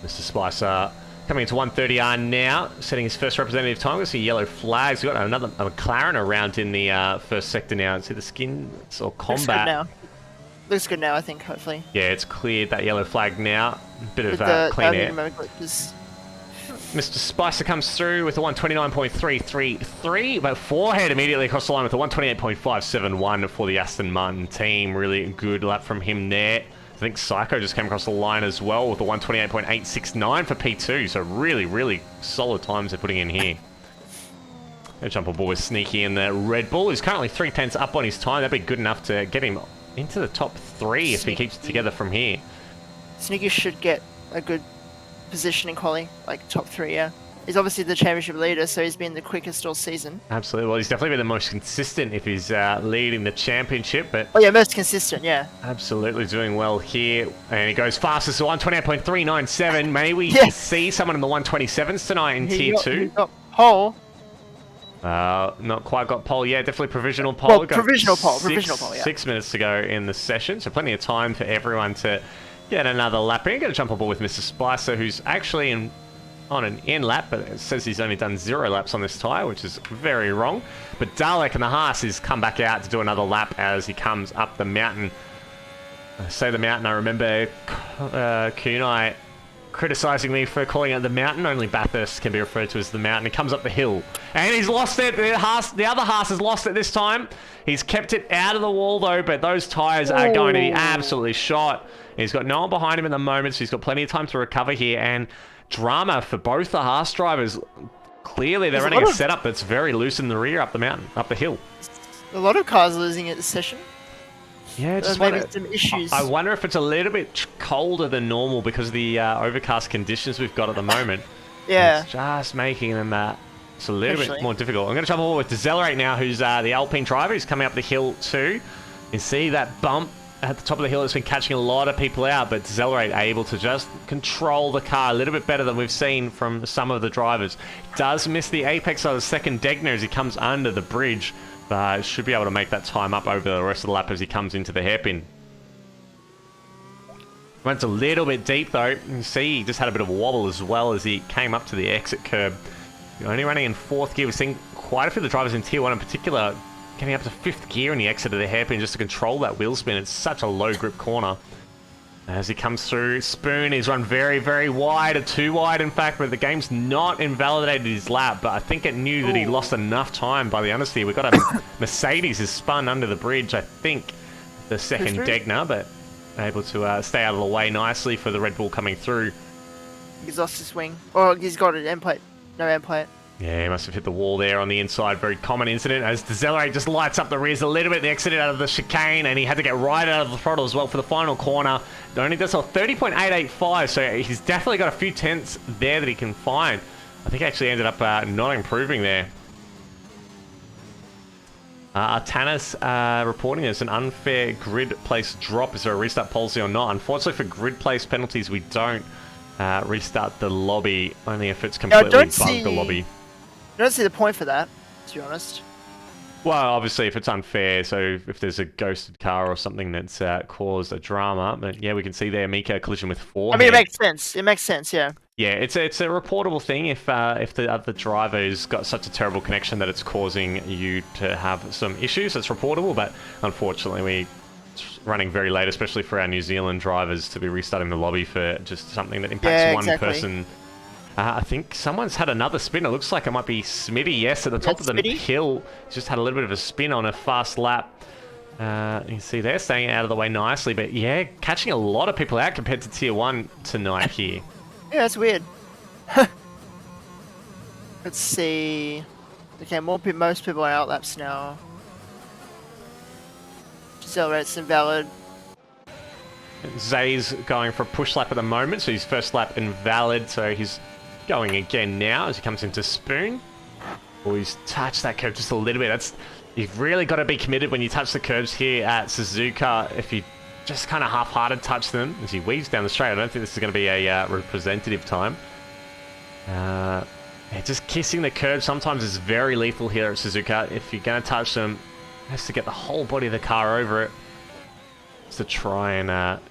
Mr. Spicer coming into 130R now, setting his first representative time. We see yellow flags. We've got another McLaren around in the first sector now. See the skins or combat. Looks good now, I think, hopefully. Yeah, it's cleared that yellow flag now. Bit of clean air. Mr. Spicer comes through with a 129.333, but forehead immediately across the line with a 128.571 for the Aston Martin team. Really good lap from him there. I think Psycho just came across the line as well with a 128.869 for P2. So really, really solid times they're putting in here. Gonna jump on board with Sneaky in the Red Bull, who's currently 3/10 up on his time. That'd be good enough to get him into the top 3 if he keeps it together from here. Sneaky should get a good position in quali, like top 3, yeah. He's obviously the championship leader, so he's been the quickest all season. Absolutely. Well, he's definitely been the most consistent if he's leading the championship. But oh yeah, most consistent, yeah. Absolutely doing well here. And he goes fastest to 128.397. May we see someone in the 127s tonight in Tier 2? He got pole. Not quite got pole yet. Definitely provisional pole. Well, provisional pole, yeah. 6 minutes to go in the session, so plenty of time for everyone to get another lap in. Going to jump on board with Mr. Spicer, who's actually on an in lap, but it says he's only done 0 laps on this tyre, which is very wrong. But Dalek and the Haas has come back out to do another lap as he comes up the mountain. I say the mountain, I remember Kunai criticising me for calling it the mountain. Only Bathurst can be referred to as the mountain. He comes up the hill and he's lost it. The other Haas has lost it this time. He's kept it out of the wall though, but those tyres are going to be absolutely shot. He's got no one behind him at the moment, so he's got plenty of time to recover here. And drama for both the Haas drivers. Clearly they're running a setup that's very loose in the rear up the mountain, up the hill. A lot of cars losing at this session. Yeah, just maybe some issues. I wonder if it's a little bit colder than normal because of the overcast conditions we've got at the moment. Yeah. It's just making them it's a little bit more difficult. I'm going to jump over with Decelerate now, who's the Alpine driver. He's coming up the hill too. You see that bump at the top of the hill that's been catching a lot of people out, but Decelerate able to just control the car a little bit better than we've seen from some of the drivers. Does miss the apex of the second Degner as he comes under the bridge, but should be able to make that time up over the rest of the lap as he comes into the hairpin. Went a little bit deep though. You can see he just had a bit of a wobble as well as he came up to the exit curb. You're only running in 4th gear. We've seen quite a few of the drivers in Tier 1 in particular getting up to 5th gear in the exit of the hairpin just to control that wheel spin. It's such a low grip corner. As he comes through, Spoon, he's run very, very wide, too wide in fact, but the game's not invalidated his lap, but I think it knew that he lost enough time by the understeer. We've got a Mercedes is spun under the bridge, I think, the second Degner, but able to stay out of the way nicely for the Red Bull coming through. He's lost his wing. Or he's got an end plate. No end plate. Yeah, he must have hit the wall there on the inside. Very common incident as Decelerate just lights up the rears a little bit. They exited out of the chicane and he had to get right out of the throttle as well for the final corner. Only does a 30.885, so he's definitely got a few tenths there that he can find. I think he actually ended up not improving there. Artanis reporting there's an unfair grid place drop. Is there a restart policy or not? Unfortunately for grid place penalties, we don't restart the lobby, only if it's completely bugged the lobby. I don't see the point for that, to be honest. Well, obviously, if it's unfair, so if there's a ghosted car or something that's caused a drama, but yeah, we can see there Mika collision with 4. I mean, it makes sense. It makes sense, yeah. Yeah, it's a reportable thing if the other driver's got such a terrible connection that it's causing you to have some issues. It's reportable, but unfortunately, we're running very late, especially for our New Zealand drivers, to be restarting the lobby for just something that impacts one person. I think someone's had another spin. It looks like it might be Smitty, yes, at the top of the hill. He's just had a little bit of a spin on a fast lap. You can see they're staying out of the way nicely, but yeah, catching a lot of people out compared to Tier 1 tonight here. Yeah, that's weird. Let's see. Okay, most people are out laps now. Decelerate's invalid. Zay's going for a push lap at the moment, so his first lap invalid, so he's going again now as he comes into Spoon. Oh, he's touched that curb just a little bit. You've really got to be committed when you touch the curbs here at Suzuka. If you just kind of half-hearted touch them as he weaves down the straight, I don't think this is going to be a representative time. Yeah, just kissing the curb sometimes is very lethal here at Suzuka. If you're going to touch them, it has to get the whole body of the car over it to try and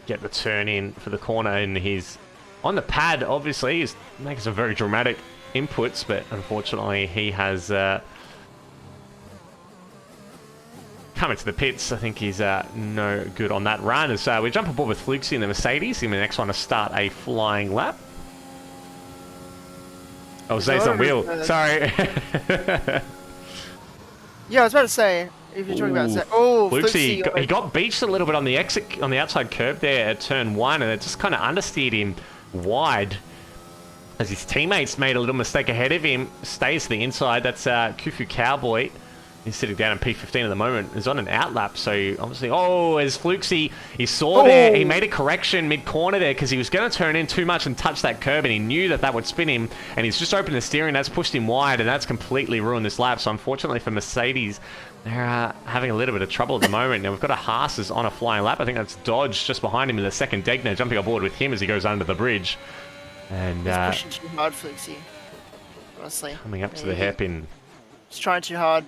get the turn in for the corner. And he's on the pad, obviously. He's making some very dramatic inputs, but unfortunately he has come into the pits. I think he's no good on that run. As we jump aboard with Fluxy in the Mercedes. He's the next one to start a flying lap. Oh, Zay's on wheel. Sorry. Yeah, I was about to say, if you're talking about Zay. Oh, Fluxy, he got beached a little bit on the exit, on the outside curb there at turn 1, and it just kind of understeered him wide as his teammates made a little mistake ahead of him. Stays to the inside. That's Kufu Cowboy. He's sitting down in P15 at the moment. He's on an outlap, so obviously... Oh, as Fluxy, he saw there. He made a correction mid-corner there because he was going to turn in too much and touch that curb, and he knew that would spin him, and he's just opened the steering. That's pushed him wide, and that's completely ruined this lap. So unfortunately for Mercedes, they're having a little bit of trouble at the moment. Now we've got a Haas is on a flying lap. I think that's Dodge just behind him in the second Degner, jumping on board with him as he goes under the bridge. And he's pushing too hard, Fluxy. Honestly. Coming up to the hairpin. He's trying too hard.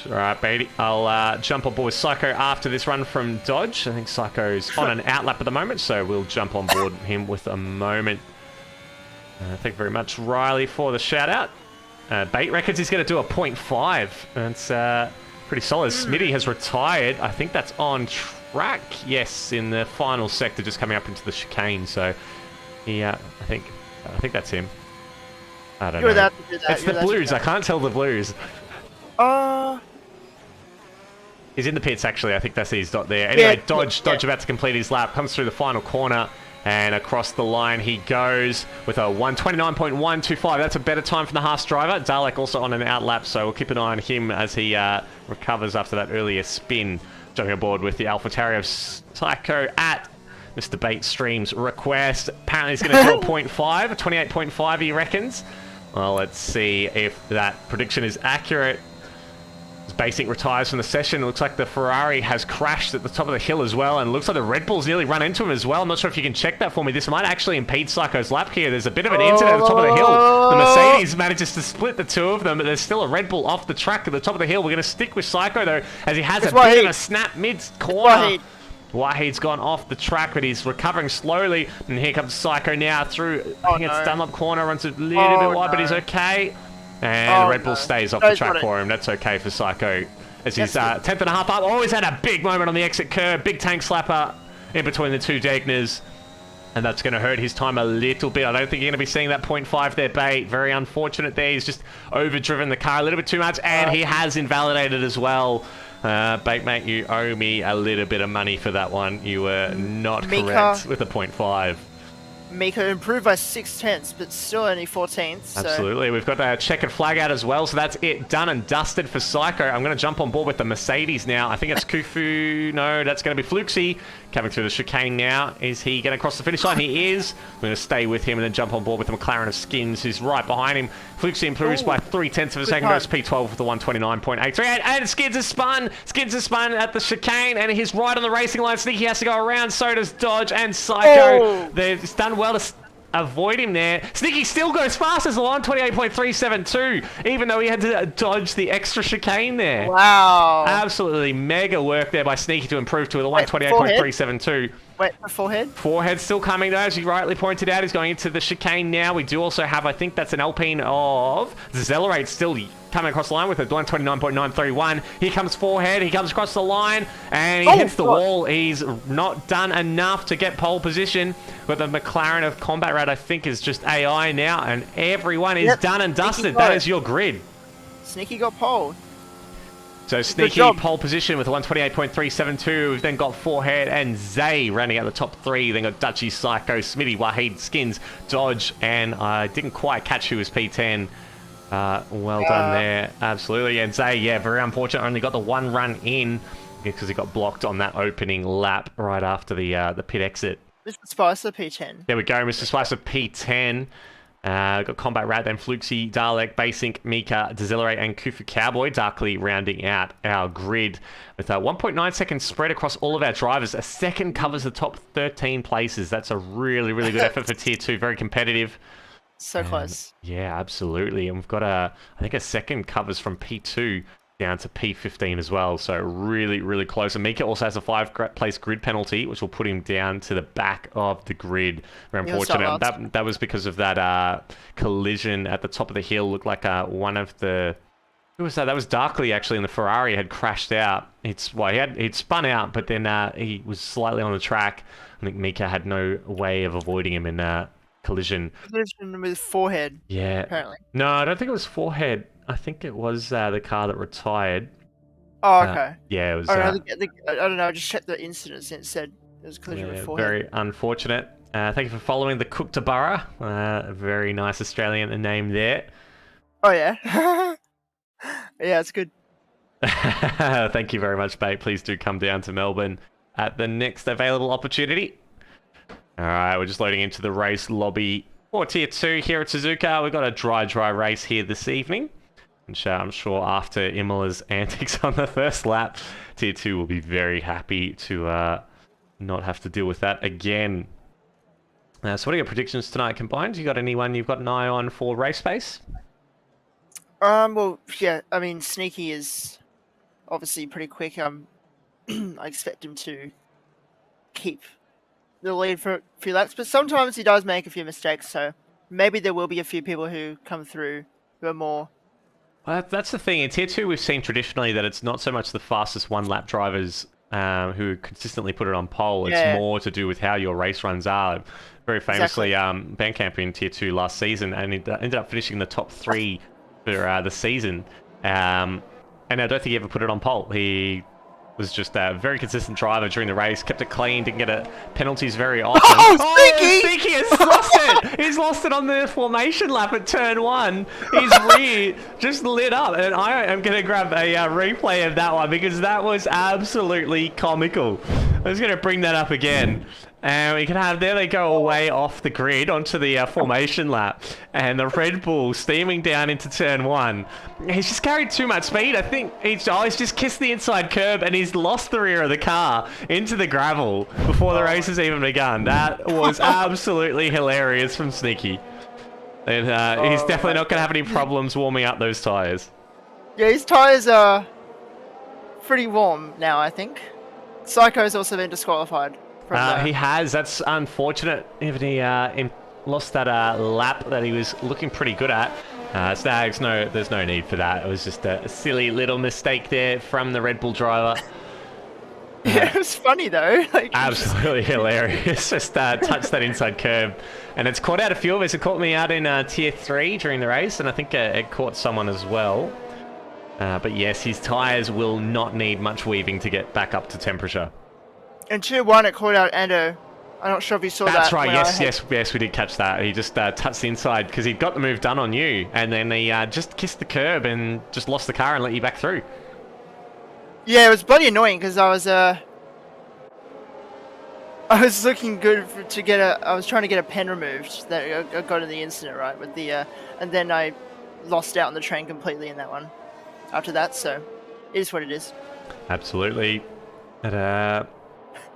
Alright, Beatty. I'll jump on board with Psycho after this run from Dodge. I think Psycho's on an outlap at the moment, so we'll jump on board him with a moment. Thank you very much, Riley, for the shout-out. Bait reckons he's going to do a 0.5. That's pretty solid. Smitty has retired. I think that's on track. Yes, in the final sector, just coming up into the chicane. So, yeah, I think that's him. I don't know. It's the Blues. I can't tell the Blues. He's in the pits, actually. I think that's his dot there. Anyway, Dodge about to complete his lap. Comes through the final corner. And across the line he goes with a 1:29.125. That's a better time from the Haas driver. Dalek also on an outlap, so we'll keep an eye on him as he recovers after that earlier spin. Jumping aboard with the AlphaTauri of Psycho at Mr. Bait Stream's request. Apparently he's going to do a 0.5, a 28.5 he reckons. Well, let's see if that prediction is accurate. As Basic retires from the session, it looks like the Ferrari has crashed at the top of the hill as well, and it looks like the Red Bull's nearly run into him as well. I'm not sure if you can check that for me. This might actually impede Psycho's lap here. There's a bit of an incident at the top of the hill. The Mercedes manages to split the two of them, but there's still a Red Bull off the track at the top of the hill. We're going to stick with Psycho, though, as he has a bit of a snap mid-corner. Wahid's gone off the track, but he's recovering slowly. And here comes Psycho now through, I think it's Dunlop corner, runs a little bit wide, but he's okay. And Red Bull stays off the track for him. That's okay for Psycho. As he's 10th and a half up. Oh, he's had a big moment on the exit curb. Big tank slapper in between the two Degners. And that's going to hurt his time a little bit. I don't think you're going to be seeing that 0.5 there, Bait. Very unfortunate there. He's just overdriven the car a little bit too much. And he has invalidated as well. Bait, mate, you owe me a little bit of money for that one. You were not correct with the 0.5. Mika improved by 6/10, but still only 14th. So. Absolutely. We've got a checkered flag out as well, so that's it. Done and dusted for Psycho. I'm going to jump on board with the Mercedes now. I think it's Kufu. No, that's going to be Fluxy. Coming through the chicane now. Is he going to cross the finish line? He is. We're going to stay with him and then jump on board with the McLaren of Skins, who's right behind him. Fluxy improves by 0.3 of a second. Goes P12 with the 1:29.83. And Skins has spun. Skins has spun at the chicane, and he's right on the racing line. Sneaky has to go around. So does Dodge and Psycho. They've done well to avoid him there. Sneaky still goes fast as the line, 28.372, even though he had to dodge the extra chicane there. Wow. Absolutely mega work there by Sneaky to improve to the 1:28.372. Wait, forehead? Forehead's still coming though, as you rightly pointed out. He's going into the chicane now. We do also have, I think that's an Alpine of Zelerate still coming across the line with a 1:29.931. Here comes Forehead. He comes across the line and he hits the wall. He's not done enough to get pole position. But the McLaren of Combat Rat, I think, is just AI now, and everyone is done and dusted. That is your grid. Sneaky got pole. So Sneaky pole position with 1:28.372. We've then got Forehead and Zay running out the top three. Then got Dutchy, Psycho, Smitty, Wahid, Skins, Dodge, and I didn't quite catch who was P10. Well done there, absolutely. And Zay, yeah, very unfortunate. Only got the one run in because he got blocked on that opening lap right after the pit exit. Mr. Spicer P10. There we go, Mr. Spicer P10. Got Combat Rat, then Fluxy, Dalek, Basink, Mika, Decelerate, and Kufu Cowboy darkly rounding out our grid with a 1.9 second spread across all of our drivers. A second covers the top 13 places. That's a really, really good effort for Tier 2. Very competitive. So close. Yeah, absolutely. And we've got I think a second covers from P2 down to P15 as well. So really, really close. And Mika also has a 5-place grid penalty, which will put him down to the back of the grid. Very unfortunate. That was because of that collision at the top of the hill. Looked like one of the... Who was that? That was Darkly, actually, and the Ferrari had crashed out. He'd spun out, but then he was slightly on the track. I think Mika had no way of avoiding him in collision. Collision with forehead. Yeah. Apparently. No, I don't think it was forehead. I think it was the car that retired. Oh, okay. Yeah, it was. I don't know. I just checked the incident and it said it was collision with forehead. Very unfortunate. Thank you for following the Kookaburra. A very nice Australian name there. Oh yeah. Yeah, it's good. Thank you very much, mate. Please do come down to Melbourne at the next available opportunity. All right, we're just loading into the race lobby for Tier 2 here at Suzuka. We've got a dry race here this evening. Which I'm sure after Imola's antics on the first lap, Tier 2 will be very happy to not have to deal with that again. So what are your predictions tonight combined? You got anyone you've got an eye on for race pace? Well, yeah, I mean, Sneaky is obviously pretty quick. I expect him to keep the lead for a few laps, but sometimes he does make a few mistakes, so maybe there will be a few people who come through who are more... Well, that's the thing. In Tier 2, we've seen traditionally that it's not so much the fastest one-lap drivers who consistently put it on pole. It's more to do with how your race runs are. Very famously, Bandcamp in Tier 2 last season, and he ended up finishing the top 3 for the season. And I don't think he ever put it on pole. He was just a very consistent driver during the race, kept it clean, didn't get penalties very often. Oh, Sneaky! Sneaky has lost it! He's lost it on the formation lap at turn 1. His rear just lit up, and I am going to grab a replay of that one because that was absolutely comical. I'm just going to bring that up again. And we can have, there they go away off the grid onto the formation lap. And the Red Bull steaming down into turn 1. He's just carried too much speed. I think he's just kissed the inside curb and he's lost the rear of the car into the gravel before the race has even begun. That was absolutely hilarious from Sneaky. And he's definitely not going to have any problems warming up those tyres. Yeah, his tyres are pretty warm now, I think. Psycho's also been disqualified. He has. That's unfortunate. Even he lost that lap that he was looking pretty good at. Snags, there's no need for that. It was just a silly little mistake there from the Red Bull driver. Yeah, it was funny though. Like, absolutely hilarious. Just touched that inside curb. And it's caught out a few of us. It caught me out in Tier 3 during the race, and I think it caught someone as well. But yes, his tyres will not need much weaving to get back up to temperature. In Tier 1, it caught out Endo. I'm not sure if you saw that. That's right, yes, we did catch that. He just touched the inside because he'd got the move done on you, and then he just kissed the curb and just lost the car and let you back through. Yeah, it was bloody annoying because I was looking good I was trying to get a pen removed that I got in the incident, right, with the, and then I lost out on the train completely in that one after that, so it is what it is. Absolutely. And,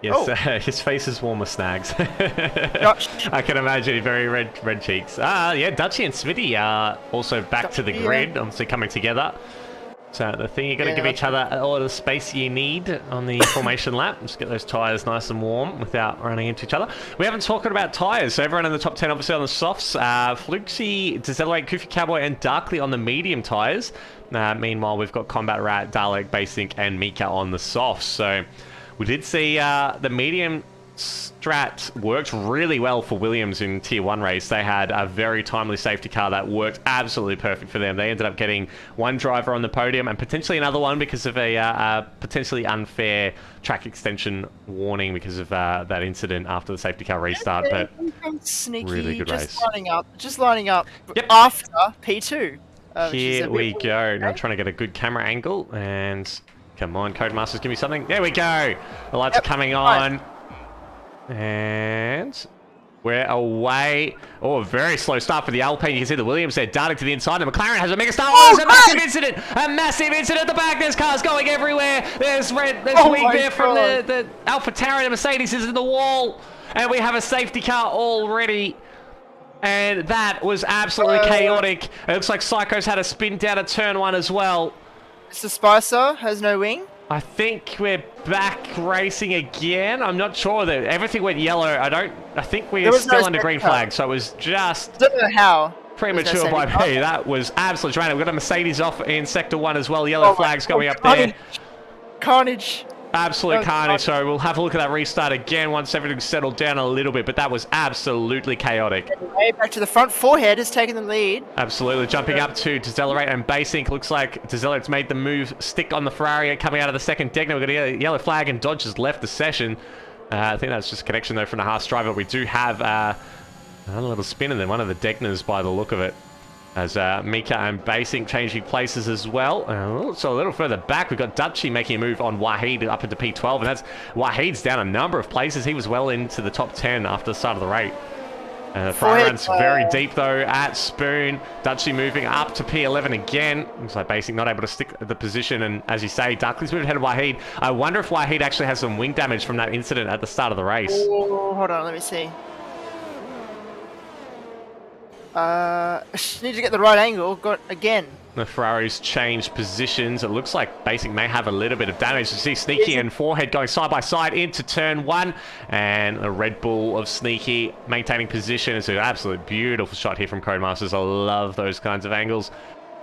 yes, his face is warm with Snags. I can imagine very red cheeks. Yeah, Dutchy and Smitty are also back to the grid, obviously coming together. So the thing, you got to give each other all the space you need on the formation lap. Just get those tyres nice and warm without running into each other. We haven't talked about tyres, so everyone in the top 10 obviously on the softs. Fluxy, Decelerate, Kufi Cowboy, and Darkly on the medium tyres. Meanwhile, we've got Combat Rat, Dalek, Basink, and Mika on the softs. So we did see the medium strat worked really well for Williams in Tier 1 race. They had a very timely safety car that worked absolutely perfect for them. They ended up getting one driver on the podium and potentially another one because of a potentially unfair track extension warning because of that incident after the safety car restart. But Sneaky, really good race. Lining up after P2. Here we go. Now I'm trying to get a good camera angle, and come on, Codemasters, give me something. There we go. The lights are coming on, and we're away. Oh, a very slow start for the Alpine. You can see the Williams there darting to the inside. The McLaren has a mega start. Oh, there's a massive incident. A massive incident at the back. There's cars going everywhere. There's red. There's wing there from the AlphaTauri. The Mercedes is in the wall, and we have a safety car already. And that was absolutely chaotic. It looks like Psycho's had a spin down at turn 1 as well. Mr. Spicer has no wing. I think we're back racing again. I'm not sure that everything went yellow. I think we're still under green flag, so it was just don't know how premature by me. That was absolutely random. We've got a Mercedes off in sector 1 as well. Yellow flags going up there. Carnage. Absolute carnage. So we'll have a look at that restart again once everything's settled down a little bit, but that was absolutely chaotic. Way back to the front. Forehead has taken the lead. Absolutely. Jumping up to Decelerate and Basink. Looks like Decelerate's made the move. Stick on the Ferrari coming out of the second deck. Now we've got a yellow flag, and Dodge has left the session. I think that's just a connection though from the Haas driver. We do have a little spin in there. One of the Deckners by the look of it. As Mika and Basink changing places as well. So a little further back, we've got Dutchy making a move on Wahid up into P12. And that's Wahid's down a number of places. He was well into the top 10 after the start of the race. Fryman's very deep though at Spoon. Dutchy moving up to P11 again. Looks like Basink not able to stick the position. And as you say, Darkley's moved ahead of Wahid. I wonder if Wahid actually has some wing damage from that incident at the start of the race. Oh, hold on, let me see. Need to get the right angle. Got again. The Ferrari's changed positions. It looks like Basink may have a little bit of damage. You see Sneaky and Forehead going side by side into turn 1. And a Red Bull of Sneaky maintaining position. It's an absolute beautiful shot here from Codemasters. I love those kinds of angles.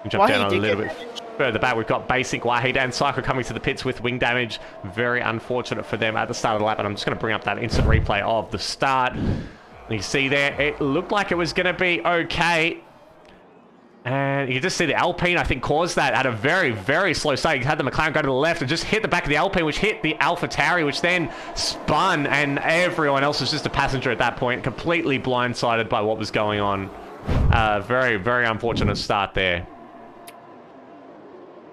We jump down a little bit further back. We've got Basink, Wahid, and Psycho coming to the pits with wing damage. Very unfortunate for them at the start of the lap. And I'm just going to bring up that instant replay of the start. You see there, it looked like it was going to be okay. And you can just see the Alpine, I think, caused that at a very, very slow start. You had the McLaren go to the left and just hit the back of the Alpine, which hit the AlphaTauri, which then spun, and everyone else was just a passenger at that point, completely blindsided by what was going on. Very, very unfortunate start there.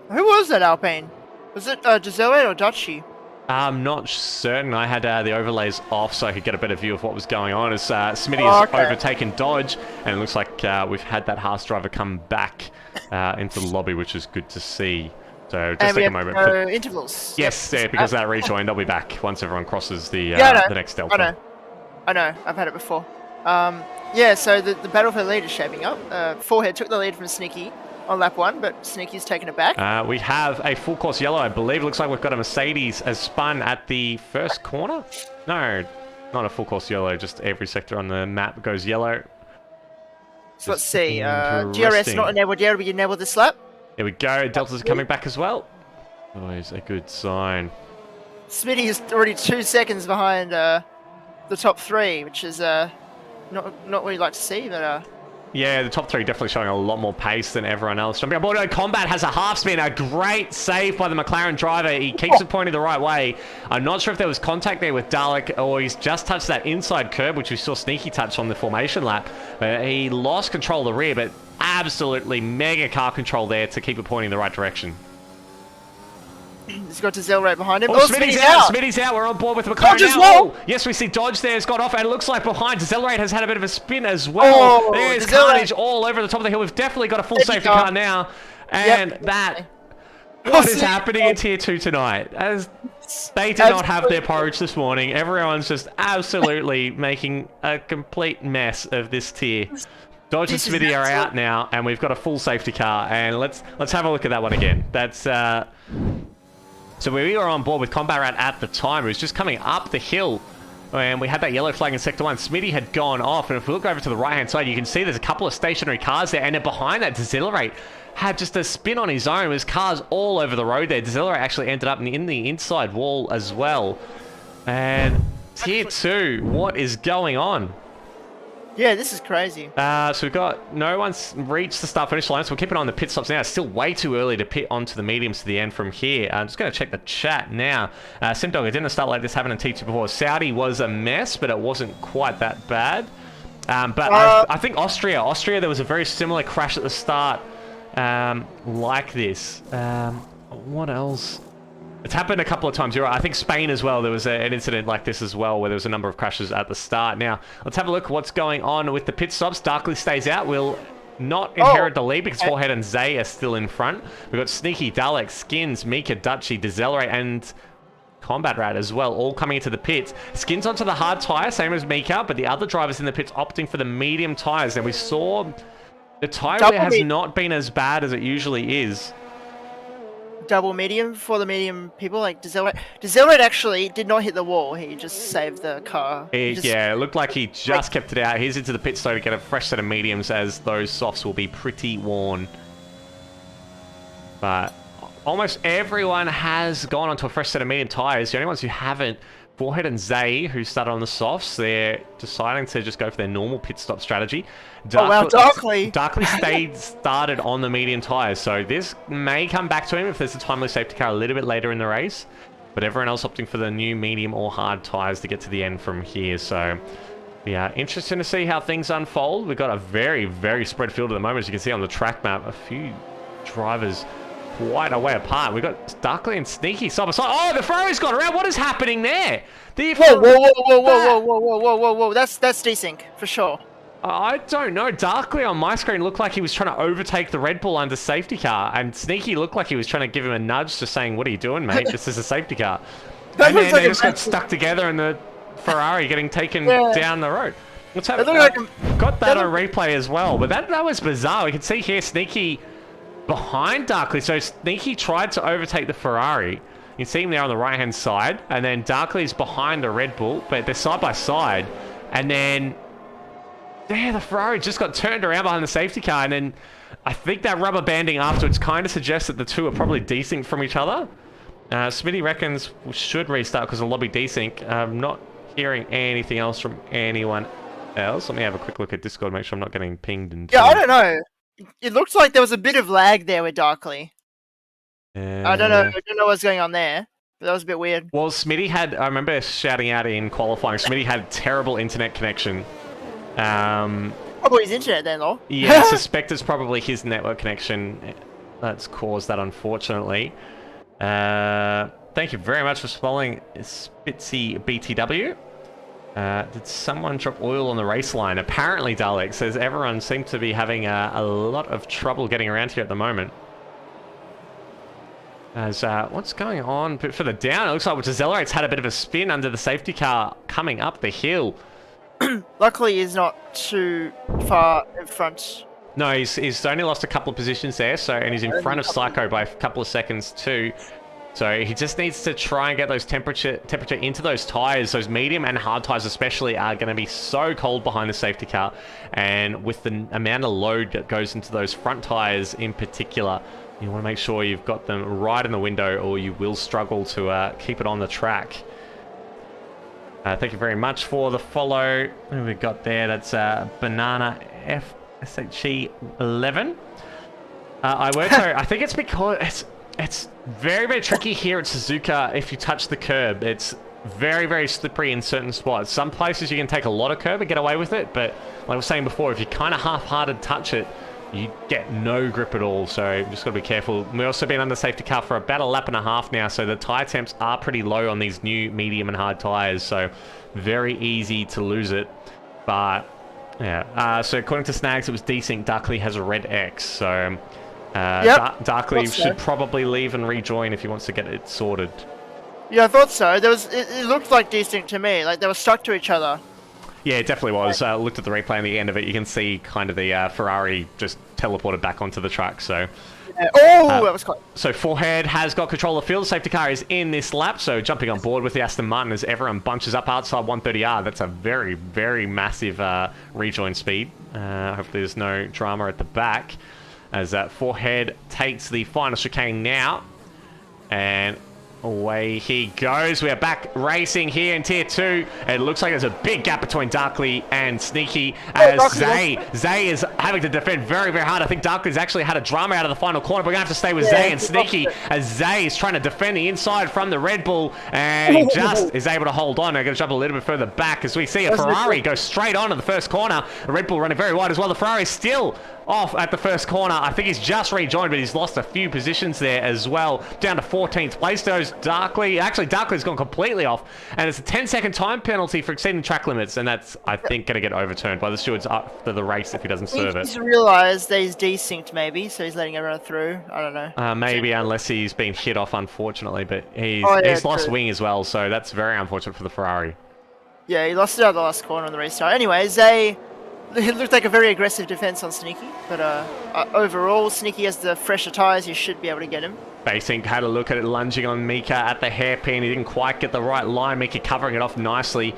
Who was that Alpine? Was it Giselle or Dutchy? I'm not certain. I had the overlays off so I could get a better view of what was going on as Smitty has overtaken Dodge, and it looks like we've had that Haas driver come back into the lobby, which is good to see. So just take a moment. Intervals. Yes, yeah, because that rejoined. I'll be back once everyone crosses the next delta. I know. I've had it before. Yeah, so the battle for the lead is shaping up. Forehead took the lead from Sneaky on lap 1, but Sneaky's taken it back. We have a full course yellow, I believe. Looks like we've got a Mercedes as spun at the first corner. No, not a full course yellow. Just every sector on the map goes yellow. So let's see. GRS not enabled yet. Will be enabled this lap. There we go. Deltas are coming back as well. Always a good sign. Smitty is already 2 seconds behind the top 3, which is not what we'd like to see, but yeah, the top 3 definitely showing a lot more pace than everyone else. Jumping aboard, Combat has a half spin. A great save by the McLaren driver. He keeps it pointing the right way. I'm not sure if there was contact there with Dalek, or he's just touched that inside curb, which we saw Sneaky touch on the formation lap. He lost control of the rear, but absolutely mega car control there to keep it pointing the right direction. He's got Giselle right behind him. Oh, Smitty's out. Smitty's out. We're on board with McLaren now. Well. Oh, yes, we see Dodge there has got off, and it looks like behind Decelerate has had a bit of a spin as well. There's carnage all over the top of the hill. We've definitely got a full safety car now. And what is happening in Tier 2 tonight? As they did not have their porridge this morning. Everyone's just absolutely making a complete mess of this tier. Dodge and Smitty are out now, and we've got a full safety car. And let's have a look at that one again. That's so we were on board with Combat Rat at the time. It was just coming up the hill, and we had that yellow flag in Sector 1. Smitty had gone off, and if we look over to the right-hand side, you can see there's a couple of stationary cars there, and then behind that, Decelerate had just a spin on his own. There's cars all over the road there. Decelerate actually ended up in the inside wall as well. And Tier 2, what is going on? Yeah, this is crazy. So we've got no one's reached the start-finish line, so we'll keep an eye on the pit stops now. It's still way too early to pit onto the mediums to the end from here. I'm just going to check the chat now. Simdog, it didn't start like this happened in T2 before. Saudi was a mess, but it wasn't quite that bad. But I think Austria, there was a very similar crash at the start like this. What else? It's happened a couple of times. You're right. I think Spain as well. There was an incident like this as well, where there was a number of crashes at the start. Now, let's have a look at what's going on with the pit stops. Darkly stays out. Will not inherit the lead because Forehead and Zay are still in front. We've got Sneaky, Dalek, Skins, Mika, Dutchy, Decelerate, and Combat Rat as well, all coming into the pits. Skins onto the hard tyre, same as Mika, but the other drivers in the pits opting for the medium tyres. And we saw the tyre wear has not been as bad as it usually is. Double medium for the medium people, like Decelerate. Decelerate actually did not hit the wall. He just saved the car. Yeah, it looked like he just kept it out. He's into the pit stop to get a fresh set of mediums, as those softs will be pretty worn. But almost everyone has gone onto a fresh set of medium tyres. The only ones who haven't, Forehead and Zay, who started on the softs, they're deciding to just go for their normal pit stop strategy. Darkly started on the medium tyres, so this may come back to him if there's a timely safety car a little bit later in the race. But everyone else opting for the new medium or hard tyres to get to the end from here. So, yeah, interesting to see how things unfold. We've got a very, very spread field at the moment, as you can see on the track map. A few drivers quite a way apart. We've got Darkly and Sneaky side by side. Oh, the Ferrari's gone around. What is happening there? Whoa. That's desync for sure. I don't know. Darkly on my screen looked like he was trying to overtake the Red Bull under safety car, and Sneaky looked like he was trying to give him a nudge, just saying, "What are you doing, mate? This is a safety car." And then they just got stuck together in the Ferrari getting taken down the road. What's happening? Got that on replay as well, but that was bizarre. We can see here Sneaky behind Darkly. So Sneaky tried to overtake the Ferrari. You can see him there on the right-hand side, and then Darkly's behind the Red Bull, but they're side by side, and then the Ferrari just got turned around behind the safety car, and then I think that rubber banding afterwards kind of suggests that the two are probably desync from each other. Smitty reckons we should restart because of lobby desync. I'm not hearing anything else from anyone else. Let me have a quick look at Discord, make sure I'm not getting pinged. And I don't know. It looks like there was a bit of lag there with Darkly. I don't know what's going on there. But that was a bit weird. Well, Smitty had, I remember shouting out in qualifying, Smitty had terrible internet connection. Probably his internet then, though. Yeah, I suspect it's probably his network connection that's caused that, unfortunately. Thank you very much for following Spitzy BTW. Did someone drop oil on the race line? Apparently, Dalek says everyone seems to be having a lot of trouble getting around here at the moment. As what's going on for the down? It looks like Decelerate's had a bit of a spin under the safety car coming up the hill. Luckily, he's not too far in front. No, he's only lost a couple of positions there, and he's in front of Psycho by a couple of seconds too. So he just needs to try and get those temperature into those tyres. Those medium and hard tyres especially are going to be so cold behind the safety car. And with the amount of load that goes into those front tyres in particular, you want to make sure you've got them right in the window or you will struggle to keep it on the track. Thank you very much for the follow. Who we got there? That's Banana FSHE11. I think it's because it's very, very tricky here at Suzuka if you touch the curb. It's very, very slippery in certain spots. Some places you can take a lot of curb and get away with it, but like I was saying before, if you kind of half-hearted touch it, you get no grip at all, so you just got to be careful. We've also been under safety car for about a lap and a half now, so the tyre temps are pretty low on these new medium and hard tyres, so very easy to lose it. But yeah, so according to Snags, it was desync. Darkly has a red X, so Darkly should probably leave and rejoin if he wants to get it sorted. Yeah, I thought so. It looked like desync to me, like they were stuck to each other. Yeah, it definitely was. Looked at the replay on the end of it. You can see kind of the Ferrari just teleported back onto the track. So, that was close. So Forehead has got control of the field. The safety car is in this lap. So jumping on board with the Aston Martin as everyone bunches up outside 130R. That's a very, very massive rejoin speed. Hopefully there's no drama at the back. As Forehead takes the final chicane now. And Away he goes. We are back racing here in Tier 2. It looks like there's a big gap between Darkly and Sneaky as Zay is having to defend very, very hard. I think Darkly's actually had a drama out of the final corner, but we're going to have to stay with Zay and Sneaky as Zay is trying to defend the inside from the Red Bull, and he just is able to hold on. I'm going to jump a little bit further back as we see a Ferrari go straight on to the first corner. The Red Bull running very wide as well. The Ferrari still off at the first corner. I think he's just rejoined, but he's lost a few positions there as well. Down to 14th place goes Darkly. Actually, Darkly's gone completely off, and it's a 10-second time penalty for exceeding track limits, and that's, I think, going to get overturned by the stewards after the race if he doesn't serve it. He's realised that he's desynced maybe, so he's letting everyone through. I don't know. Maybe, unless he's been hit off, unfortunately, but he's lost wing as well, so that's very unfortunate for the Ferrari. Yeah, he lost it out the last corner on the restart. Anyway, Zay... It looked like a very aggressive defense on Sneaky, but overall, Sneaky has the fresher tyres. You should be able to get him. Basink had a look at it, lunging on Mika at the hairpin. He didn't quite get the right line. Mika covering it off nicely.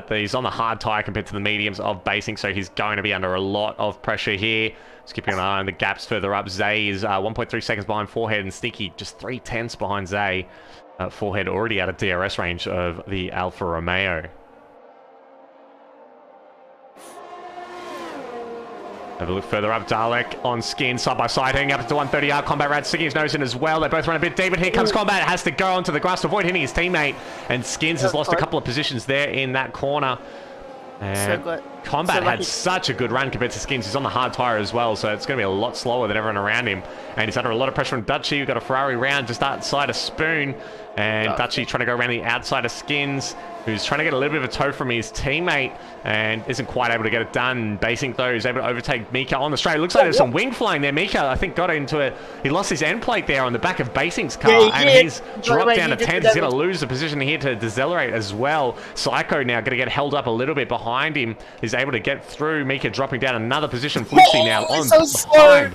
He's on the hard tyre compared to the mediums of Basink, so he's going to be under a lot of pressure here. Just keeping an eye on the gaps further up. Zay is 1.3 seconds behind Forehead, and Sneaky just 3/10 behind Zay. Forehead already out of DRS range of the Alfa Romeo. Have a look further up. Dalek on Skin, side by side, heading up into 130R. Combat Rad sticking his nose in as well. They both run a bit deep, but here comes Combat. Has to go onto the grass to avoid hitting his teammate. And Skins has lost a couple of positions there in that corner. And Combat had such a good run compared to Skins. He's on the hard tyre as well, so it's going to be a lot slower than everyone around him. And he's under a lot of pressure on Dutchy. We've got a Ferrari round just outside of Spoon. And Dutchy trying to go around the outside of Skins, who's trying to get a little bit of a toe from his teammate and isn't quite able to get it done. Basink, though, is able to overtake Mika on the straight. It looks like there's some wing flying there. Mika, I think, got into it. He lost his end plate there on the back of Basink's car, and he's dropped down to 10. He's going to lose the position here to Decelerate as well. Psycho now going to get held up a little bit behind him. He's able to get through. Mika dropping down another position. Flipsy now on behind.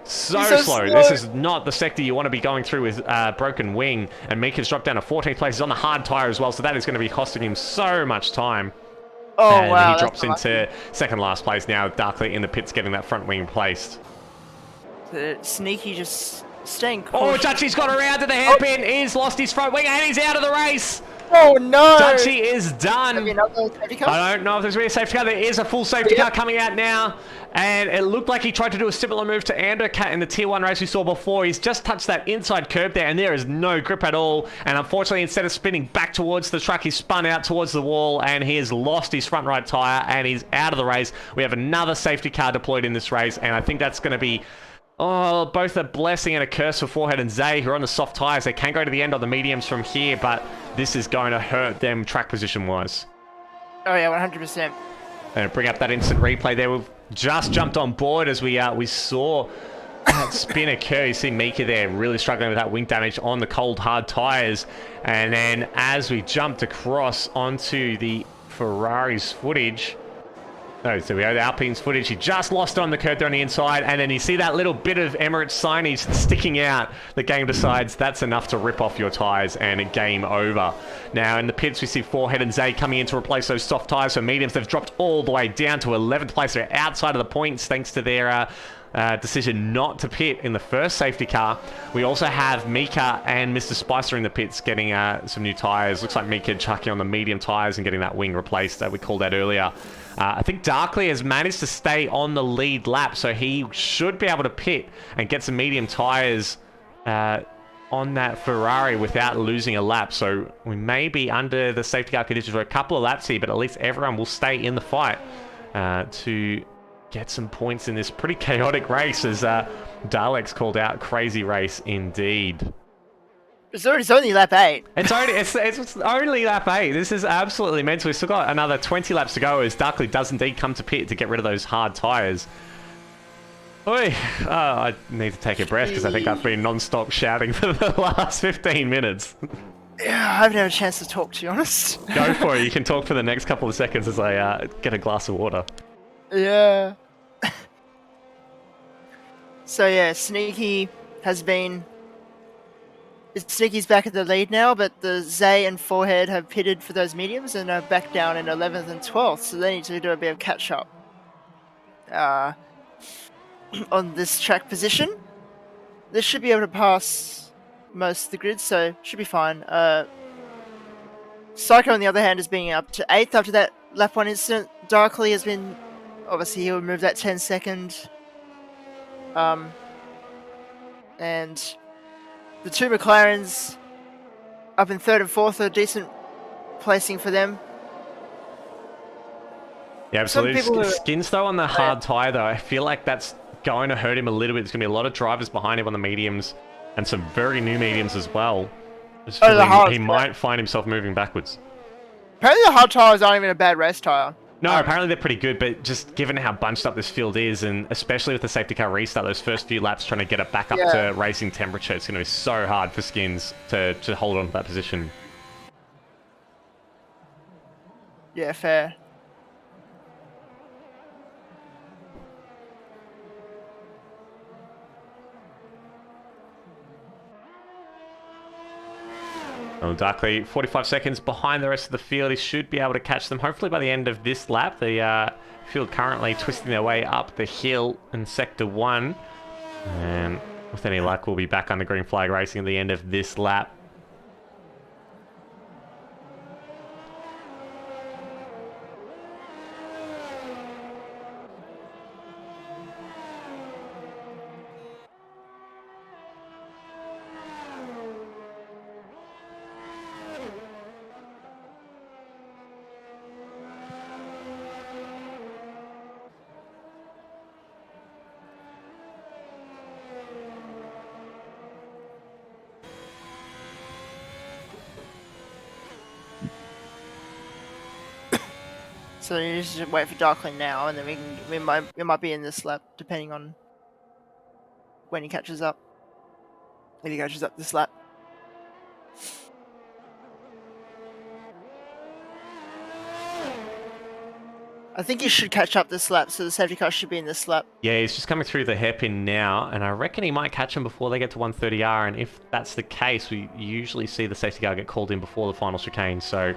So slow. This is not the sector you want to be going through with broken wing. And Mika's dropped down to 14th place. He's on the hard tyre as well, so that is going to be costing him so much time. Oh, and wow. He drops into second last place now. Darkly in the pits getting that front wing placed. Sneaky just staying cautious. Oh, Dutchy's got around to the hairpin. He's lost his front wing and he's out of the race. Oh no! Dutchy is done. I don't know if there's going to be a safety car. There is a full safety car coming out now. And it looked like he tried to do a similar move to Andercat in the Tier 1 race we saw before. He's just touched that inside curb there, and there is no grip at all. And unfortunately, instead of spinning back towards the truck, he spun out towards the wall, and he has lost his front right tyre, and he's out of the race. We have another safety car deployed in this race, and I think that's going to be both a blessing and a curse for Forehead and Zay, who are on the soft tyres. They can go to the end of the mediums from here, but this is going to hurt them track position-wise. Oh, yeah, 100%. And bring up that instant replay there. We've just jumped on board as we saw that spin occur. You see Mika there really struggling with that wing damage on the cold, hard tyres. And then as we jumped across onto the Ferrari's footage... Oh, so we have the Alpine's footage. He just lost it on the curb there on the inside, and then you see that little bit of Emirates signage sticking out. The game decides that's enough to rip off your tyres, and game over. Now, in the pits, we see Forehead and Zay coming in to replace those soft tyres for mediums. They've dropped all the way down to 11th place. They're outside of the points thanks to their decision not to pit in the first safety car. We also have Mika and Mr. Spicer in the pits getting some new tyres. Looks like Mika chucking on the medium tyres and getting that wing replaced that we called out earlier. I think Darkly has managed to stay on the lead lap, so he should be able to pit and get some medium tyres on that Ferrari without losing a lap. So we may be under the safety car conditions for a couple of laps here, but at least everyone will stay in the fight to get some points in this pretty chaotic race, as Dalek's called out. Crazy race indeed. It's only lap 8. It's only lap 8. This is absolutely mental. We've still got another 20 laps to go as Darkly does indeed come to pit to get rid of those hard tyres. Oi! I need to take a breath because I think I've been non-stop shouting for the last 15 minutes. Yeah, I haven't had a chance to talk, to be honest. Go for it. You can talk for the next couple of seconds as I get a glass of water. Yeah. So yeah, Sneaky has been... Sneaky's back at the lead now, but the Zay and Forehead have pitted for those mediums and are back down in 11th and 12th, so they need to do a bit of catch-up on this track position. They should be able to pass most of the grid, so should be fine. Psycho, on the other hand, is being up to 8th after that lap 1 incident. Darkly has been... Obviously, he'll remove that 10-second. And the two McLarens up in 3rd and 4th are decent placing for them. Yeah, absolutely. Skins, though, on the hard tyre, though, I feel like that's going to hurt him a little bit. There's going to be a lot of drivers behind him on the mediums, and some very new mediums as well. He might find himself moving backwards. Apparently the hard tyres aren't even a bad race tyre. No, apparently they're pretty good, but just given how bunched up this field is, and especially with the safety car restart, those first few laps trying to get it back up to racing temperature, it's going to be so hard for Skins to hold on to that position. Yeah, fair. Well, Darkly, 45 seconds behind the rest of the field. He should be able to catch them, hopefully by the end of this lap. The field currently twisting their way up the hill in Sector 1. And with any luck, we'll be back on the green flag racing at the end of this lap. So you just wait for Darkly now, and then we might be in this lap, depending on when he catches up. When he catches up this lap. I think he should catch up this lap, so the safety car should be in this lap. Yeah, he's just coming through the hairpin now, and I reckon he might catch him before they get to 130R, and if that's the case, we usually see the safety car get called in before the final chicane, so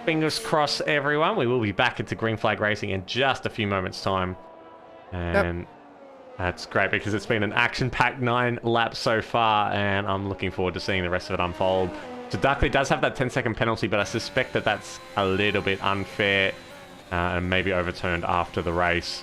fingers crossed, everyone. We will be back into green flag racing in just a few moments' time, and that's great because it's been an action-packed 9 laps so far, and I'm looking forward to seeing the rest of it unfold. So Darkly does have that 10-second penalty, but I suspect that that's a little bit unfair, and maybe overturned after the race.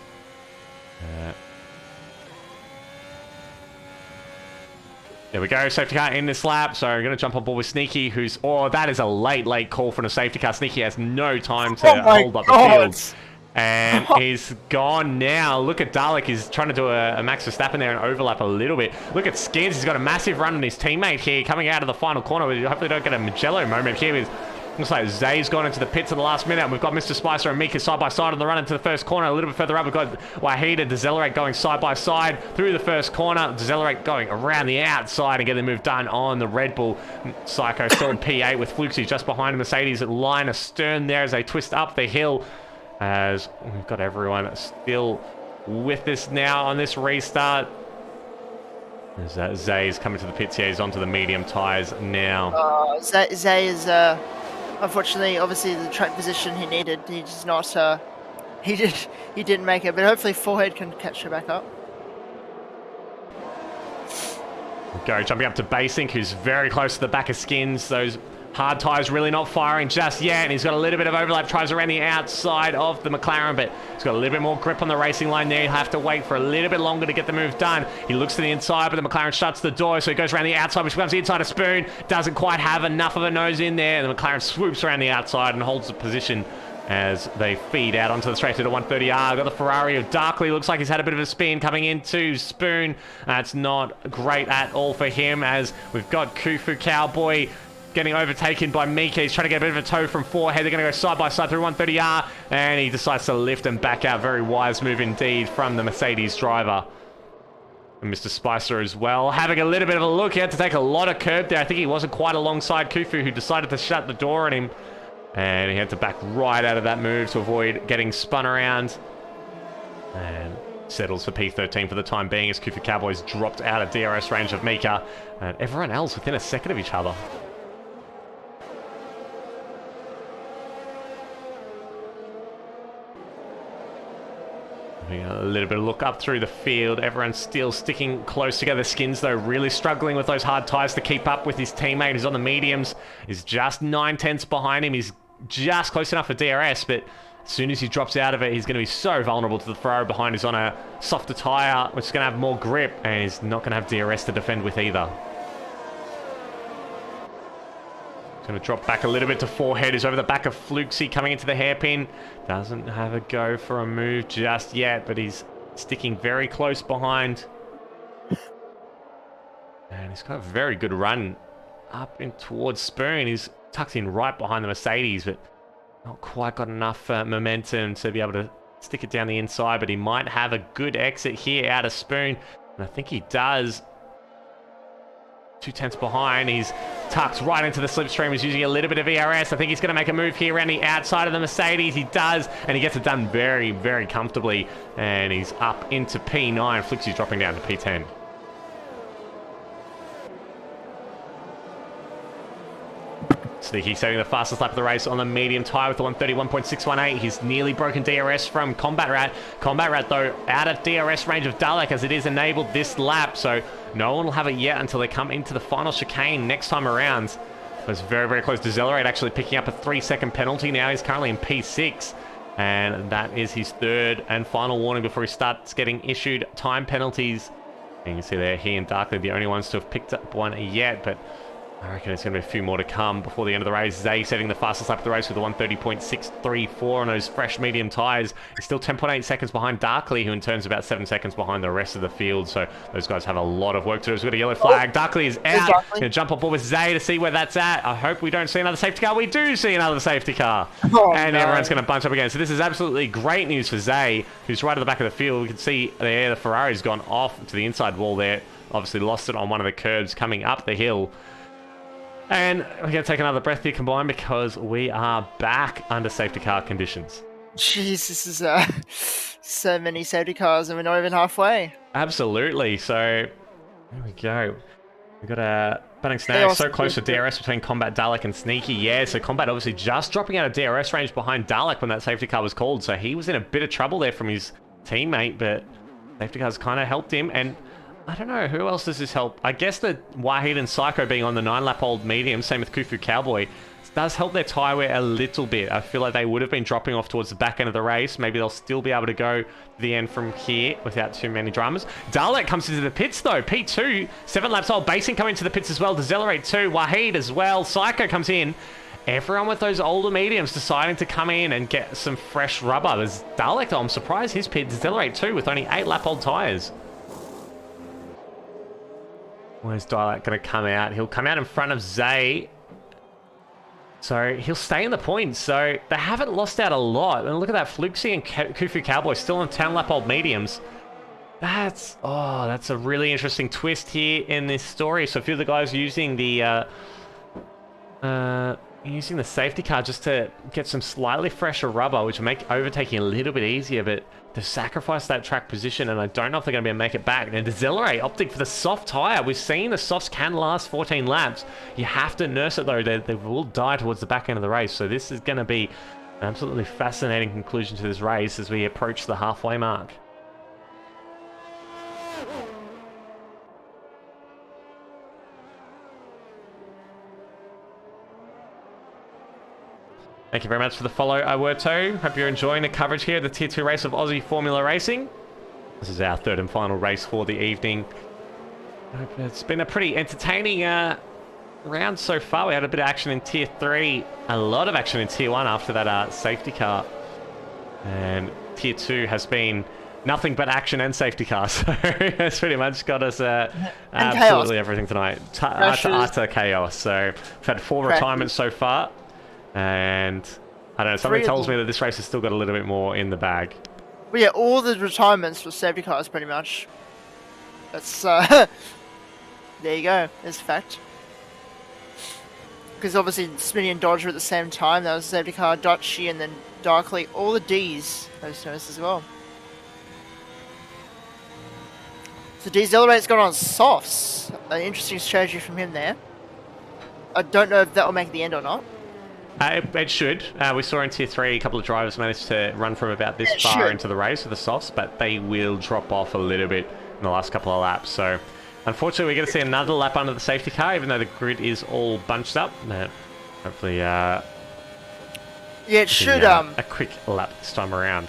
There we go, safety car in this lap, so I'm going to jump on board with Sneaky, who's... Oh, that is a late call from a safety car. Sneaky has no time to hold up the field. And he's gone now. Look at Dalek, he's trying to do a Max Verstappen there and overlap a little bit. Look at Skins, he's got a massive run on his teammate here, coming out of the final corner. We hopefully don't get a Magello moment here with... Looks like Zay's gone into the pits at the last minute, and we've got Mr. Spicer and Mika side by side on the run into the first corner. A little bit further up, we've got Wahid and Decelerate going side by side through the first corner. Decelerate going around the outside and getting the move done on the Red Bull. Psycho still in P8 with Fluxy just behind Mercedes at line astern there as they twist up the hill. As we've got everyone still with this now on this restart. As Zay's coming to the pits here, he's onto the medium tyres now. Zay is... Unfortunately, obviously the track position he needed, he's not. He didn't make it, but hopefully Forehead can catch her back up. Go jumping up to Basink, who's very close to the back of Skins. Those hard tyres really not firing just yet, and he's got a little bit of overlap. Tries around the outside of the McLaren, but he's got a little bit more grip on the racing line there. He'll have to wait for a little bit longer to get the move done. He looks to the inside, but the McLaren shuts the door, so he goes around the outside, which becomes the inside of Spoon. Doesn't quite have enough of a nose in there, and the McLaren swoops around the outside and holds the position as they feed out onto the straight to the 130R. Got the Ferrari of Darkly. Looks like he's had a bit of a spin coming into Spoon. That's not great at all for him, as we've got Kufu Cowboy getting overtaken by Mika. He's trying to get a bit of a tow from Forehead. They're going to go side by side through 130R, and he decides to lift and back out. Very wise move indeed from the Mercedes driver. And Mr. Spicer as well, having a little bit of a look. He had to take a lot of curb there. I think he wasn't quite alongside Kufu, who decided to shut the door on him, and he had to back right out of that move to avoid getting spun around, and settles for P13 for the time being as Kufu Cowboys dropped out of DRS range of Mika, and everyone else within a second of each other. A little bit of look up through the field. Everyone's still sticking close together. Skins, though, really struggling with those hard tyres to keep up with his teammate who's on the mediums. He's just 9/10 behind him. He's just close enough for DRS, but as soon as he drops out of it, he's going to be so vulnerable to the Ferrari behind. He's on a softer tyre, which is going to have more grip, and he's not going to have DRS to defend with either. Going to drop back a little bit to forehead. He's over the back of Fluxy coming into the hairpin. Doesn't have a go for a move just yet, but he's sticking very close behind. And he's got a very good run up in towards Spoon. He's tucked in right behind the Mercedes, but not quite got enough momentum to be able to stick it down the inside. But he might have a good exit here out of Spoon. And I think he does. 2/10 behind. He's tucked right into the slipstream. He's using a little bit of ERS. I think he's going to make a move here around the outside of the Mercedes. He does, and he gets it done very, very comfortably. And he's up into P9. Flixie's dropping down to P10. Sneaky setting the fastest lap of the race on the medium tyre with the 131.618. He's nearly broken DRS from Combat Rat. Combat Rat, though, out of DRS range of Dalek as it is enabled this lap. So no one will have it yet until they come into the final chicane next time around. But it's very, very close to Zellerate actually picking up a 3-second penalty now. He's currently in P6. And that is his third and final warning before he starts getting issued time penalties. And you can see there, he and Darkly are the only ones to have picked up one yet. But I reckon it's going to be a few more to come before the end of the race. Zay setting the fastest lap of the race with a 130.634 on those fresh medium tyres. He's still 10.8 seconds behind Darkly, who in turn is about 7 seconds behind the rest of the field. So those guys have a lot of work to do. He's got a yellow flag. Darkly is out. Going to jump on board with Zay to see where that's at. I hope we don't see another safety car. We do see another safety car. And everyone's going to bunch up again. So this is absolutely great news for Zay, who's right at the back of the field. We can see there the Ferrari's gone off to the inside wall there. Obviously lost it on one of the curbs coming up the hill. And we're going to take another breath here combined because we are back under safety car conditions. Jeez, this is so many safety cars and we're not even halfway. Absolutely. So there we go. We've got a Bunning Snag so close to DRS between Combat, Dalek and Sneaky. Yeah, so Combat obviously just dropping out of DRS range behind Dalek when that safety car was called. So he was in a bit of trouble there from his teammate, but safety cars kind of helped him. And I don't know, who else does this help? I guess that Wahid and Psycho being on the 9-lap-old medium, same with Kufu Cowboy, does help their tyre wear a little bit. I feel like they would have been dropping off towards the back end of the race. Maybe they'll still be able to go to the end from here without too many dramas. Dalek comes into the pits though. P2, 7 laps old. Basing coming into the pits as well. Decelerate 2. Wahid as well. Psycho comes in. Everyone with those older mediums deciding to come in and get some fresh rubber. There's Dalek though. I'm surprised his pit Decelerate 2 with only 8-lap-old tyres. Where's Dalek going to come out? He'll come out in front of Zay. So he'll stay in the points. So they haven't lost out a lot. And look at that. Fluxy and Kufu Cowboy still on 10-lap-old mediums. That's a really interesting twist here in this story. So a few of the guys using the safety car just to get some slightly fresher rubber, which will make overtaking a little bit easier, but to sacrifice that track position, and I don't know if they're going to be able to make it back. And Decelerate opting for the soft tyre. We've seen the softs can last 14 laps. You have to nurse it though. They will die towards the back end of the race. So this is going to be an absolutely fascinating conclusion to this race as we approach the halfway mark. Thank you very much for the follow, Iwerto. Hope you're enjoying the coverage here of the Tier 2 race of Aussie Formula Racing. This is our third and final race for the evening. It's been a pretty entertaining round so far. We had a bit of action in Tier 3, a lot of action in Tier 1 after that safety car. And Tier 2 has been nothing but action and safety cars. So it's pretty much got us absolutely chaos. Everything tonight. Utter chaos. So we've had 4 retirements so far. And I don't know, something tells me that this race has still got a little bit more in the bag. Well, yeah, all the retirements for safety cars, pretty much. That's, there you go, there's a fact. Because obviously Smitty and Dodger at the same time, that was a safety car, Dutchy, and then Darkly, all the Ds, those noticed as well. So Decelerate's gone on softs. An interesting strategy from him there. I don't know if that will make the end or not. It should. We saw in Tier 3 a couple of drivers managed to run from about this far into the race with the softs, but they will drop off a little bit in the last couple of laps. So, unfortunately, we're going to see another lap under the safety car, even though the grid is all bunched up. Hopefully, yeah, it should. A quick lap this time around.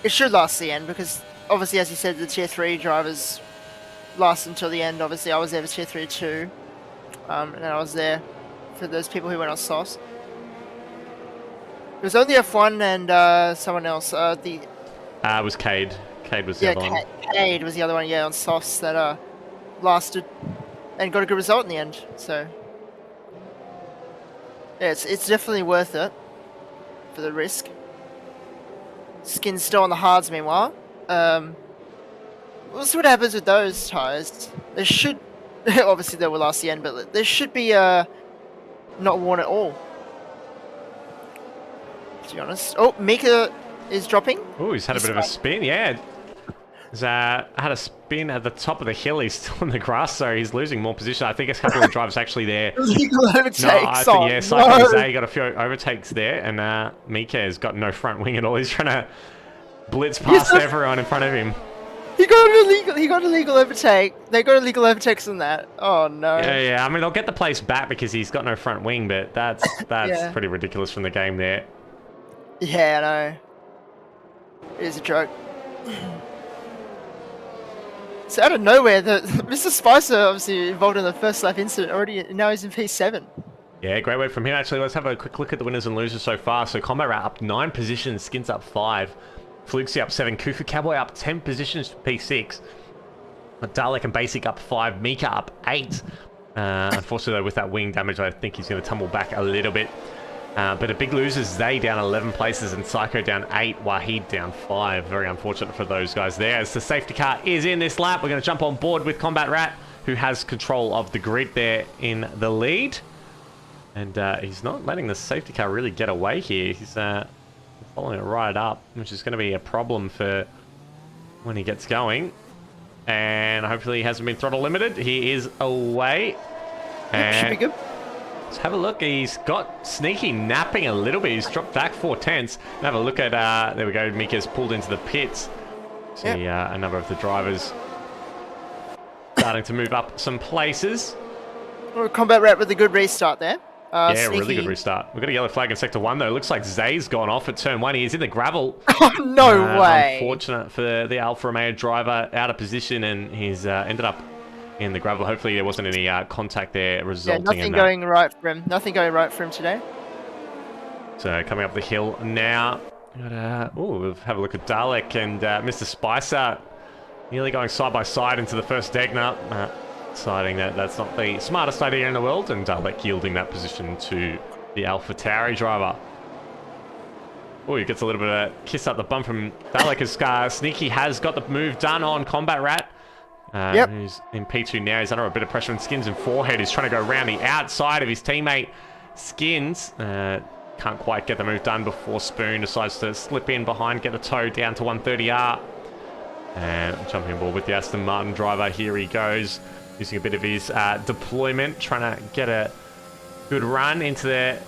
It should last the end because, obviously, as you said, the Tier 3 drivers last until the end. Obviously, I was there for Tier 3 too, and I was there for those people who went on softs. It was only F1 and someone else. It was Cade. Cade was the other one. Cade was the other one, yeah, on softs that lasted and got a good result in the end. So, yeah, it's definitely worth it for the risk. Skin's still on the hards, meanwhile. We'll see what happens with those tyres. They should, obviously they will last the end, but they should be not worn at all. To be honest. Oh, Mika is dropping. Oh, he's had a bit of a spin, yeah. He's had a spin at the top of the hill. He's still in the grass, so he's losing more position. I think a couple of drivers actually there. Legal overtakes. No, I think, yeah, Cyclone Zay got a few overtakes there, and Mika has got no front wing at all. He's trying to blitz past everyone in front of him. He got a legal overtake. They got illegal overtakes on that. Oh no. Yeah. I mean, they'll get the place back because he's got no front wing, but that's Yeah. pretty ridiculous from the game there. Yeah, I know. It is a joke. So out of nowhere, Mr. Spicer obviously involved in the first lap incident already. Now he's in P7. Yeah, great work from him. Actually, let's have a quick look at the winners and losers so far. So Combat Rat up 9 positions, Skins up 5, Fluxy up 7, Kufu Cowboy up 10 positions for P6, Dalek and Basic up 5, Mika up 8. Unfortunately, though, with that wing damage, I think he's going to tumble back a little bit. But a big loser is Zay down 11 places and Psycho down 8, Wahid down 5. Very unfortunate for those guys there. As the safety car is in this lap, we're going to jump on board with Combat Rat, who has control of the grid there in the lead. And he's not letting the safety car really get away here. He's following it right up, which is going to be a problem for when he gets going. And hopefully he hasn't been throttle limited. He is away. Yep, should be good. Let's have a look. He's got Sneaky napping a little bit. He's dropped back 4/10. Have a look at, there we go, Mika's pulled into the pits. See a number of the drivers starting to move up some places. Well, Combat Rat with a good restart there. Yeah, Sneaky. really good restart. We've got a yellow flag in Sector 1, though. Looks like Zay's gone off at Turn 1. He is in the gravel. Oh, no way. Unfortunate for the Alfa Romeo driver, out of position, and he's ended up in the gravel. Hopefully there wasn't any contact there resulting in that. Nothing going right for him. Nothing going right for him today. So coming up the hill now. We'll have a look at Dalek and Mr. Spicer nearly going side by side into the first Degner. Deciding that that's not the smartest idea in the world, and Dalek yielding that position to the Alpha Tauri driver. Oh, he gets a little bit of a kiss up the bum from Dalek as Sneaky has got the move done on Combat Rat. Who's in P2 now. He's under a bit of pressure, and Skins in forehead. He's trying to go around the outside of his teammate. Skins can't quite get the move done before Spoon decides to slip in behind, get the toe down to 130R. And jumping aboard with the Aston Martin driver. Here he goes, using a bit of his deployment, trying to get a good run into the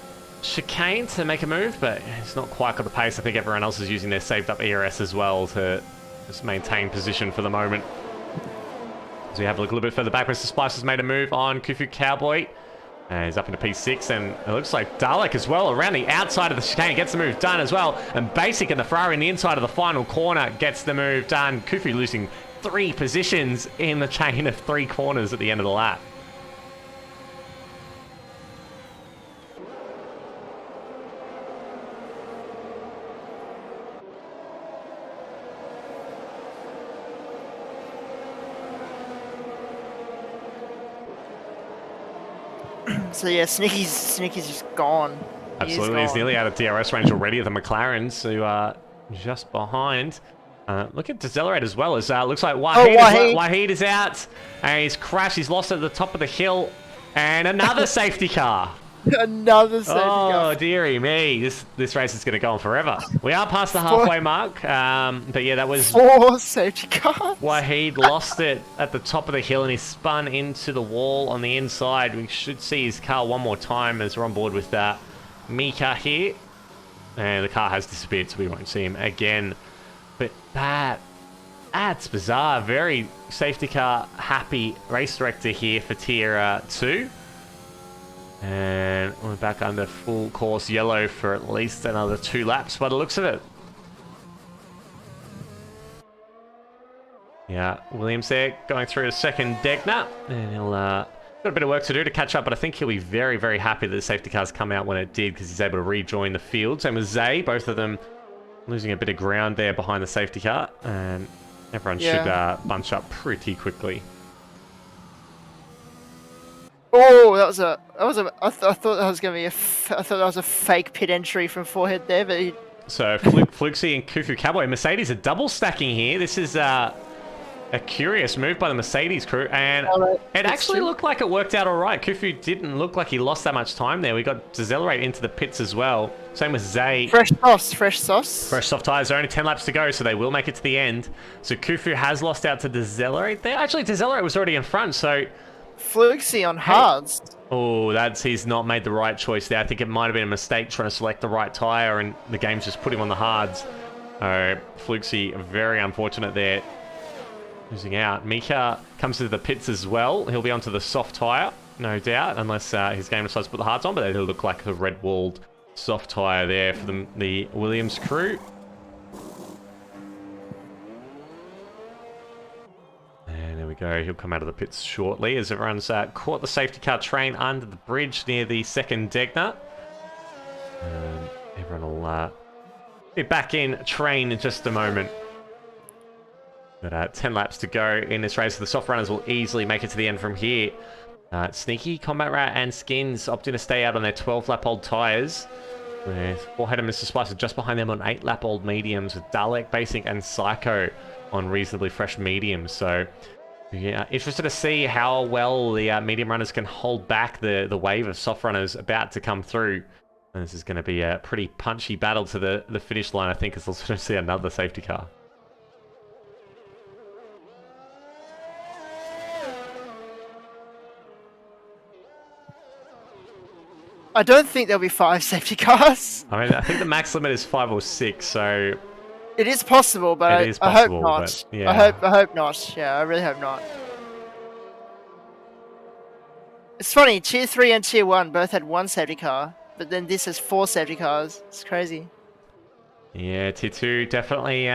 chicane to make a move, but it's not quite got the pace. I think everyone else is using their saved up ERS as well to just maintain position for the moment. So we have a look a little bit further back. Mr. Spice has made a move on Kufu Cowboy. And he's up into P6, and it looks like Dalek as well around the outside of the chicane gets the move done as well. And Basic and the Ferrari in the inside of the final corner gets the move done. Kufu losing 3 positions in the chain of 3 corners at the end of the lap. So yeah, Sneaky's just gone. Absolutely, he's nearly out of DRS range already of the McLarens, who are just behind. Look at Decelerate as well, as looks like Wahid is out, and he's crashed. He's lost at the top of the hill, and another safety car. Another safety car. Oh, dearie me. This race is going to go on forever. We are past the halfway mark, but yeah, that was 4 safety cars. Wahid lost it at the top of the hill, and he spun into the wall on the inside. We should see his car one more time as we're on board with that Mika here. And the car has disappeared, so we won't see him again. But that's bizarre. Very safety car happy race director here for Tier 2. And we're back under full course yellow for at least another 2 laps by the looks of it. Yeah, Williams there going through the second Degner. And he'll got a bit of work to do to catch up, but I think he'll be very, very happy that the safety cars come out when it did because he's able to rejoin the field. Same with Zay, both of them losing a bit of ground there behind the safety car. And everyone should bunch up pretty quickly. Oh, I thought that was gonna be I thought that was a fake pit entry from Forehead there, but So Fluxy and Kufu Cowboy, Mercedes are double stacking here. This is a curious move by the Mercedes crew, and it actually looked like it worked out all right. Kufu didn't look like he lost that much time there. We got Decelerate into the pits as well. Same with Zay. fresh sauce. Fresh soft tyres. There are only 10 laps to go, so they will make it to the end. So Kufu has lost out to Decelerate there. Actually, Decelerate was already in front, so... Fluxy on hards. Oh, he's not made the right choice there. I think it might have been a mistake trying to select the right tyre, and the game's just put him on the hards. Fluxy, very unfortunate there. Losing out. Mika comes to the pits as well. He'll be onto the soft tyre, no doubt, unless his game decides to put the hards on, but it'll look like a red-walled soft tyre there for the Williams crew. And there we go. He'll come out of the pits shortly as everyone's caught the safety car train under the bridge near the second Degner. Everyone will be back in train in just a moment. But 10 laps to go in this race. The soft runners will easily make it to the end from here. Sneaky, Combat Rat, and Skins opting to stay out on their 12-lap-old tyres. With Forehead and Mr. Spicer just behind them on 8-lap-old mediums, with Dalek, Basic, and Psycho on reasonably fresh mediums. So, yeah, interested to see how well the medium runners can hold back the wave of soft runners about to come through. And this is going to be a pretty punchy battle to the finish line, I think, as we'll sort of see another safety car. I don't think there'll be 5 safety cars. I mean, I think the max limit is 5 or 6, so... It is possible, but I hope not. But, yeah. I hope not. Yeah, I really hope not. It's funny, Tier 3 and Tier 1 both had 1 safety car, but then this has 4 safety cars. It's crazy. Yeah, Tier 2 definitely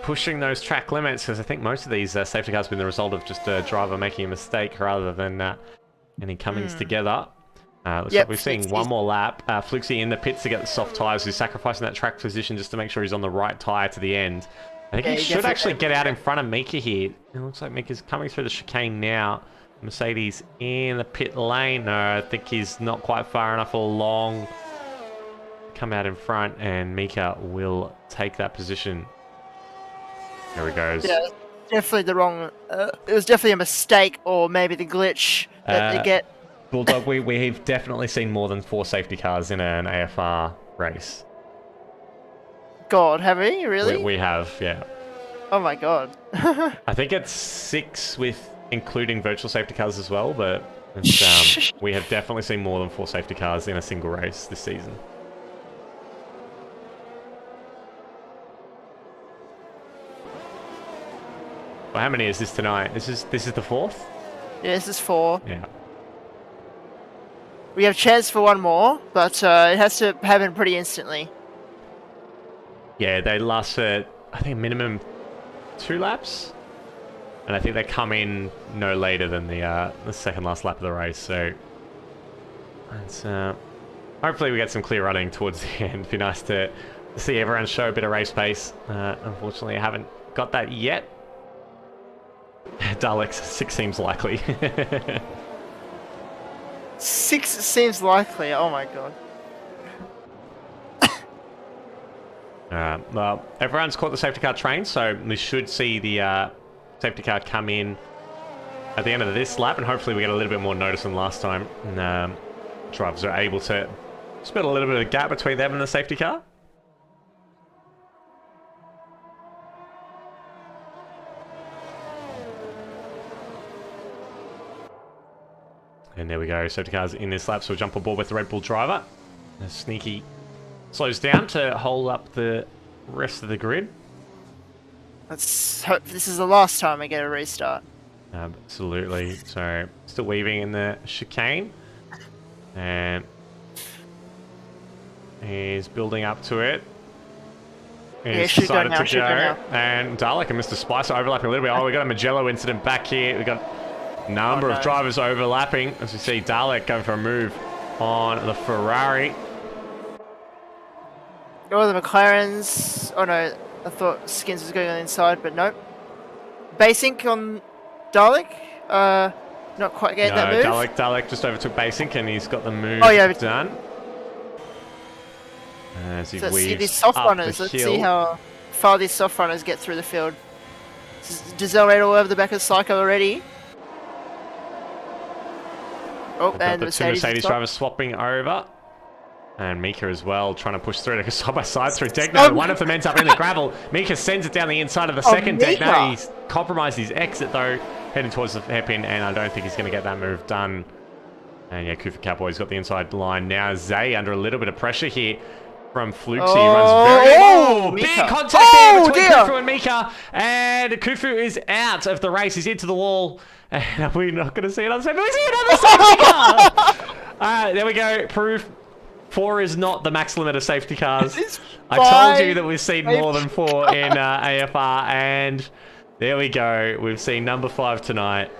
pushing those track limits, because I think most of these safety cars have been the result of just a driver making a mistake rather than any comings together. Looks like we're seeing one more lap. Fluxy in the pits to get the soft tyres. He's sacrificing that track position just to make sure he's on the right tyre to the end. I think he should actually get out in front of Mika here. It looks like Mika's coming through the chicane now. Mercedes in the pit lane. No, I think he's not quite far enough along. Come out in front, and Mika will take that position. There he goes. Yeah, definitely the wrong... it was definitely a mistake, or maybe the glitch that they get... Bulldog, we've definitely seen more than 4 safety cars in an AFR race. God, have we? Really? We have, yeah. Oh my god. I think it's 6 with including virtual safety cars as well, but it's, we have definitely seen more than 4 safety cars in a single race this season. Well, how many is this tonight? This is the 4th? Yeah, this is 4. Yeah. We have chance for one more, but it has to happen pretty instantly. Yeah, they last for, I think, minimum 2 laps. And I think they come in no later than the second last lap of the race. So, it's, hopefully we get some clear running towards the end. It'd be nice to see everyone show a bit of race pace. Unfortunately, I haven't got that yet. Daleks, 6 seems likely. 6 seems likely. Oh my god. Well, everyone's caught the safety car train, so we should see the safety car come in at the end of this lap, and hopefully we get a little bit more notice than last time. And, drivers are able to split a little bit of a gap between them and the safety car. And there we go. Safety cars in this lap, so we'll jump on board with the Red Bull driver. Sneaky slows down to hold up the rest of the grid. Let's hope this is the last time I get a restart. Absolutely. So, still weaving in the chicane. And he's building up to it. He's decided to go. And Dalek and Mr. Spicer overlapping a little bit. Oh, we got a Magello incident back here. We got a number of drivers overlapping. As we see Dalek going for a move on the Ferrari. Oh, the McLarens. Oh no, I thought Skins was going on the inside, but nope. Basink on Dalek. Not quite getting that move. Dalek just overtook Basink and he's got the move done. As he weaves these soft up runners. the Let's hill. see how far these soft runners get through the field. Dezelerated all over the back of Psycho already. Oh, and the two Mercedes drivers swapping over. And Mika as well, trying to push through it side by side through Degno. One of them ends up in the gravel. Mika sends it down the inside of the second Degno. He's compromised his exit though, heading towards the hairpin, and I don't think he's going to get that move done. And yeah, Kufa Cowboy's got the inside line now. Zay under a little bit of pressure here from Fluxy. He runs very big contact there between Kufu and Mika. And Kufu is out of the race. He's into the wall. And we're not going to see another safety. We see another safety car! There we go. Proof. 4 is not the max limit of safety cars. I told you that we've seen more than 4 in AFR, and there we go. We've seen number 5 tonight.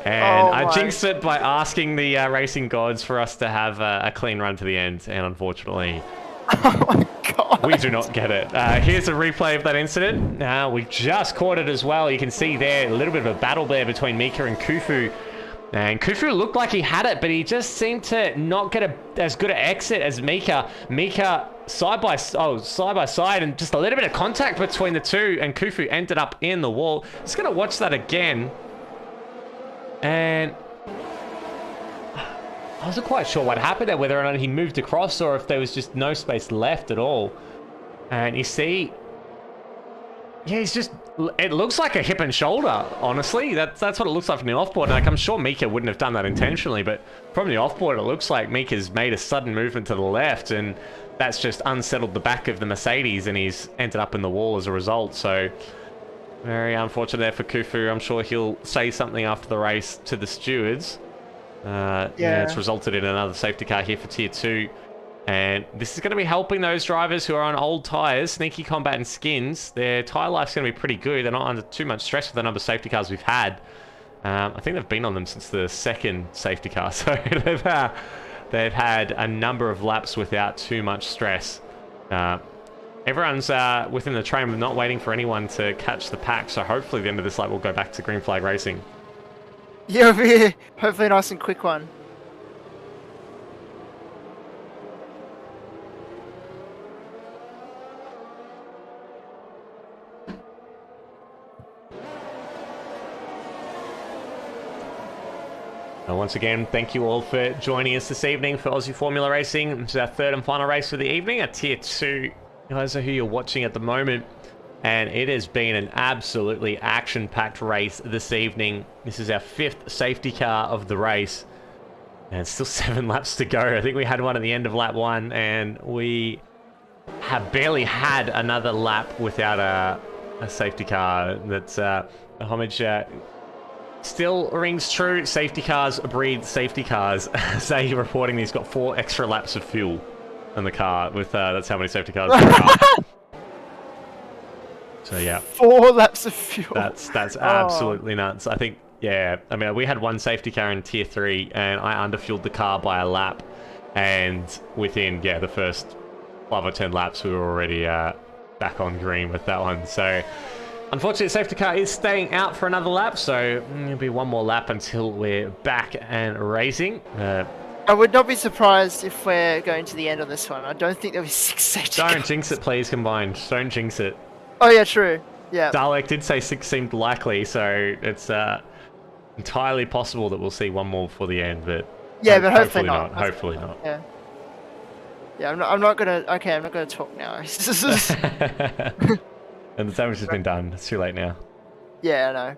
And I jinxed it by asking the racing gods for us to have a clean run to the end, and unfortunately, we do not get it. Here's a replay of that incident. We just caught it as well. You can see there a little bit of a battle there between Mika and Kufu. And Kufu looked like he had it, but he just seemed to not get as good an exit as Mika. Mika side by side, and just a little bit of contact between the two, and Kufu ended up in the wall. Just gonna watch that again. And I wasn't quite sure what happened there, whether or not he moved across or if there was just no space left at all. And you see, yeah, it looks like a hip and shoulder, honestly. That's what it looks like from the offboard. Like, I'm sure Mika wouldn't have done that intentionally, but from the offboard, it looks like Mika's made a sudden movement to the left, and that's just unsettled the back of the Mercedes, and he's ended up in the wall as a result. So, very unfortunate there for Kufu. I'm sure he'll say something after the race to the stewards. Yeah, it's resulted in another safety car here for Tier 2. And this is going to be helping those drivers who are on old tyres, Sneaky Combat and Skins. Their tyre life's going to be pretty good. They're not under too much stress with the number of safety cars we've had. I think they've been on them since the second safety car. So they've had a number of laps without too much stress. Everyone's within the train of not waiting for anyone to catch the pack. So hopefully at the end of this lap, we'll go back to green flag racing. Yeah, it'll be hopefully a nice and quick one. Once again, thank you all for joining us this evening for Aussie Formula Racing. This is our third and final race for the evening, a Tier 2. Those are who you're watching at the moment. And it has been an absolutely action-packed race this evening. This is our 5th safety car of the race. And still 7 laps to go. I think we had one at the end of lap 1, and we have barely had another lap without a safety car. That's the homage... still rings true. Safety cars breed safety cars. Say reporting he's got 4 extra laps of fuel in the car. With that's how many safety cars there are. So yeah, 4 laps of fuel. That's absolutely nuts. I think, yeah. I mean, we had 1 safety car in Tier 3, and I underfueled the car by a lap. And within the first 5 or 10 laps, we were already back on green with that one. So. Unfortunately, the safety car is staying out for another lap, so it'll be 1 more lap until we're back and racing. I would not be surprised if we're going to the end on this one. I don't think there'll be 6 safety cars. Don't jinx it, please, combined. Don't jinx it. Oh, yeah, true. Yeah. Dalek did say 6 seemed likely, so it's entirely possible that we'll see 1 more before the end, but yeah, but hopefully not. Hopefully not. Yeah. Yeah, I'm not gonna. Okay, I'm not gonna talk now. And the damage has been done. It's too late now. Yeah, I know.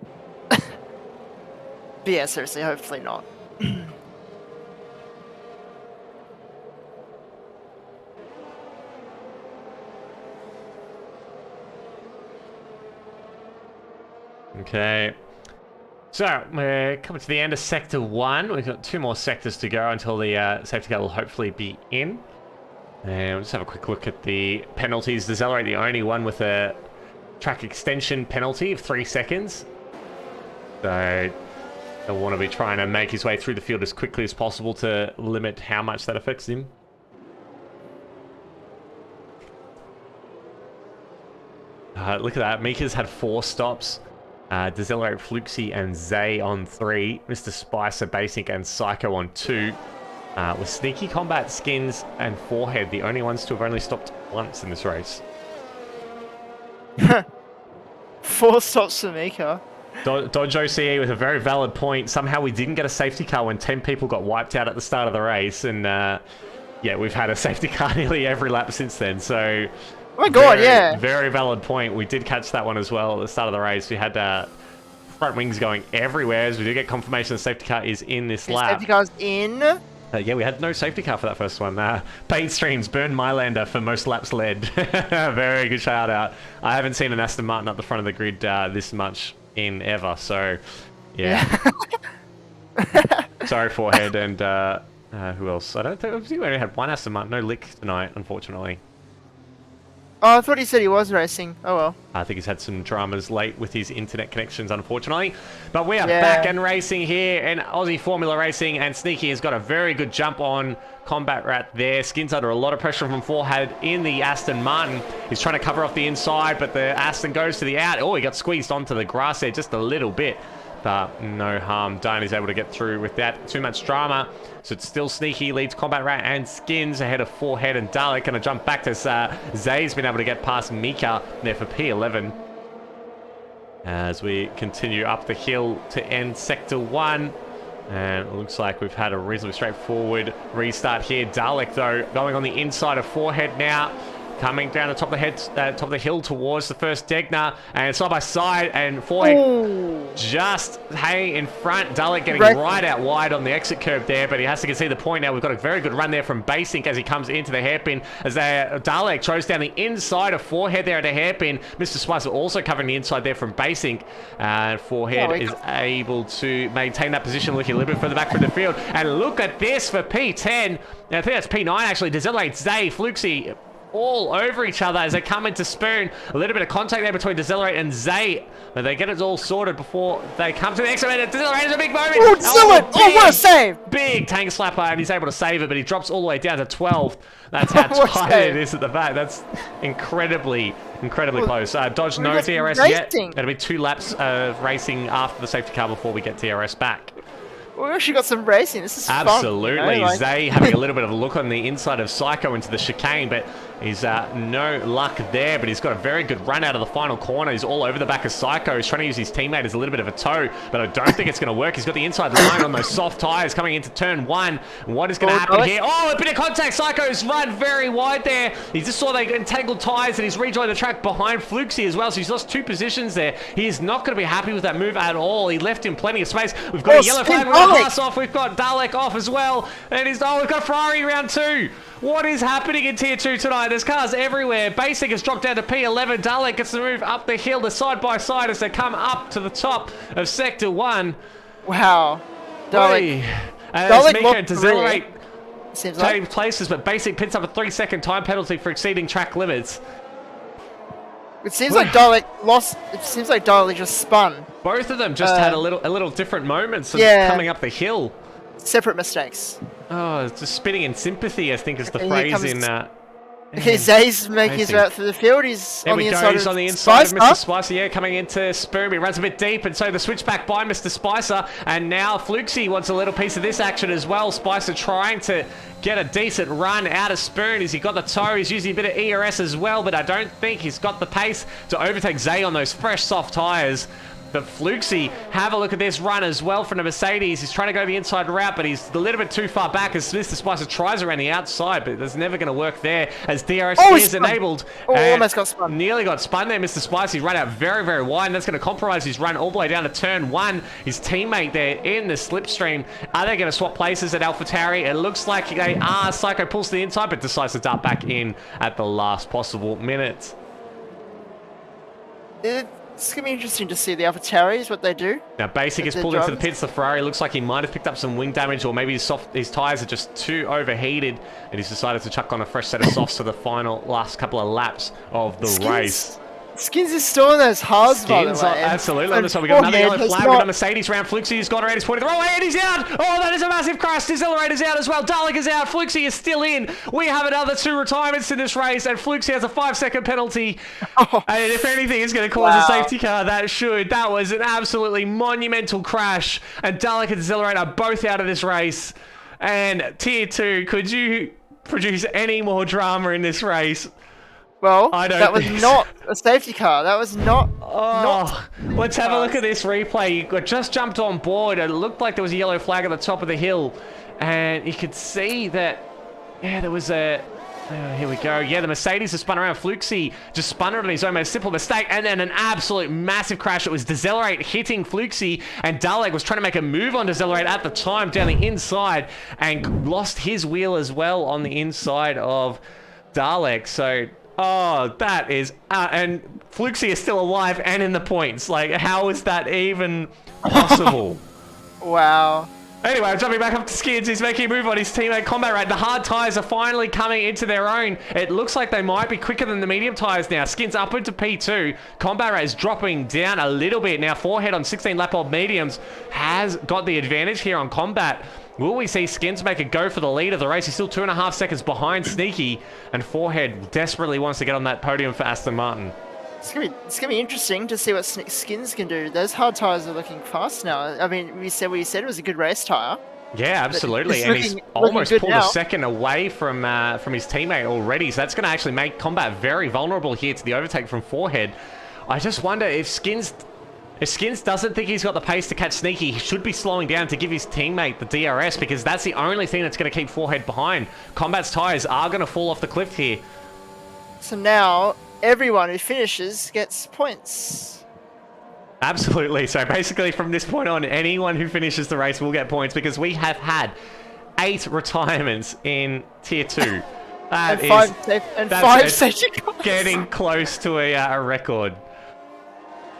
But yeah, seriously, hopefully not. Okay. So, we're coming to the end of Sector 1. We've got 2 more sectors to go until the safety car will hopefully be in. And we'll just have a quick look at the penalties. Decelerate, the only one with a track extension penalty of 3 seconds. So, he'll want to be trying to make his way through the field as quickly as possible to limit how much that affects him. Look at that. Mika's had 4 stops. Decelerate, Fluxy, and Zay on 3. Mr. Spicer, Basic, and Psycho on 2. With Sneaky, Combat, Skins, and Forehead, the only ones to have only stopped once in this race. 4 stops for Mika. Dodge OCE with a very valid point. Somehow we didn't get a safety car when 10 people got wiped out at the start of the race. And yeah, we've had a safety car nearly every lap since then. So... Oh my god, yeah. Very valid point. We did catch that one as well at the start of the race. We had front wings going everywhere as we do get confirmation the safety car is in this lap. Safety car's in. Yeah, we had no safety car for that first one. Paint Streams, Burn Mylander for most laps led. Very good shout out. I haven't seen an Aston Martin up the front of the grid this much in ever. So, yeah. Sorry, Forehead. And who else? I don't think we only had one Aston Martin. No Lick tonight, unfortunately. Oh, I thought he said he was racing. Oh well. I think he's had some dramas late with his internet connections, unfortunately. But we are back and racing here in Aussie Formula Racing, and Sneaky has got a very good jump on Combat Rat there. Skins under a lot of pressure from Forehead in the Aston Martin. He's trying to cover off the inside, but the Aston goes to the out. Oh, he got squeezed onto the grass there just a little bit. But no harm done. He's able to get through without too much drama. So it's still Sneaky, leads Combat Rat and Skins ahead of Forehead and Dalek. Going to jump back to Zay's been able to get past Mika there for P11. As we continue up the hill to end Sector 1. And it looks like we've had a reasonably straightforward restart here. Dalek, though, going on the inside of Forehead now. Coming down the top of the hill towards the first Degner, and side by side, and Forehead just hanging in front. Dalek getting right out wide on the exit curb there, but he has to concede the point now. We've got a very good run there from Basic as he comes into the hairpin. As Dalek throws down the inside of Forehead there at a hairpin. Mr. Spicer also covering the inside there from Basic, and Forehead is able to maintain that position, looking a little bit further back from the field. And look at this for P10. Now, I think that's P9 actually. Decelerate, Zay, Fluxy, all over each other as they come into Spoon. A little bit of contact there between Decelerate and Zay. But they get it all sorted before they come to the exit. Decelerate is a big moment. Oh, Decelerate! Oh, what a save! Big tank slapper, and he's able to save it, but he drops all the way down to 12th. That's how tight it is at the back. That's incredibly close. Dodge no DRS yet. It'll be 2 laps of racing after the safety car before we get DRS back. We actually got some racing. This is absolutely fun, you know, Zay having a little bit of a look on the inside of Psycho into the chicane, but he's no luck there. But he's got a very good run out of the final corner. He's all over the back of Psycho. He's trying to use his teammate as a little bit of a tow, but I don't think it's going to work. He's got the inside line on those soft tires coming into turn 1. What is going to happen here? Oh, a bit of contact. Psycho's run very wide there. He just saw they entangled tires, and he's rejoined the track behind Fluxy as well. So he's lost 2 positions there. He is not going to be happy with that move at all. He left him plenty of space. We've got a yellow flag. We've got Haas off. We've got Dalek off as well. And we've got Ferrari round 2. What is happening in Tier 2 tonight? There's cars everywhere. Basic has dropped down to P11. Dalek gets to move up the hill, the side by side as they come up to the top of Sector 1. Wow. Dalek Mika and Decelerate taking places, but Basic pins up a 3-second time penalty for exceeding track limits. It seems like Dalek lost. It seems like Dalek just spun. Both of them just had a little different moments coming up the hill. Separate mistakes. Oh, just spinning in sympathy, I think is the phrase in... Okay, Zay's making his way out through the field. He's on the inside of Mr. Spicer. Yeah, coming into Spoon. He runs a bit deep, and so the switchback by Mr. Spicer. And now Fluxy wants a little piece of this action as well. Spicer trying to get a decent run out of Spoon. He's got the toe. He's using a bit of ERS as well, but I don't think he's got the pace to overtake Zay on those fresh, soft tires. But Fluxy, have a look at this run as well from the Mercedes. He's trying to go the inside route, but he's a little bit too far back as Mr. Spicer tries around the outside, but that's never going to work there as DRS is enabled. Oh, almost got spun. Nearly got spun there, Mr. Spicer. He ran out very, very wide, and that's going to compromise his run all the way down to turn 1. His teammate there in the slipstream. Are they going to swap places at AlphaTauri? It looks like they are. Psycho pulls to the inside, but decides to dart back in at the last possible minute. It's going to be interesting to see the AlphaTauris, what they do. Now, Basic is pulled into the pits. The Ferrari looks like he might have picked up some wing damage, or maybe his tyres are just too overheated, and he's decided to chuck on a fresh set of softs for the last couple of laps of the race. Skins is still in those hards, by the way. Absolutely. So we got another yellow flag. We've got Mercedes round. Fluxy has got around. He's pointed the wrong way, and he's out. Oh, that is a massive crash. Decelerator's out as well. Dalek is out. Fluxy is still in. We have another 2 retirements in this race, and Fluxy has a 5-second penalty. And if anything is going to cause a safety car, that should. That was an absolutely monumental crash, and Dalek and Decelerator are both out of this race. And Tier 2, could you produce any more drama in this race? Well, that was not a safety car. That was not. Let's have a look at this replay. You just jumped on board. It looked like there was a yellow flag at the top of the hill, and you could see that. Yeah, there was a. Here we go. Yeah, the Mercedes has spun around. Fluxy just spun it on his own. A simple mistake, and then an absolute massive crash. It was Decelerate hitting Fluxy, and Dalek was trying to make a move on Decelerate at the time down the inside, and lost his wheel as well on the inside of Dalek. So. Oh, that is... and Fluxy is still alive and in the points. Like, how is that even possible? Wow. Anyway, jumping back up to Skids. He's making a move on his teammate Combat Rat. The hard tyres are finally coming into their own. It looks like they might be quicker than the medium tyres now. Skids up into P2. Combat Rat is dropping down a little bit. Now, Forehead on 16-lap-old mediums has got the advantage here on Combat. Will we see Skins make a go for the lead of the race? He's still 2.5 seconds behind Sneaky, and Forehead desperately wants to get on that podium for Aston Martin. It's gonna be interesting to see what Skins can do. Those hard tyres are looking fast now. I mean, we said it was a good race tyre. Yeah, absolutely, and he's almost pulled a second away from his teammate already. So that's going to actually make Combat very vulnerable here to the overtake from Forehead. I just wonder if Skins doesn't think he's got the pace to catch Sneaky, he should be slowing down to give his teammate the DRS, because that's the only thing that's going to keep Forehead behind. Combat's tyres are going to fall off the cliff here. So now, everyone who finishes gets points. Absolutely. So basically, from this point on, anyone who finishes the race will get points, because we have had 8 retirements in Tier 2. And 5 safety cars. Getting close to a record.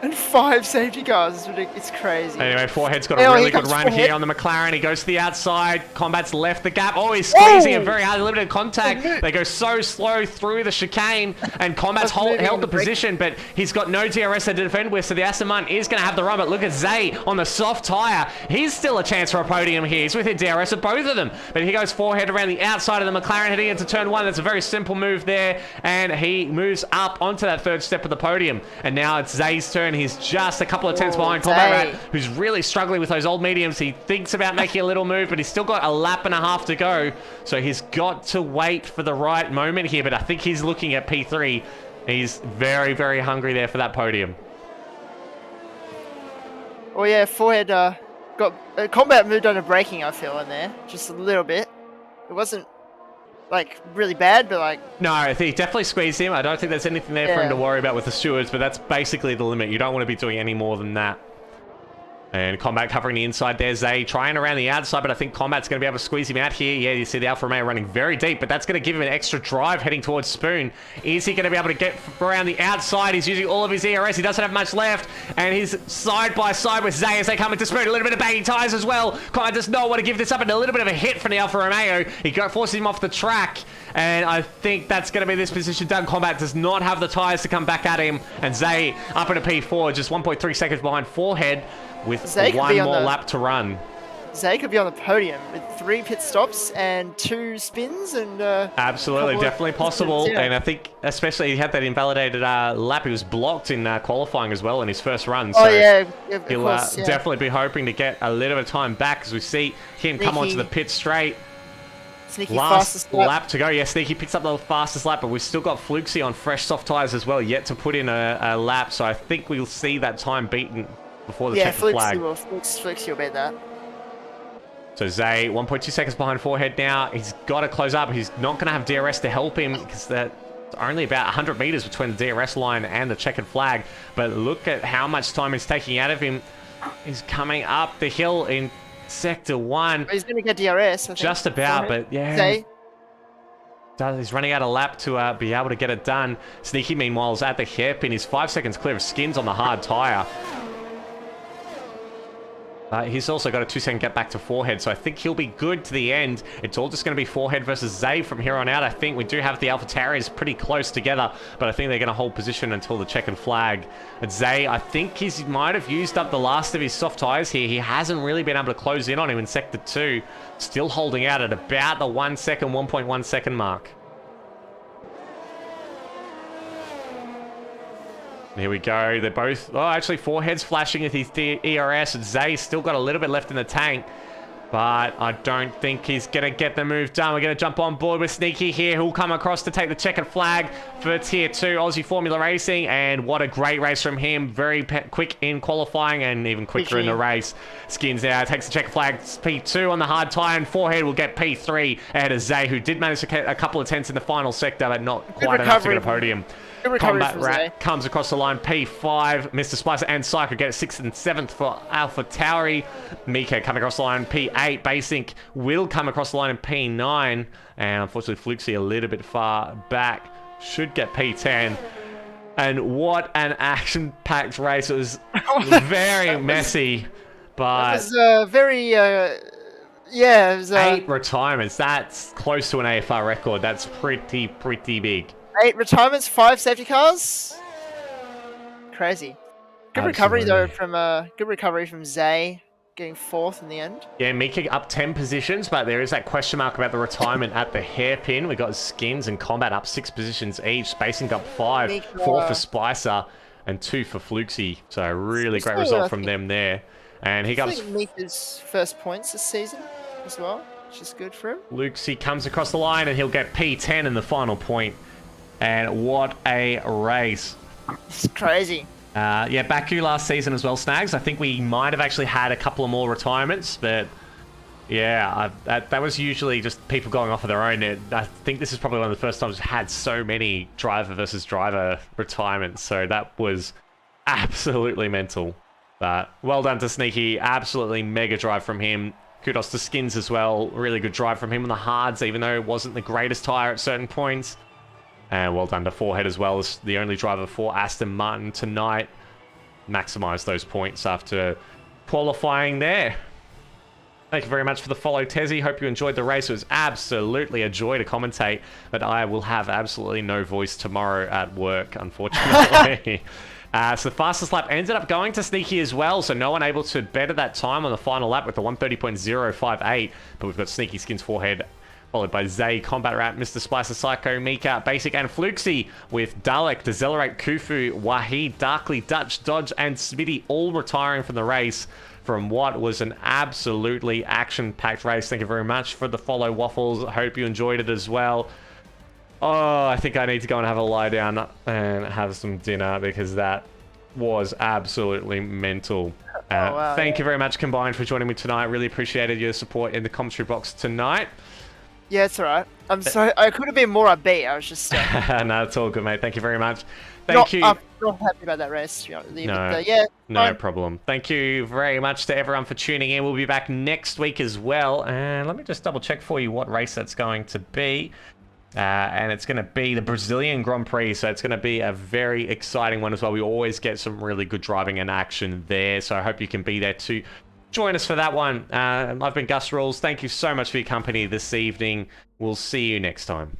And 5 safety cars. It's crazy. Anyway, Forehead's got a really good run here on the McLaren. He goes to the outside. Combat's left the gap. Oh, he's squeezing it very hard. Limited contact. They go so slow through the chicane. And Combat's held the position, but he's got no DRS to defend with. So the Aston Martin is going to have the run. But look at Zay on the soft tyre. He's still a chance for a podium here. He's within DRS of both of them. But he goes Forehead around the outside of the McLaren heading into turn 1. That's a very simple move there. And he moves up onto that 3rd step of the podium. And now it's Zay's turn. He's just a couple of tenths behind Combat Rat, who's really struggling with those old mediums. He thinks about making a little move, but he's still got a lap and a half to go. So he's got to wait for the right moment here, but I think he's looking at P3. He's very, very hungry there for that podium. Oh yeah, Forehead got... Combat moved on to braking, I feel, in there. Just a little bit. It wasn't like really bad, but like... No, he definitely squeezed him. I don't think there's anything there for him to worry about with the stewards, but that's basically the limit. You don't want to be doing any more than that. And Combat covering the inside there. Zay trying around the outside, but I think Combat's going to be able to squeeze him out here. Yeah, you see the Alfa Romeo running very deep, but that's going to give him an extra drive heading towards Spoon. Is he going to be able to get around the outside? He's using all of his ERS. He doesn't have much left, and he's side by side with Zay as they come into Spoon. A little bit of baggy tyres as well. Combat does not want to give this up, and a little bit of a hit from the Alfa Romeo. He forces him off the track, and I think that's going to be this position done. Combat does not have the tyres to come back at him, and Zay up into P4, just 1.3 seconds behind Forehead, with one more lap to run. Zay could be on the podium with 3 pit stops and 2 spins and... Absolutely, definitely possible. Yeah. And I think especially he had that invalidated lap. He was blocked in qualifying as well in his first run. So he'll definitely be hoping to get a little bit of time back, as we see him come onto the pit straight. Sneaky last lap to go. Yeah, Sneaky picks up the fastest lap, but we've still got Fluxy on fresh soft tyres as well, yet to put in a lap. So I think we'll see that time beaten before the checkered flag. Fluxy will beat that. So Zay, 1.2 seconds behind Forehead now. He's got to close up. He's not going to have DRS to help him, because that's only about 100 meters between the DRS line and the checkered flag. But look at how much time he's taking out of him. He's coming up the hill in Sector 1. He's going to get DRS, I think. Just about, but yeah. Zay. he's running out of lap to be able to get it done. Sneaky, meanwhile, is at the hairpin. He's 5 seconds clear of Skins on the hard tyre. He's also got a 2-second get back to Forehead, so I think he'll be good to the end. It's all just going to be Forehead versus Zay from here on out. I think we do have the AlphaTaurians pretty close together, but I think they're going to hold position until the checkered flag. And Zay, I think he might have used up the last of his soft tyres here. He hasn't really been able to close in on him in Sector 2. Still holding out at about the 1.1 second mark. Here we go. They're both... Oh, actually, Forehead's flashing with his ERS, and Zay's still got a little bit left in the tank. But I don't think he's going to get the move done. We're going to jump on board with Sneaky here, who'll come across to take the checkered flag for Tier 2 Aussie Formula Racing. And what a great race from him. Very quick in qualifying and even quicker in the race. Skins now takes the checkered flag, P2 on the hard tyre, and Forehead will get P3 ahead of Zay, who did manage to get a couple of tenths in the final sector, but not quite enough to get a podium. Combat Rat comes across the line, P5. Mr. Spicer and Psycho get 6th and 7th for AlphaTauri. Mika coming across the line, P8. Basic will come across the line in P9. And unfortunately, Fluxy a little bit far back. Should get P10. And what an action-packed race. It was very messy. But it was very... yeah, it was... 8 retirements. That's close to an AFR record. That's pretty big. 8 retirements, 5 safety cars. Crazy. Good recovery though from Zay, getting 4th in the end. Yeah, Mika up 10 positions, but there is that question mark about the retirement at the hairpin. We got Skins and Combat up 6 positions each. Spacing up 5, Mika, 4 for Spicer and 2 for Fluxy. So a really great result from them there. And he got Mika's first points this season as well, which is good for him. Fluxy comes across the line and he'll get P10 in the final point. And what a race. It's crazy. Yeah, Baku last season as well, Snags. I think we might have actually had a couple of more retirements, but yeah, that was usually just people going off of their own. I think this is probably one of the first times we've had so many driver versus driver retirements, so that was absolutely mental. But well done to Sneaky, absolutely mega drive from him. Kudos to Skins as well, really good drive from him on the hards, even though it wasn't the greatest tyre at certain points. And well done to Forehead as well, as the only driver for Aston Martin tonight. Maximise those points after qualifying there. Thank you very much for the follow, Tezzy. Hope you enjoyed the race. It was absolutely a joy to commentate, but I will have absolutely no voice tomorrow at work, unfortunately. So the fastest lap ended up going to Sneaky as well, so no one able to better that time on the final lap with the 1:30.058. But we've got Sneaky, Skins, Forehead, followed by Zay, Combat Rat, Mr. Spicer, Psycho, Mika, Basic, and Fluxy, with Dalek, Decelerate, Kufu, Wahid, Darkly, Dutch, Dodge, and Smitty all retiring from the race from what was an absolutely action-packed race. Thank you very much for the follow, Waffles. I hope you enjoyed it as well. Oh, I think I need to go and have a lie down and have some dinner because that was absolutely mental. Wow, thank you very much, Combined, for joining me tonight. Really appreciated your support in the commentary box tonight. Yeah, it's alright. I'm sorry, I could have been more upbeat. I was just... no, it's all good, mate. Thank you very much. Thank you. I'm not happy about that race. You know, yeah, no problem. Thank you very much to everyone for tuning in. We'll be back next week as well. And let me just double check for you what race that's going to be. And it's going to be the Brazilian Grand Prix. So it's going to be a very exciting one as well. We always get some really good driving and action there. So I hope you can be there too. Join us for that one. I've been Gus Rules. Thank you so much for your company this evening. We'll see you next time.